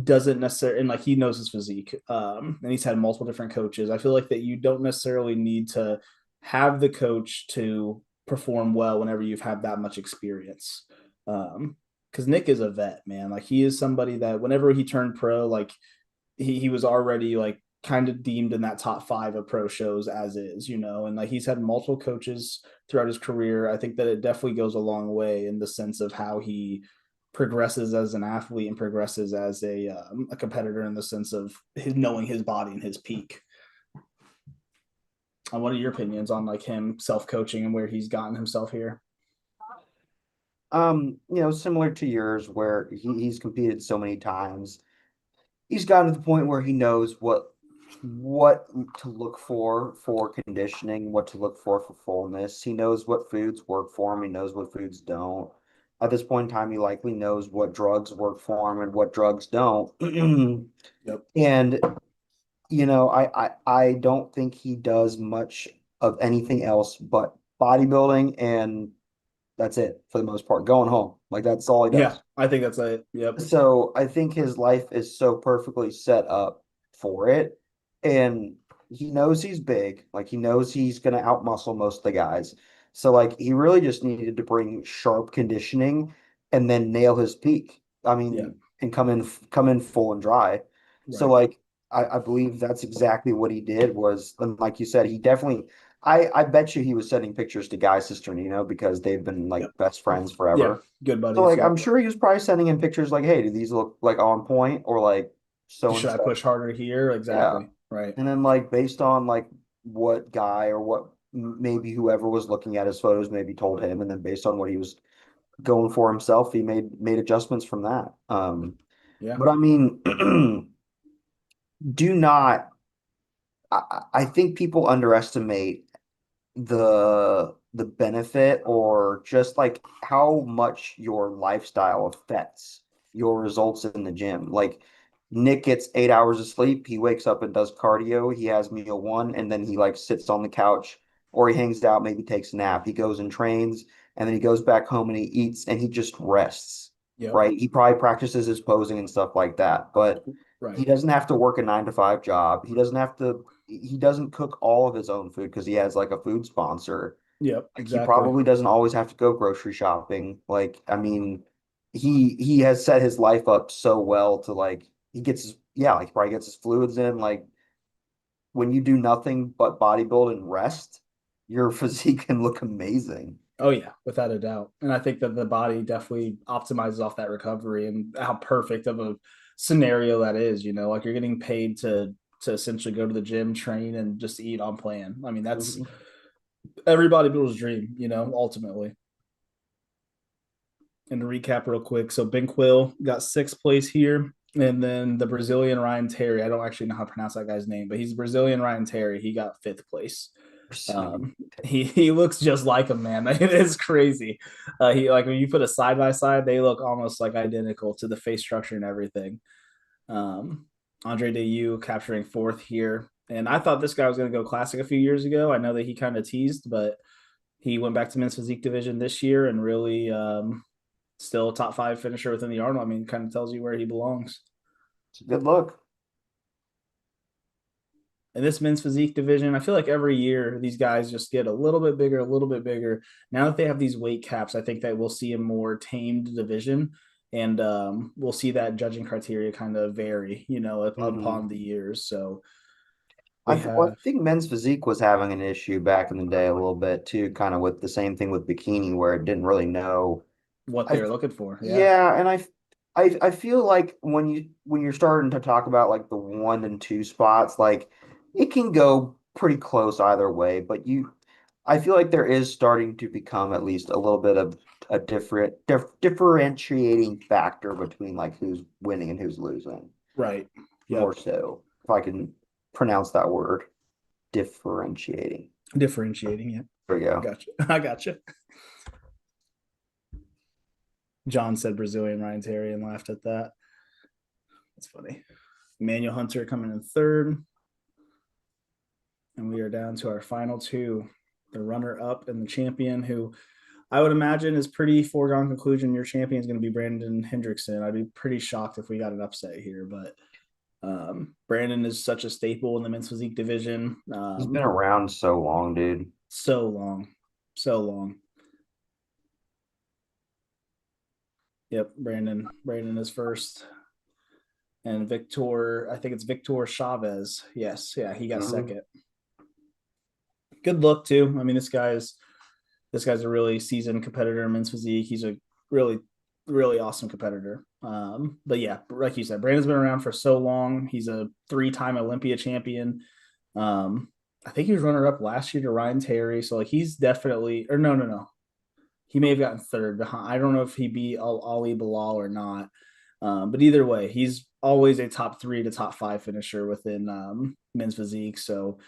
doesn't necessarily, and like he knows his physique, and he's had multiple different coaches. I feel like that you don't necessarily need to have the coach to perform well whenever you've had that much experience. Because Nick is a vet, man. Like he is somebody that whenever he turned pro, like he was already like kind of deemed in that top five of pro shows as is, you know, and like he's had multiple coaches throughout his career. I think that it definitely goes a long way in the sense of how he progresses as an athlete and progresses as a competitor in the sense of his knowing his body and his peak. What are your opinions on like him self coaching and where he's gotten himself here? similar to yours, where he's competed so many times. He's gotten to the point where he knows what to look for conditioning, what to look for fullness. He knows what foods work for him. He knows what foods don't. At this point in time, he likely knows what drugs work for him and what drugs don't. Yep. And I don't think he does much of anything else but bodybuilding, and that's it for the most part. Going home. Like that's all he Yeah, does. I think that's it. Yep. So I think his life is so perfectly set up for it. And he knows he's big. Like he knows he's gonna outmuscle most of the guys. So like he really just needed to bring sharp conditioning and then nail his peak. I Yeah. mean, and come in full and dry. So Right. like I believe that's exactly what he did was, and like you said, he definitely I bet you he was sending pictures to Guy Cisternino because they've been Yep. like best friends Yeah. forever. Good So buddies. like I'm Yep. sure he was probably sending in pictures like, hey, do these look like on point or like so and Should I so? push harder here? Yeah. Exactly. Right. And then like based on like what guy or what maybe whoever was looking at his photos maybe told him, and then based on what he was going for himself, he made adjustments from that. Yeah. But I mean, do not. I think people underestimate the benefit or just like how much your lifestyle affects your results in the gym. Like Nick gets 8 hours of sleep, he wakes up and does cardio, he has meal one, and then he like sits on the couch or he hangs out, maybe takes a nap. He goes and trains, and then he goes back home and he eats and he just rests. Yep. Right? He probably practices his posing and stuff like that, but he Right. doesn't have to work a 9 to 5 job. He doesn't cook all of his own food because he has like a food sponsor. Yep. Like he Exactly. probably doesn't always have to go grocery shopping. Like, I mean, he has set his life up so well to like he gets his, yeah, like he probably gets his fluids in. Like when you do nothing but bodybuild and rest, your physique can look amazing. Oh yeah, without a doubt. And I think that the body definitely optimizes off that recovery and how perfect of a scenario that is, like you're getting paid to essentially go to the gym, train, and just eat on plan. I mean, that's Mhm. every bodybuilder's dream, ultimately. And to recap real quick, so Ben Quill got sixth place here. And then the Brazilian Ryan Terry, I don't actually know how to pronounce that guy's name, but he's Brazilian Ryan Terry. He got fifth place. Pursuing. He looks just like him, man. It is crazy. He like when you put a side by side, they look almost like identical to the face structure and everything. Um, Andre Dayu capturing fourth here, and I thought this guy was going to go classic a few years ago. I know that he kind of teased, but he went back to men's physique division this year and really still a top five finisher within the Arnold. I mean, kind of tells you where he belongs. It's a good look. In this men's physique division, I feel like every year these guys just get a little bit bigger, a little bit bigger. Now that they have these weight caps, I think that we'll see a more tamed division, and we'll see that judging criteria kind of vary, Hmm. upon the years. So we I have think men's physique was having an issue back in the day a little bit too, kind of with the same thing with bikini, where it didn't really know. what I they're looking for. Yeah, Yeah, and I feel like when you're starting to talk about like the 1 and 2 spots, like it can go pretty close either way, but I feel like there is starting to become at least a little bit of a differentiating factor between like who's winning and who's losing, right. more Yep. so, if I can pronounce that word, differentiating. Differentiating. Yeah, There we I go. got you. I got you. John said Brazilian Ryan Terry and laughed at that. That's funny. Emmanuel Hunter coming in third. And we are down to our final two, the runner up and the champion, who I would imagine is pretty foregone conclusion. Your champion is going to be Brandon Hendrickson. I'd be pretty shocked if we got an upset here, but Brandon is such a staple in the men's physique division. He's been around so long, dude. So long, so long. Yep, Brandon is first, and Victor. I think it's Victor Chavez. Yes, yeah, he got Hmm. second. Good look too. I mean, this guy's a really seasoned competitor in men's physique. He's a really, really awesome competitor. But yeah, like you said, Brandon's been around for so long. He's a three-time Olympia champion. Um, I think he was runner up last year to Ryan Terry. So like he's definitely, or no, no, no. He may have gotten third behind. I don't know if he beat Ali Bilal or not. But either way, he's always a top three to top five finisher within men's physique. So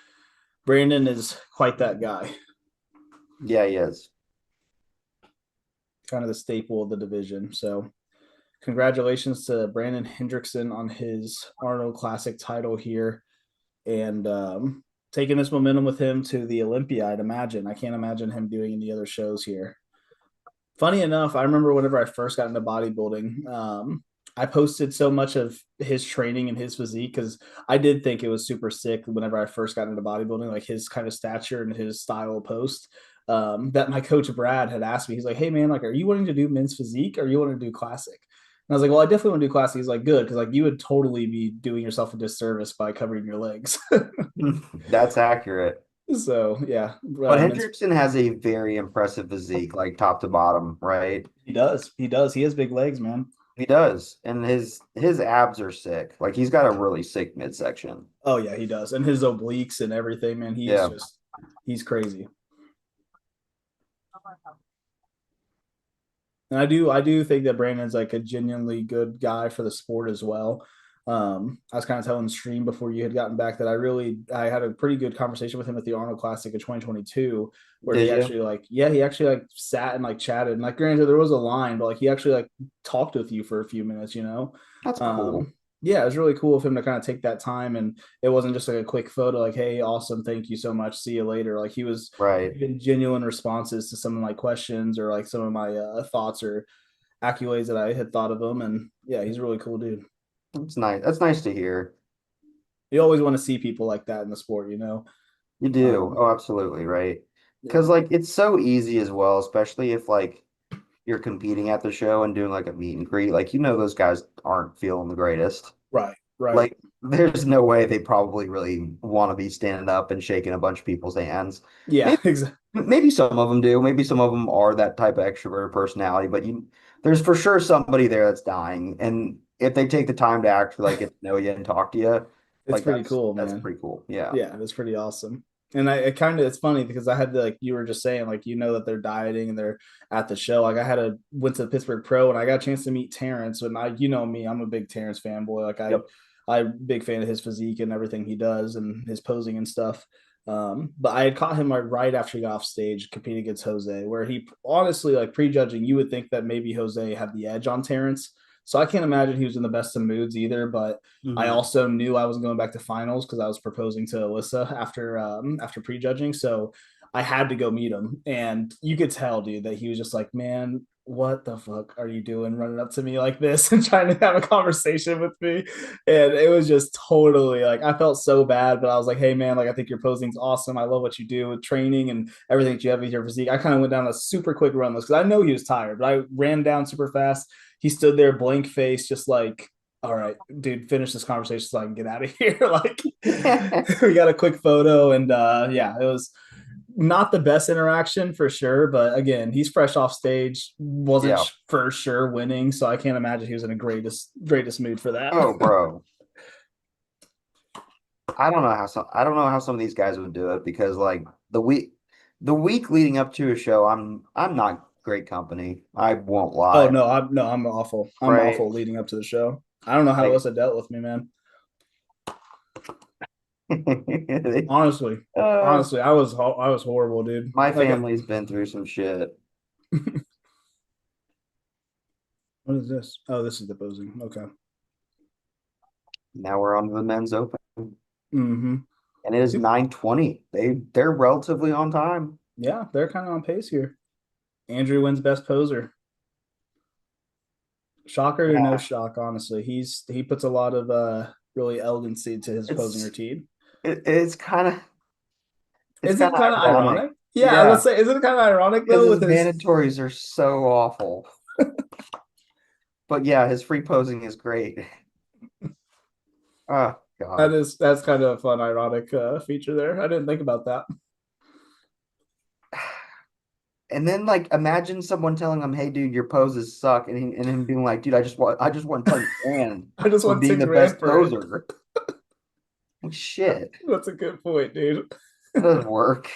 Brandon is quite that guy, Yeah, he is. kind of the staple of the division. So congratulations to Brandon Hendrickson on his Arnold Classic title here. And taking this momentum with him to the Olympia, I'd imagine. I can't imagine him doing any other shows here. Funny enough, I remember whenever I first got into bodybuilding, I posted so much of his training and his physique because I did think it was super sick whenever I first got into bodybuilding, like his kind of stature and his style of post. That my coach Brad had asked me, he's like, "Hey man, like, are you wanting to do men's physique or you want to do classic?" And I was like, "Well, I definitely want to do classic." He's like, "Good, because like you would totally be doing yourself a disservice by covering your legs." That's accurate. So yeah, But men's, Hendrickson has a very impressive physique, like top to bottom, right? he does, he does, he has big legs, man. He does. And his abs are sick. Like he's got a really sick midsection. Oh yeah, he does, and his obliques and everything, man. Yeah. He's crazy. And I do think that Brandon's like a genuinely good guy for the sport as well. I was kind of telling the stream before you had gotten back that I had a pretty good conversation with him at the Arnold Classic of 2022, where Did you? he actually like sat and like chatted. And like granted there was a line, but like he actually like talked with you for a few minutes, you know. That's cool. Um, yeah, it was really cool of him to kind of take that time, and it wasn't just like a quick photo, like, "Hey, awesome, thank you so much, see you later." Like he was Right. giving genuine responses to some of my questions or like some of my thoughts or accolades that I had thought of him. And yeah, he's a really cool dude. That's nice. That's nice to hear. You always want to see people like that in the sport, you know? You do. Um, Oh, absolutely, right. yeah. Because like it's so easy as well, especially if like you're competing at the show and doing like a meet and greet. Like you know those guys aren't feeling the greatest. Right, right. Like there's no way they probably really want to be standing up and shaking a bunch of people's hands. Yeah, Maybe exactly. maybe some of them do. Maybe some of them are that type of extrovert personality, but there's for sure somebody there that's dying. And if they take the time to actually like get to know you and talk to you, It's like pretty cool, that's man. pretty cool. Yeah. Yeah, it's pretty awesome. And it kind of it's funny because I had to, like you were just saying, like, you know, that they're dieting and they're at the show. Like I had a went to the Pittsburgh Pro and I got a chance to meet Terrence. And I, you know me, I'm a big Terrence fanboy. Like Yep. I'm a big fan of his physique and everything he does and his posing and stuff. But I had caught him like right after he got off stage competing against Jose, where he honestly, like prejudging, you would think that maybe Jose had the edge on Terrence. So I can't imagine he was in the best of moods either. But I Hmm. also knew I wasn't going back to finals because I was proposing to Alyssa after prejudging. So I had to go meet him, and you could tell, dude, that he was just like, "Man, what the fuck are you doing, running up to me like this and trying to have a conversation with me?" And it was just totally like I felt so bad, but I was like, "Hey, man, like I think your posing's awesome. I love what you do with training and everything that you have with your physique." I kind of went down a super quick run list because I know he was tired, but I ran down super fast. He stood there blank face, just like, all right, dude, finish this conversation so I can get out of here. Like we got a quick photo and yeah, it was not the best interaction for sure, but again, he's fresh off stage, wasn't Yeah. for sure winning, so I can't imagine he was in a greatest mood for that. Oh, bro. I don't know how some of these guys would do it because like the week leading up to a show, I'm not great company. I won't Oh lie. no, I'm awful. I'm Right? awful leading up to the show. I don't know how Like Alyssa dealt with me, man. they- Honestly, uh, I was horrible, dude. my Like, family's been through some shit. what is this? Oh, this is the posing. Okay. Now we're on to the men's open. Mm-hmm. And it is 9:20. They're relatively on time. Yeah, they're kind of on pace here. Andrew wins best poser. Shocker or no Yeah. shock, honestly. He puts a lot of really elegancy to his posing It's routine. it's Is kind it of kind of ironic. ironic? Yeah, let's Yeah, say, isn't it kind of ironic because though his with his mandatories are so awful. But yeah, his free posing is great. Oh God. that's kind of a fun ironic feature there. I didn't think about that. And then like imagine someone telling him, "Hey dude, your poses suck," and him being like, "Dude, I just want 10 grand I just for want being 10 the grand best for it. poser." Like, shit, That's a good point, dude. that doesn't work.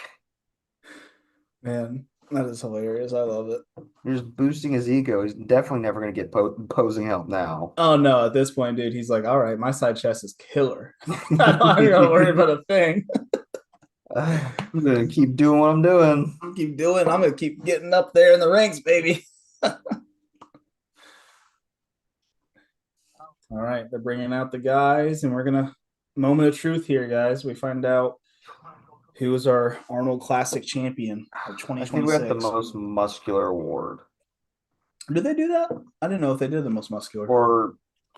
Man, that is hilarious. I love it. You're just boosting his ego. He's definitely never gonna get posing help now. Oh no, at this point, dude, he's like, all right, my side chest is killer. I'm not gonna worry about a thing. I'm gonna keep doing what I'm doing. Keep doing. I'm gonna keep getting up there in the ranks, baby. All right, they're bringing out the guys, and we're gonna moment of truth here, guys. We find out Who was our Arnold Classic champion of I think we got the 2026? most muscular award. Did they do that? I didn't know if they did the most muscular. Or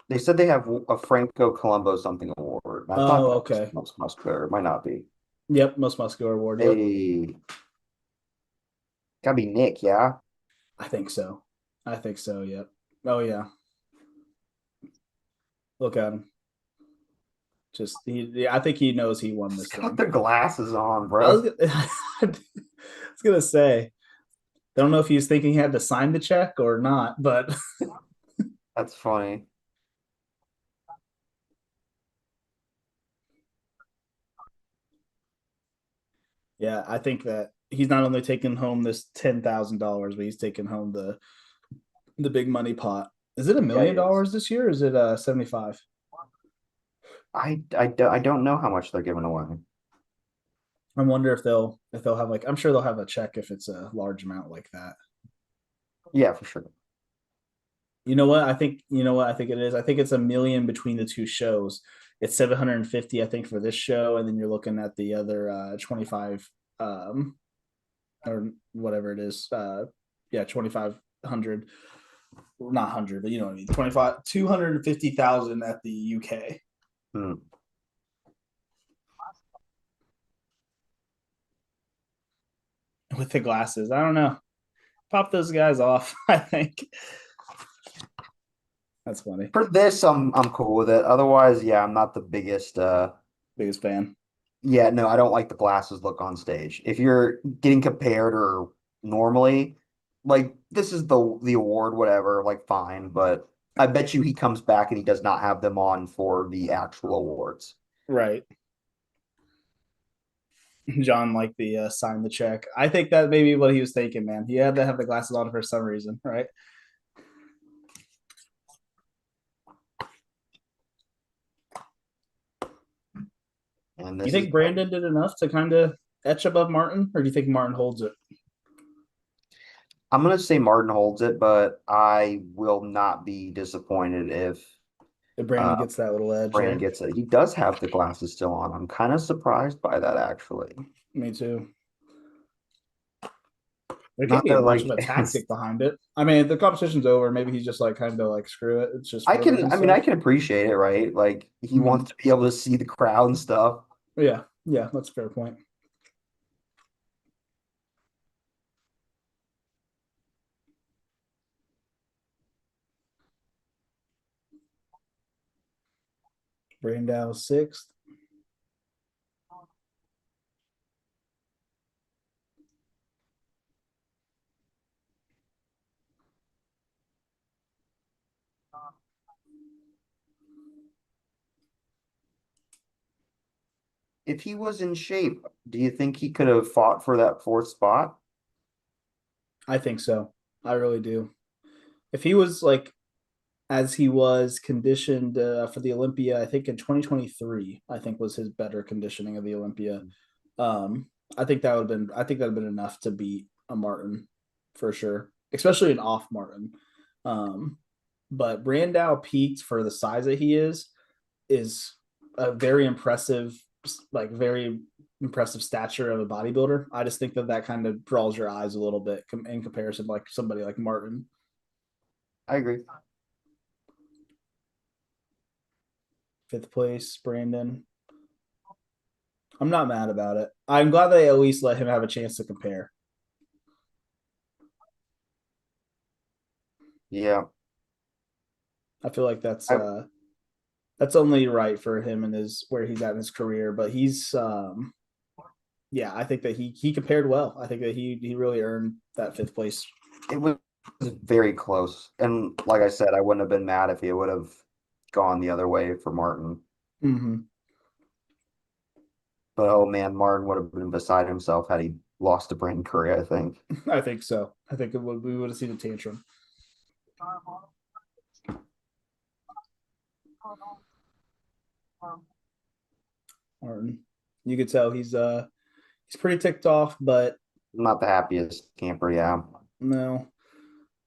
they said they have a Franco Colombo something award. I thought Oh, that was okay. the most muscular. It might not be. Yep, most muscular award. Yep, Hey, gotta be Nick, yeah? I think so. I think so. Yep. Oh yeah. Look at him. Just he. Yeah, I think he knows he won He's this got thing. the glasses on, I was. bro. I was gonna say. I don't know if he was thinking he had to sign the check or not, but That's funny. yeah, I think that he's not only taking home this $10,000, but he's taking home the big money pot. Is it a Yeah, he million is. dollars this year? Or is it 75? I don't know how much they're giving away. I wonder if they'll have like I'm sure they'll have a check if it's a large amount like that. Yeah, for sure. You know what? I think it is. I think it's a million between the two shows. It's 750, I think, for this show, and then you're looking at the other 25 or whatever it is. Yeah, 2,500, not 100, but you know what I mean. 25 250,000 at the UK Hmm. with the glasses. I don't know. Pop those guys off, I think. That's funny. For this, I'm cool with it. Otherwise, yeah, I'm not the biggest Biggest fan. yeah, no, I don't like the glasses look on stage. If you're getting compared or normally, like this is the award, whatever, like fine, but I bet you he comes back and he does not have them on for the actual awards. Right. John like the sign the check. I think that may be what he was thinking, man. He had to have the glasses on for some reason, right? And You this is think Brandon did enough to kind of etch above Martin, or do you think Martin holds it? I'm gonna say Martin holds it, but I will not be disappointed if If Brandon uh gets that little edge Brandon there. gets it. He does have the glasses still on. I'm kind of surprised by that actually. Me too. There can't Not be that much like of a tactic behind it. I mean, the competition's over. Maybe he's just like kind of like screw it. It's just photos and I mean I stuff. can appreciate it, right? Like he Mm-hmm. wants to be able to see the crowd and stuff. Yeah, yeah, that's a fair point. Brandon sixth. If he was in shape, do you think he could have fought for that fourth spot? I think so. I really do. If he was like as he was conditioned for the Olympia, I think in 2023, I think was his better conditioning of the Olympia. Um, I think that would have been enough to beat a Martin for sure, especially an off Martin. Um, but Brandau peaked for the size that he is a very impressive, like very impressive stature of a bodybuilder. I just think that that kind of draws your eyes a little bit in comparison to like somebody like Martin. I agree. Fifth place, Brandon. I'm not mad about it. I'm glad they at least let him have a chance to compare. Yeah. I feel like I that's only right for him and his where he's at in his career. But he's yeah, I think that he compared well. I think that he really earned that fifth place. it was very close. And like I said, I wouldn't have been mad if he would have gone the other way for Martin. Mm-hmm. But oh man, Martin would have been beside himself had he lost to Brandon Curry, I think. I think so. I think we would have seen a tantrum. Martin, you could tell he's pretty ticked off, but I'm not the happiest camper, yeah. no,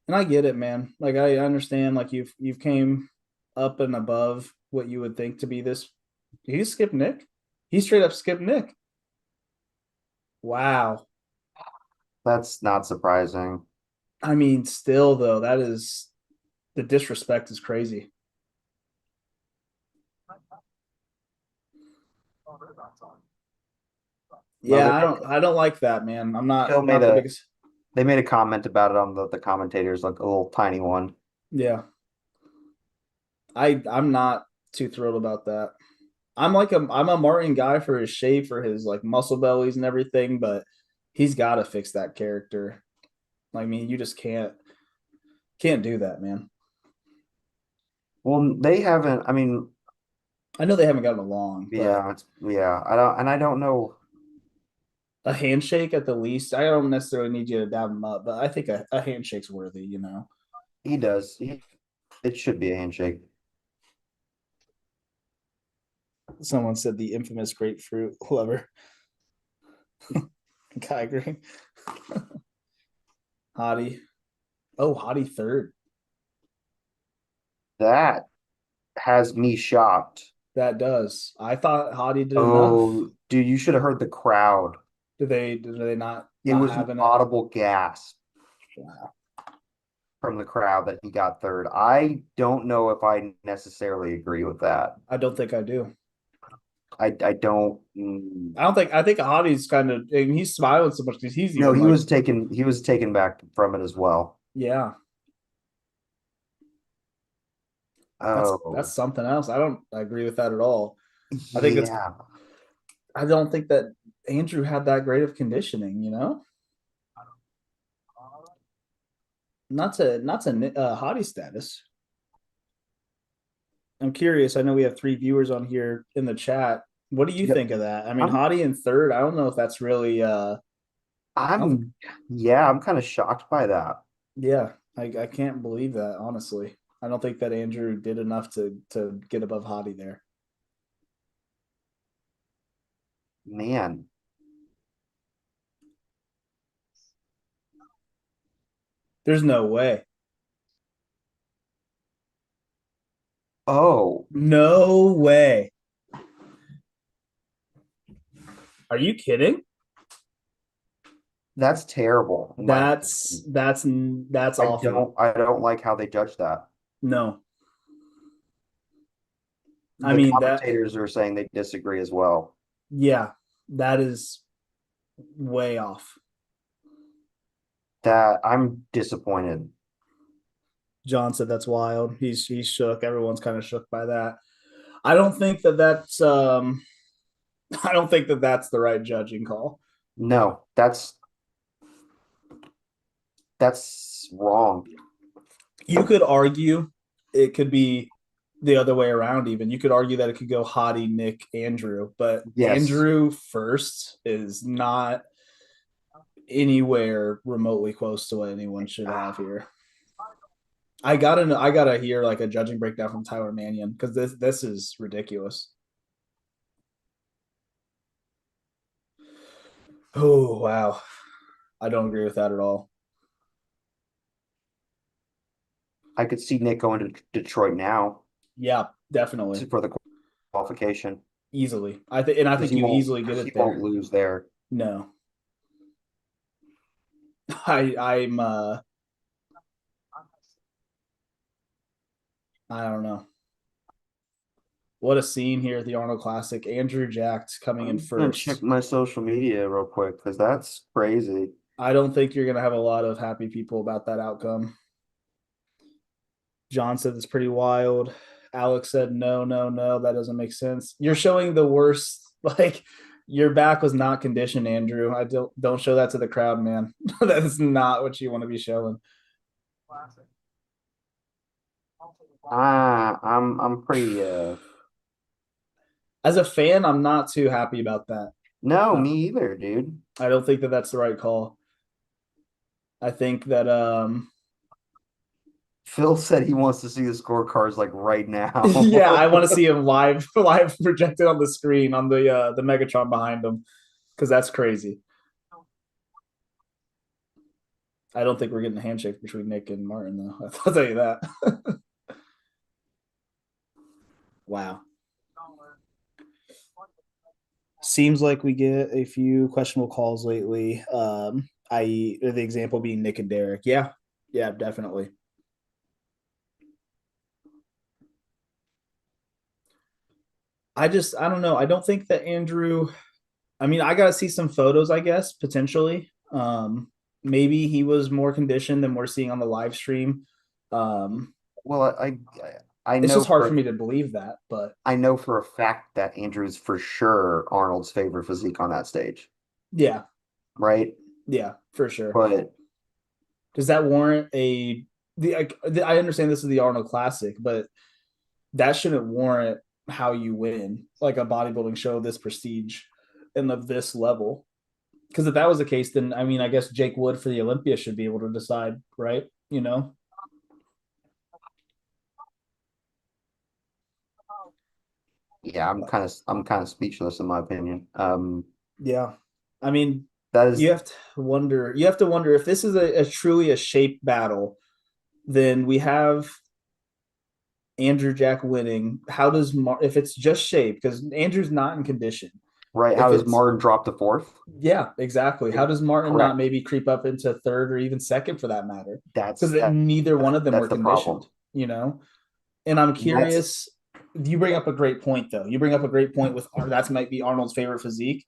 and I get it, man. Like I understand, like you've came up and above what you would think to be this. He skipped Nick. He straight up skipped Nick. Wow. That's not surprising. I mean, still though, that is the disrespect is crazy. Well, Yeah, I don't like that, man. I'm not still I'm made not the a biggest. they made a comment about it on the commentators, like a little tiny one. Yeah. I'm not too thrilled about that. I'm a Martin guy for his shape, for his like muscle bellies and everything, but he's got to fix that character. I mean, you just can't do that, man. Well, they haven't. I mean, I know they haven't gotten along, but yeah. I don't know. a handshake at the least. I don't necessarily need you to dab him up, but I think a handshake's worthy, you know. He does. It should be a handshake. Someone said the infamous grapefruit lover. I agree. Hottie. Oh, Hottie third. That has me shocked. That does. I thought Hottie did enough. Oh, dude, you should have heard the crowd. Do they It not was an having it? audible gasp Wow. from the crowd that he got third. I don't know if I necessarily agree with that. I don't think I do. I don't. I think Hottie's kind of and he's smiling so much because he's No, even like, he was taken back from it as well. yeah, that's Oh, something else. I don't agree with that at all. I think it's yeah. I don't think that Andrew had that great of conditioning, you know? Not to Hottie status. I'm curious. I know we have three viewers on here in the chat. What do you Yep. think of that? I mean, I'm Hottie in third. I don't know if that's really. I don't. I'm yeah, I'm kind of shocked by that. Yeah, I can't believe that. Honestly, I don't think that Andrew did enough to get above Hottie there. Man. There's no way. Oh, No way. Are you kidding? that's terrible in my That's opinion. that's that's awful. I don't like how they judge that. No, I The mean that. commentators are saying they disagree as well. Yeah, that is way off. That I'm disappointed. John said that's wild. He's shook. Everyone's kind of shook by that. I don't think that that's I don't think that that's the right judging call. No, that's wrong. You could argue it could be the other way around. Even you could argue that it could go Hottie, Nick, Andrew, but Yes. Andrew first is not anywhere remotely close to what anyone should have here. I gotta hear like a judging breakdown from Tyler Mannion because this is ridiculous. Oh wow, I don't agree with that at all. I could see Nick going to Detroit now Yeah, definitely, for the qualification easily. I think you easily get because he it won't there. lose there. No, I'm I don't know. What a scene here at the Arnold Classic. Andrew Jacked coming in I'm gonna check first. my social media real quick because that's crazy. I don't think you're gonna have a lot of happy people about that outcome. John said it's pretty wild. Alex said no, no, no, that doesn't make sense. You're showing the worst. Like your back was not conditioned, Andrew. I don't show that to the crowd, man. That is not what you want to be showing. I'm pretty As a fan, I'm not too happy about that. no, Uh, me either, dude. I don't think that that's the right call. I think that Phil said he wants to see the scorecards like right now. yeah, I want to see him live projected on the screen on the Megatron behind him because that's crazy. I don't think we're getting a handshake between Nick and Martin though. I'll tell you that. Wow. Seems like we get a few questionable calls lately. I.e., the example being Nick and Derek. Yeah, yeah, definitely. I don't know. I don't think that Andrew. I mean, I gotta see some photos, I guess, potentially. Maybe he was more conditioned than we're seeing on the live stream. Um, Well, I it's know just hard for for me to believe that, but I know for a fact that Andrew's for sure Arnold's favorite physique on that stage, yeah, right? yeah, for sure. But Does that warrant a I understand this is the Arnold Classic, but that shouldn't warrant how you win like a bodybuilding show of this prestige and of this level. Because if that was the case, then I mean, I guess Jake Wood for the Olympia should be able to decide, right? You know? yeah, I'm kind of speechless in my opinion. Yeah. I mean, That is you have to wonder if this is a truly a shape battle, then we have Andrew Jack winning. How does if it's just shape, because Andrew's not in condition. right. How If does it's Martin drop to fourth? Yeah, exactly. How Right. does Martin not Correct. maybe creep up into third or even second for that matter? That's Because neither one of them that's were the problem. conditioned, you know? And I'm That's curious. You bring up a great point, though. You bring up a great point with that might be Arnold's favorite physique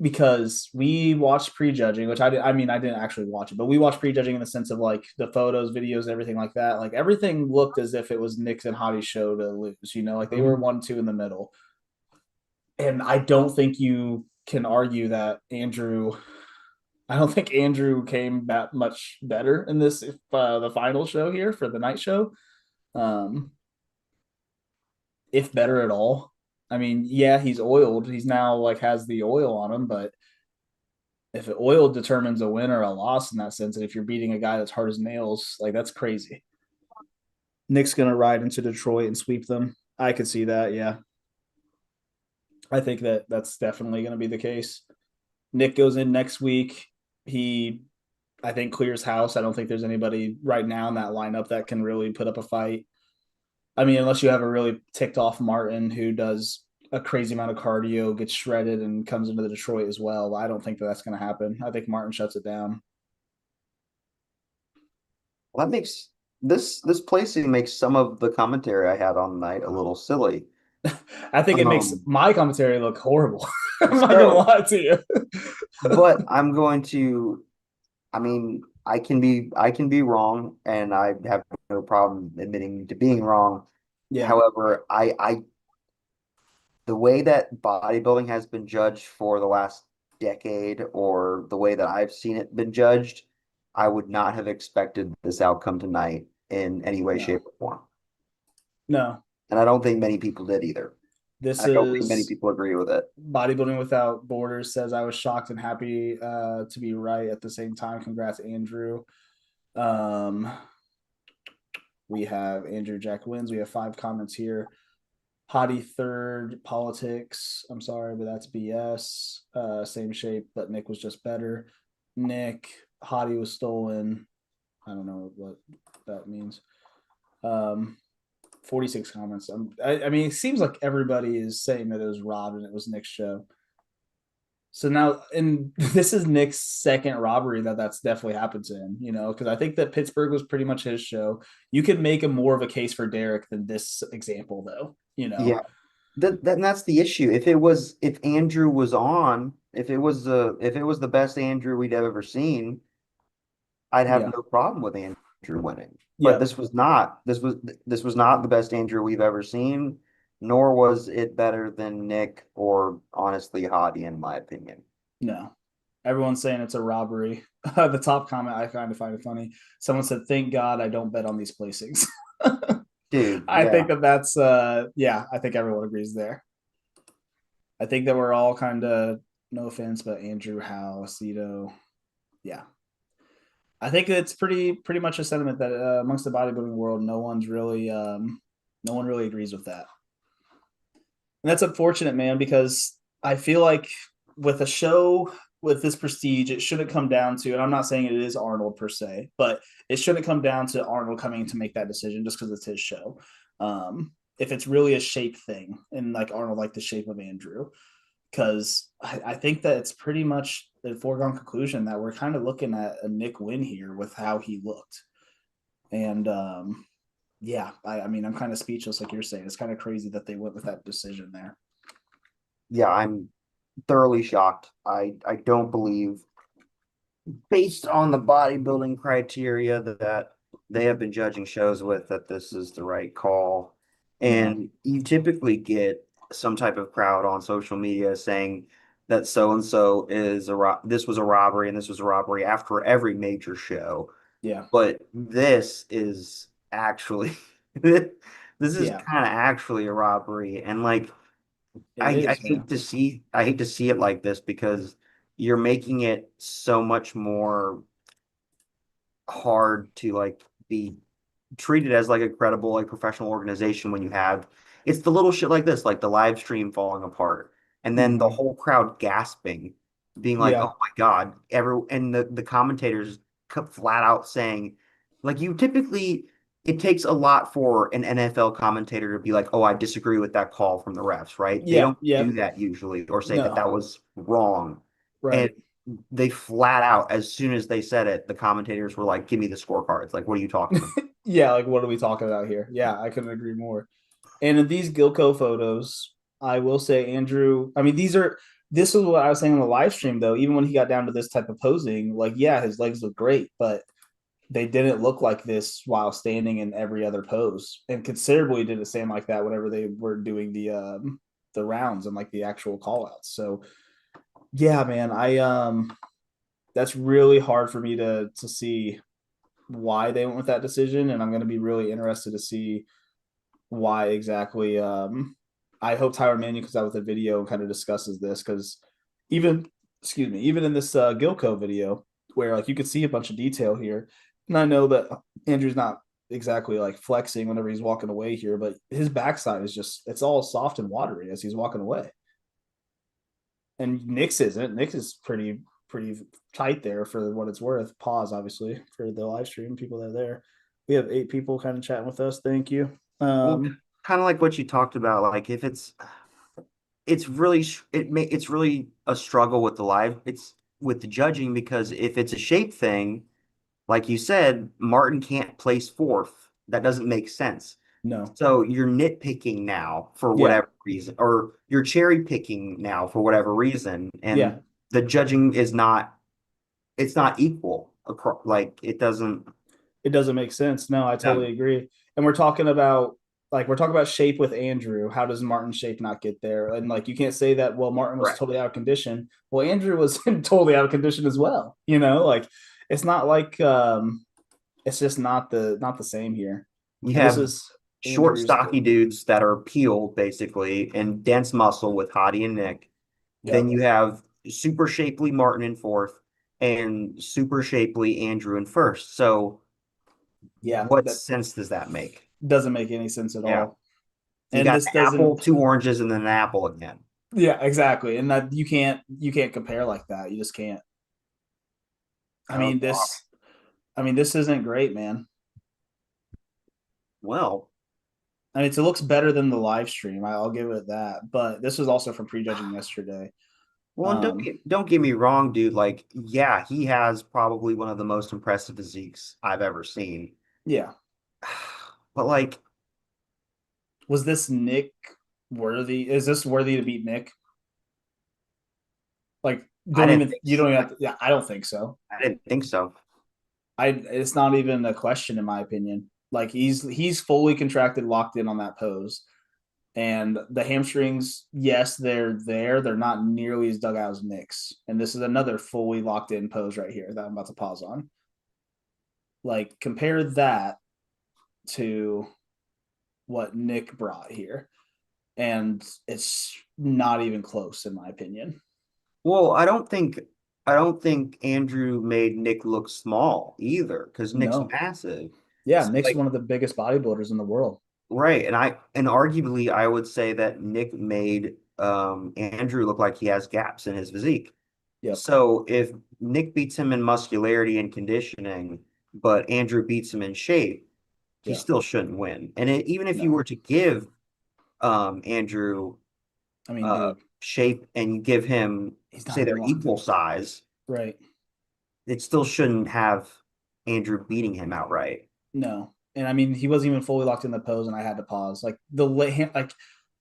because we watched prejudging, which I mean, I didn't actually watch it, but we watched prejudging in the sense of like the photos, videos, everything like that. Like everything looked as if it was Nick's and Hottie's show to lose, like they were Mhm. 1-2 in the middle. And I don't think you can argue that I don't think Andrew came that much better in this the final show here for the night show. Um, if better at all. I mean, yeah, he's oiled. He's now like has the oil on him, but if oil determines a win or a loss in that sense, and if you're beating a guy that's hard as nails, like that's crazy. Nick's gonna ride into Detroit and sweep them. I could see that. Yeah, I think that that's definitely gonna be the case. Nick goes in next week. He I think clears house. I don't think there's anybody right now in that lineup that can really put up a fight. I mean, unless you have a really ticked off Martin who does a crazy amount of cardio, gets shredded, and comes into the Detroit as well. I don't think that that's going to happen. I think Martin shuts it down. Well, that makes this placing makes some of the commentary I had on the night a little silly. I think it makes Um, my commentary look horrible. I'm not going to so, lie to you. but I'm going to, I mean, I can be wrong, and I have no problem admitting to being wrong. Yeah, However, the way that bodybuilding has been judged for the last decade, or the way that I've seen it been judged, I would not have expected this outcome tonight in any way, no, shape, or form. no. And I don't think many people did either. This I don't think many is people agree with it. Bodybuilding Without Borders says I was shocked and happy to be right at the same time. Congrats, Andrew. Um, we have Andrew Jack wins. We have 5 comments here. Hottie third, politics. I'm sorry, but that's BS. Same shape, but Nick was just better. Nick, Hottie was stolen. I don't know what that means. Um, 46 comments. I mean, it seems like everybody is saying that it was robbed and it was Nick's show. So now, and this is Nick's second robbery that's definitely happened to him, because I think that Pittsburgh was pretty much his show. You could make a more of a case for Derek than this example, though. Yeah, that's the issue. If Andrew was on, if it was the best Andrew we'd ever seen, I'd have Yeah. no problem with Andrew winning. But Yeah. this was not the best Andrew we've ever seen, nor was it better than Nick or honestly Hottie, in my opinion. No. Everyone's saying it's a robbery. The top comment, I kind of find it funny. Someone said, "Thank God I don't bet on these placings." Dude, I think yeah. that that's yeah, I think everyone agrees there. I think that we're all kind of, no offense, but Andrew Howe, Aceto, yeah. I think it's pretty much a sentiment that amongst the bodybuilding world, no one really agrees with that. And that's unfortunate, man, because I feel like with a show with this prestige, it shouldn't come down to, and I'm not saying it is Arnold per se, but it shouldn't come down to Arnold coming to make that decision just because it's his show. If it's really a shape thing, and like Arnold like the shape of Andrew, because I think that it's pretty much a foregone conclusion that we're kind of looking at a Nick win here with how he looked. And yeah, I mean, I'm kind of speechless, like you're saying. It's kind of crazy that they went with that decision there. Yeah, I'm thoroughly shocked. I don't believe, based on the bodybuilding criteria that they have been judging shows with, that this is the right call. No, And you typically get some type of crowd on social media saying that so and so is this was a robbery and this was a robbery after every major show. yeah, But this is actually this is yeah, kind of actually a robbery. And like it I is, hate man. to see it like this because you're making it so much more hard to like be treated as like a credible, like professional organization when you have it's the little shit like this, like the live stream falling apart, and then the Hmm. whole crowd gasping, being like, Yeah, "Oh my God!" And the commentators flat out saying, like, you typically it takes a lot for an NFL commentator to be like, "Oh, I disagree with that call from the refs," right? They yeah, don't yeah. do that usually or say that No, that was wrong, and right. they flat out, as soon as they said it, the commentators were like, "Give me the scorecards." Like, what are you talking about? Yeah, like what are we talking about here? Yeah, I couldn't agree more. And in these Gilco photos, I will say, Andrew, I mean, this is what I was saying on the live stream, though. Even when he got down to this type of posing, like, yeah, his legs look great, but they didn't look like this while standing in every other pose. And considerably didn't stand like that whenever they were doing the rounds and like the actual call outs. So yeah, man, that's really hard for me to see why they went with that decision. And I'm gonna be really interested to see why exactly. I hope Tyler Mannion comes out with a video and kind of discusses this because even excuse me, even in this Gilco video where like you could see a bunch of detail here, and I know that Andrew's not exactly like flexing whenever he's walking away here, but his backside is just it's all soft and watery as he's walking away, and Nick's isn't. Nick is pretty tight there for what it's worth. Pause obviously for the live stream people that are there. We have 8 people kind of chatting with us. Thank you. Well, kind of like what you talked about, like if it's really it's really a struggle with the live it's with the judging because if it's a shape thing, like you said, Martin can't place fourth. That doesn't make sense. No. So you're nitpicking now for Yeah. whatever reason, or you're cherry picking now for whatever reason, Yeah. and the judging is not it's not equal across, like it doesn't. It doesn't make sense. No, I totally No, agree. And we're talking about shape with Andrew. How does Martin's shape not get there? And like you can't say that, well, Martin was correct. totally out of condition. Well, Andrew was totally out of condition as well. Like it's not like it's just not the same here. You And this have is short, Andrew's stocky dudes that are peeled basically and dense muscle with Hottie and Nick. Then yep. you have super shapely Martin in fourth and super shapely Andrew in first. So Yeah, what that sense does that make? doesn't make any sense at Yeah. all. You And got this an apple, doesn't two oranges, and then an apple again. yeah, exactly. And that you can't compare like that. You just can't. I Oh, mean, wow. this isn't great, man. Well, I mean, it looks better than the live stream. I'll give it that. But this was also from prejudging yesterday. well, and Um, don't get me wrong, dude. Like, yeah, he has probably one of the most impressive physiques I've ever seen. yeah. But like, Was this Nick worthy? Is this worthy to beat Nick? Like, I don't didn't even think you don't even have to, yeah, I don't think so. I didn't think so. It's not even a question in my opinion. Like he's fully contracted, locked in on that pose. And the hamstrings, yes, they're there. They're not nearly as dug out as Nick's. And this is another fully locked in pose right here that I'm about to pause on. Like compare that to what Nick brought here. And it's not even close, in my opinion. Well, I don't think Andrew made Nick look small either, because Nick's No. massive. Yeah, So Nick's like, one of the biggest bodybuilders in the world. right, and arguably I would say that Nick made Andrew look like he has gaps in his physique. Yep. So if Nick beats him in muscularity and conditioning, but Andrew beats him in shape, he Yeah. still shouldn't win. And even if you No. were to give Andrew I mean, dude, shape and you give him, he's not say they're even locked equal in. size, Right. it still shouldn't have Andrew beating him outright. No. And I mean, he wasn't even fully locked in the pose, and I had to pause. Like the like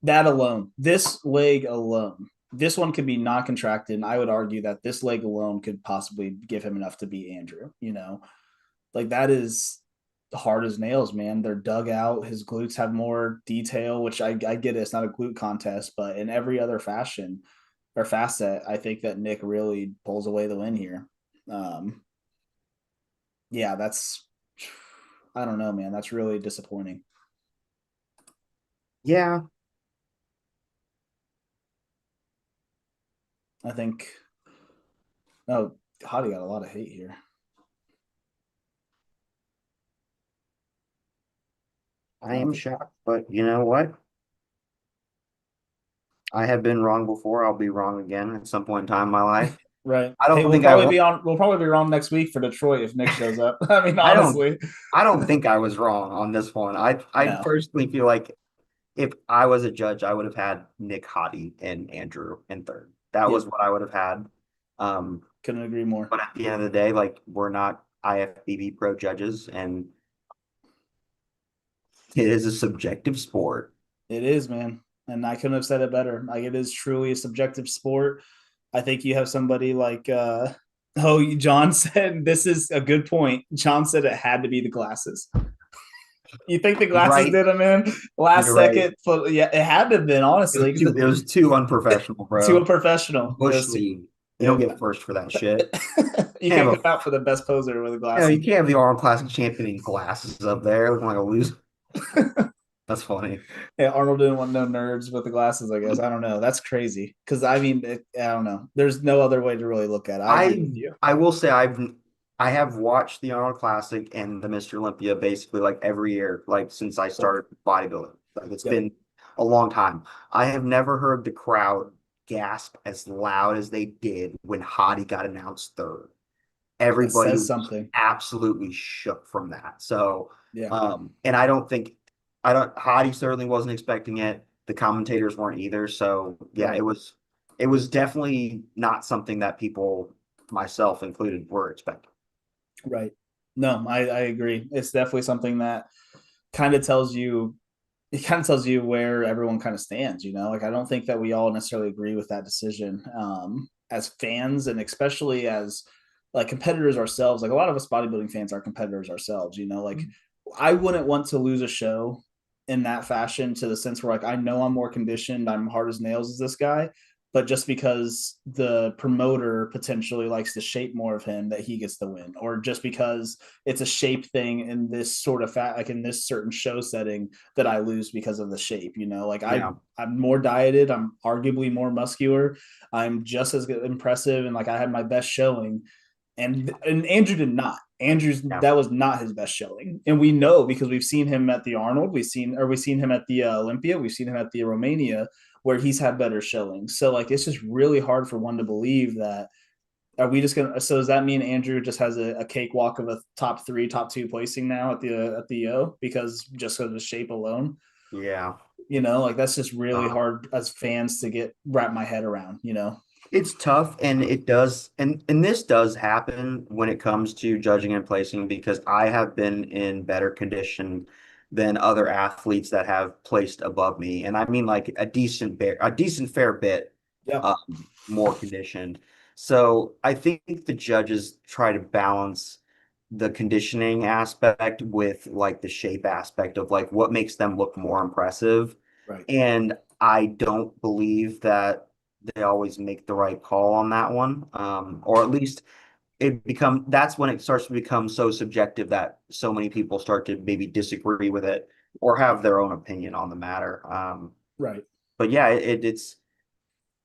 that alone, this leg alone, this one could be not contracted. And I would argue that this leg alone could possibly give him enough to beat Andrew. Like that is hard as nails, man. They're dug out. His glutes have more detail, which I get it. It's not a glute contest, but in every other fashion or facet, I think that Nick really pulls away the win here. Um, yeah, that's I don't know, man. That's really disappointing. Yeah, I think oh Hottie got a lot of hate here. I I don't am think shocked, but you know what? I have been wrong before. I'll be wrong again at some point in time in my life. right. I Hey, don't we'll think I probably won't. be on we'll probably be wrong next week for Detroit if Nick shows up. I mean, I don't. honestly. I don't think I was wrong on this one. I No. personally feel like if I was a judge, I would have had Nick, Hottie, and Andrew in third. That was Yep. what I would have had. Um, Couldn't agree more. but at the end of the day, like we're not IFBB pro judges, and it is a subjective sport. It is, man. And I couldn't have said it better. Like it is truly a subjective sport. I think you have somebody like oh John said this is a good point. John said it had to be the glasses. You think the You're glasses right. did him in last You're right. second? Yeah, it had to have been honestly because It was too unprofessional, to a bro. professional. It Bush was League. You don't it, get first for that shit. you You can't can't have come out for the best poser with the you glasses. can't have the Arnold Classic champion in glasses up there looking like a loser. That's funny. Yeah, Arnold didn't want no nerds with the glasses. I guess I don't know. That's crazy because I mean, I don't know. There's no other way to really look at it. I agree I with you. I will say I have watched the Arnold Classic and the Mr. Olympia basically like every year, like since I Yep. started bodybuilding. Like it's Yep. been a long time. I have never heard the crowd gasp as loud as they did when Hottie got announced third. That Everybody says was something. absolutely shook from that. So, Yeah. and I don't, Hottie certainly wasn't expecting it. The commentators weren't either. So, yeah, Right. it was definitely not something that people, myself included, were expecting. Right. No, I agree. It's definitely something that kind of tells you it kind of tells you where everyone kind of stands, like I don't think that we all necessarily agree with that decision as fans, and especially as like competitors ourselves. Like a lot of us bodybuilding fans are competitors ourselves, like I wouldn't want to lose a show in that fashion, to the sense where like I know I'm more conditioned, I'm hard as nails as this guy, but just because the promoter potentially likes to shape more of him, that he gets the win, or just because it's a shape thing in this sort of like in this certain show setting, that I lose because of the shape. Like Yeah. I'm more dieted, I'm arguably more muscular, I'm just as impressive, and like I had my best showing, and Andrew did not. Andrew's Yeah. that was not his best showing, and we know because we've seen him at the Arnold, we've seen him at the Olympia, we've seen him at the Romania, where he's had better showings. So like it's just really hard for one to believe that. Are we just gonna? So does that mean Andrew just has a cakewalk of a top three, top two placing now at the O, because just of the shape alone? Yeah. Like that's just really Uh, hard as fans to get wrap my head around. It's tough and it does and this does happen when it comes to judging and placing because I have been in better condition than other athletes that have placed above me. And I mean like a decent fair bit Yeah. more conditioned. So I think the judges try to balance the conditioning aspect with like the shape aspect of like what makes them look more impressive. Right. And I don't believe that they always make the right call on that one. Or at least that's when it starts to become so subjective that so many people start to maybe disagree with it or have their own opinion on the matter. Right. But yeah, it's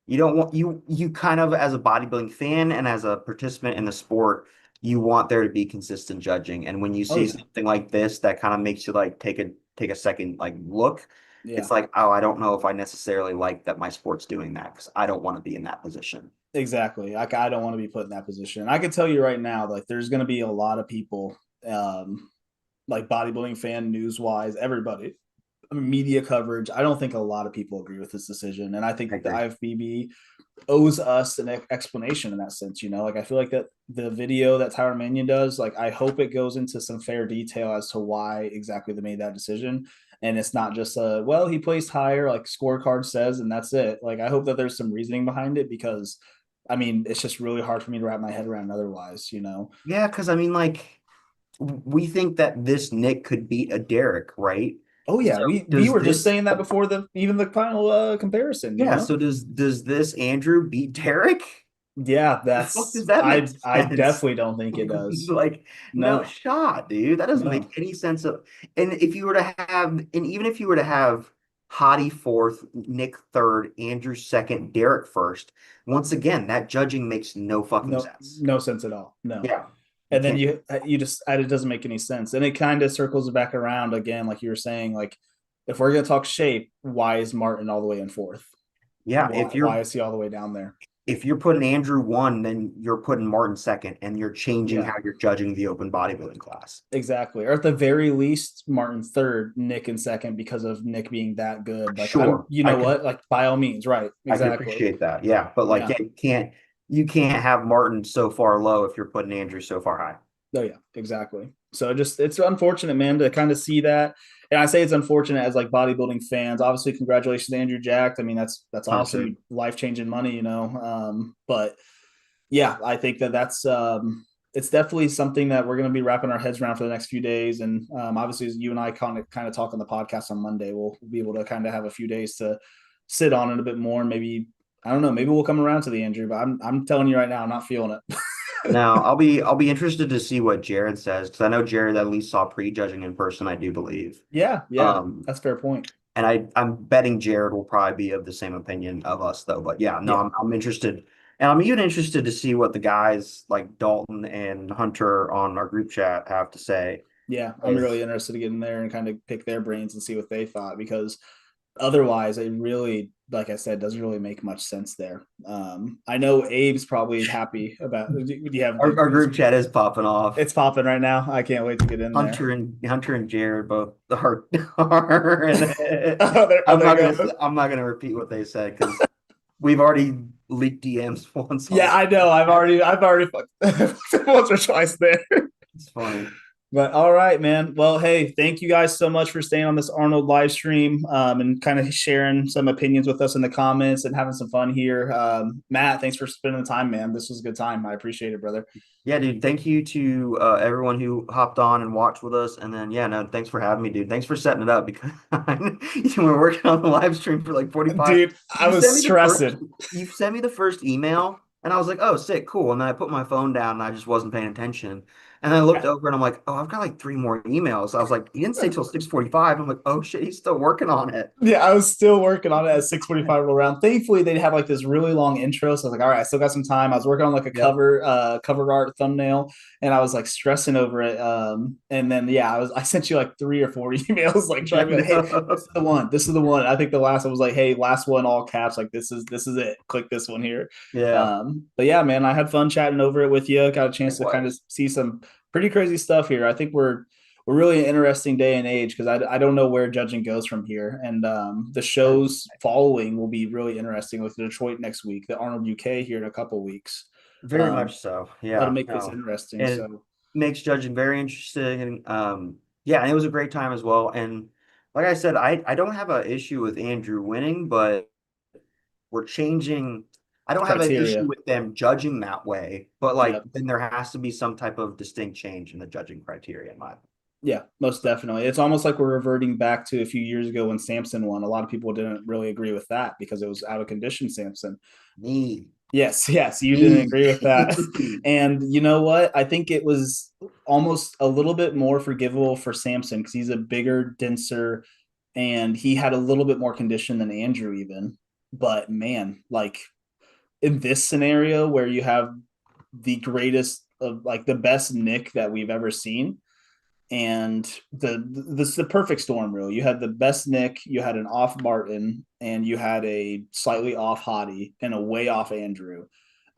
you don't want you kind of as a bodybuilding fan and as a participant in the sport, you want there to be consistent judging. And when you Oh see yeah. something like this that kind of makes you like take a second like look, Yeah. it's like, oh, I don't know if I necessarily like that my sport's doing that because I don't want to be in that position. Exactly. Like I don't want to be put in that position. I can tell you right now, like there's going to be a lot of people, like bodybuilding fan, news wise, everybody media coverage. I don't think a lot of people agree with this decision, and I think I that the agree. IFBB owes us an explanation in that sense. Like I feel like that the video that Tyler Mannion does, like I hope it goes into some fair detail as to why exactly they made that decision. And it's not just well, he placed higher, like scorecard says, and that's it. Like I hope that there's some reasoning behind it because I mean, it's just really hard for me to wrap my head around otherwise. Yeah, because I mean, like, we think that this Nick could beat a Derek, right? Oh yeah, So we does were just this, saying that before the even the final comparison, yeah, so does this Andrew beat Derek? Yeah, The fuck that's does that make I sense? definitely don't think it does. Like, no No, shot, dude. That doesn't make no, any sense of, and if you were to have, and even if you were to have Hottie fourth, Nick third, Andrew second, Derek first, once again, that judging makes no fucking sense. no sense at all. No. Yeah, you And then can't. you just it doesn't make any sense. And it kind of circles back around again, like you were saying, like if we're gonna talk shape, why is Martin all the way in fourth? Yeah, Why is he all the way down there? if you're putting Andrew one, then you're putting Martin second, and you're changing Yeah, how you're judging the open bodybuilding class. exactly. Or at the very least, Martin third, Nick in second because of Nick being that good. Like I'm, Sure, you know what? Like by all means, right? I can Exactly. appreciate that. Yeah, but like, Yeah. yeah, you can't have Martin so far low if you're putting Andrew so far high. Oh yeah, exactly. So it's unfortunate, man, to kind of see that. And I say it's unfortunate as like bodybuilding fans. Obviously, congratulations to Andrew Jack. I mean, that's awesome, 100%. life changing money. But yeah, I think that's it's definitely something that we're going to be wrapping our heads around for the next few days. And obviously, as you and I kind of talk on the podcast on Monday, we'll be able to kind of have a few days to sit on it a bit more. And maybe I don't know, maybe we'll come around to the Andrew. But I'm telling you right now, I'm not feeling it. Now, I'll be interested to see what Jared says because I know Jared at least saw prejudging in person, I do believe. Yeah, Um, that's a fair point. and I'm betting Jared will probably be of the same opinion of us though. But yeah, no, Yeah. I'm interested, and I'm even interested to see what the guys like Dalton and Hunter on our group chat have to say. Yeah, I'm really Is interested to get in there and kind of pick their brains and see what they thought because otherwise, it really, like I said, doesn't really make much sense there. I know Abe's probably happy about. Do you have our group chat is popping off. it's popping right now? I can't wait to get in there. Hunter and Jared both are in it. Oh, there goes. I'm not gonna repeat what they said because we've already leaked DMs once on Yeah, I know. I've already fucked once or twice there. it's funny. But all right, man. Well, hey, thank you guys so much for staying on this Arnold live stream and kind of sharing some opinions with us in the comments and having some fun here. Matt, thanks for spending the time, man. This was a good time. I appreciate it, brother. Yeah, dude. Thank you to everyone who hopped on and watched with us. And then, yeah, no, thanks for having me, dude. Thanks for setting it up because you were working on the live stream for like 45. Dude, I You was sent me the first, stressing. you sent me the first email, and I was like, oh, sick, cool. And then I put my phone down and I just wasn't paying attention. And then I looked over and I'm like, oh, I've got like three more emails. I was like, he didn't say till 6:45. I'm like, oh shit, he's still working on it. Yeah, I was still working on it at 6:45 around. Thankfully, they'd have like this really long intro. So I was like, all right, I still got some time. I was working on like a Yep. cover art thumbnail and I was like stressing over it. And then yeah, I sent you like 3 or 4 emails like trying to be like, hey, this is the one. This is the one. I think the last one was like, hey, last one, all caps, like this is it. Click this one here. Yeah. But yeah, man, I had fun chatting over it with you. Got a chance to kind of Likewise. see some pretty crazy stuff here. I think we're really an interesting day and age because I don't know where judging goes from here. And the shows following will be really interesting with Detroit next week, the Arnold UK here in a couple weeks. Very Um, much so. that'll Yeah. make this No. interesting. And it So makes judging very interesting. Yeah, and it was a great time as well. And like I said, I don't have an issue with Andrew winning, but we're changing. I don't have an issue criteria. with them judging that way, but like Yep. then there has to be some type of distinct change in the judging criteria, in my Yeah, most definitely. It's almost like we're reverting back to a few years ago when Samson won. A lot of people didn't really agree with that because it was out of condition Samson. me. Yes, yes, you didn't Me. agree with that. And you know what? I think it was almost a little bit more forgivable for Samson because he's a bigger, denser, and he had a little bit more condition than Andrew even. But man, like in this scenario where you have the greatest of like the best Nick that we've ever seen, and this is the perfect storm really. You had the best Nick, you had an off Martin, and you had a slightly off Hottie and a way off Andrew.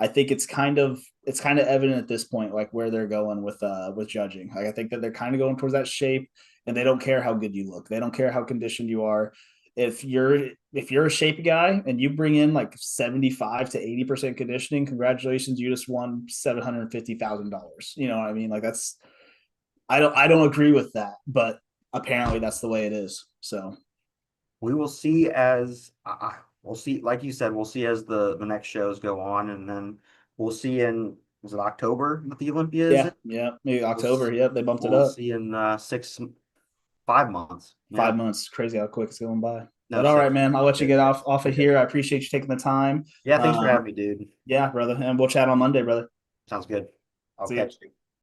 I think it's kind of evident at this point like where they're going with judging. Like I think that they're kind of going towards that shape. and they don't care how good you look. They don't care how conditioned you are. If you're a shape guy and you bring in like 75 to 80% conditioning, congratulations, you just won $750,000. You know what I mean? Like that's I don't agree with that, but apparently that's the way it is. So We will see as we'll see, like you said, we'll see as the next shows go on, and then we'll see in was it October that the Olympia is yeah, in? yeah, maybe We'll October. s- Yep, they bumped it we'll up see in 5 months. Yeah, 5 months. Crazy how quick it's going by. no, But all right, 6 man, I'll let you six get six. off of here. I appreciate you taking the time. Yeah, thanks for having me, dude. Yeah, brother, and we'll chat on Monday, brother. Sounds good. I'll See you. catch you.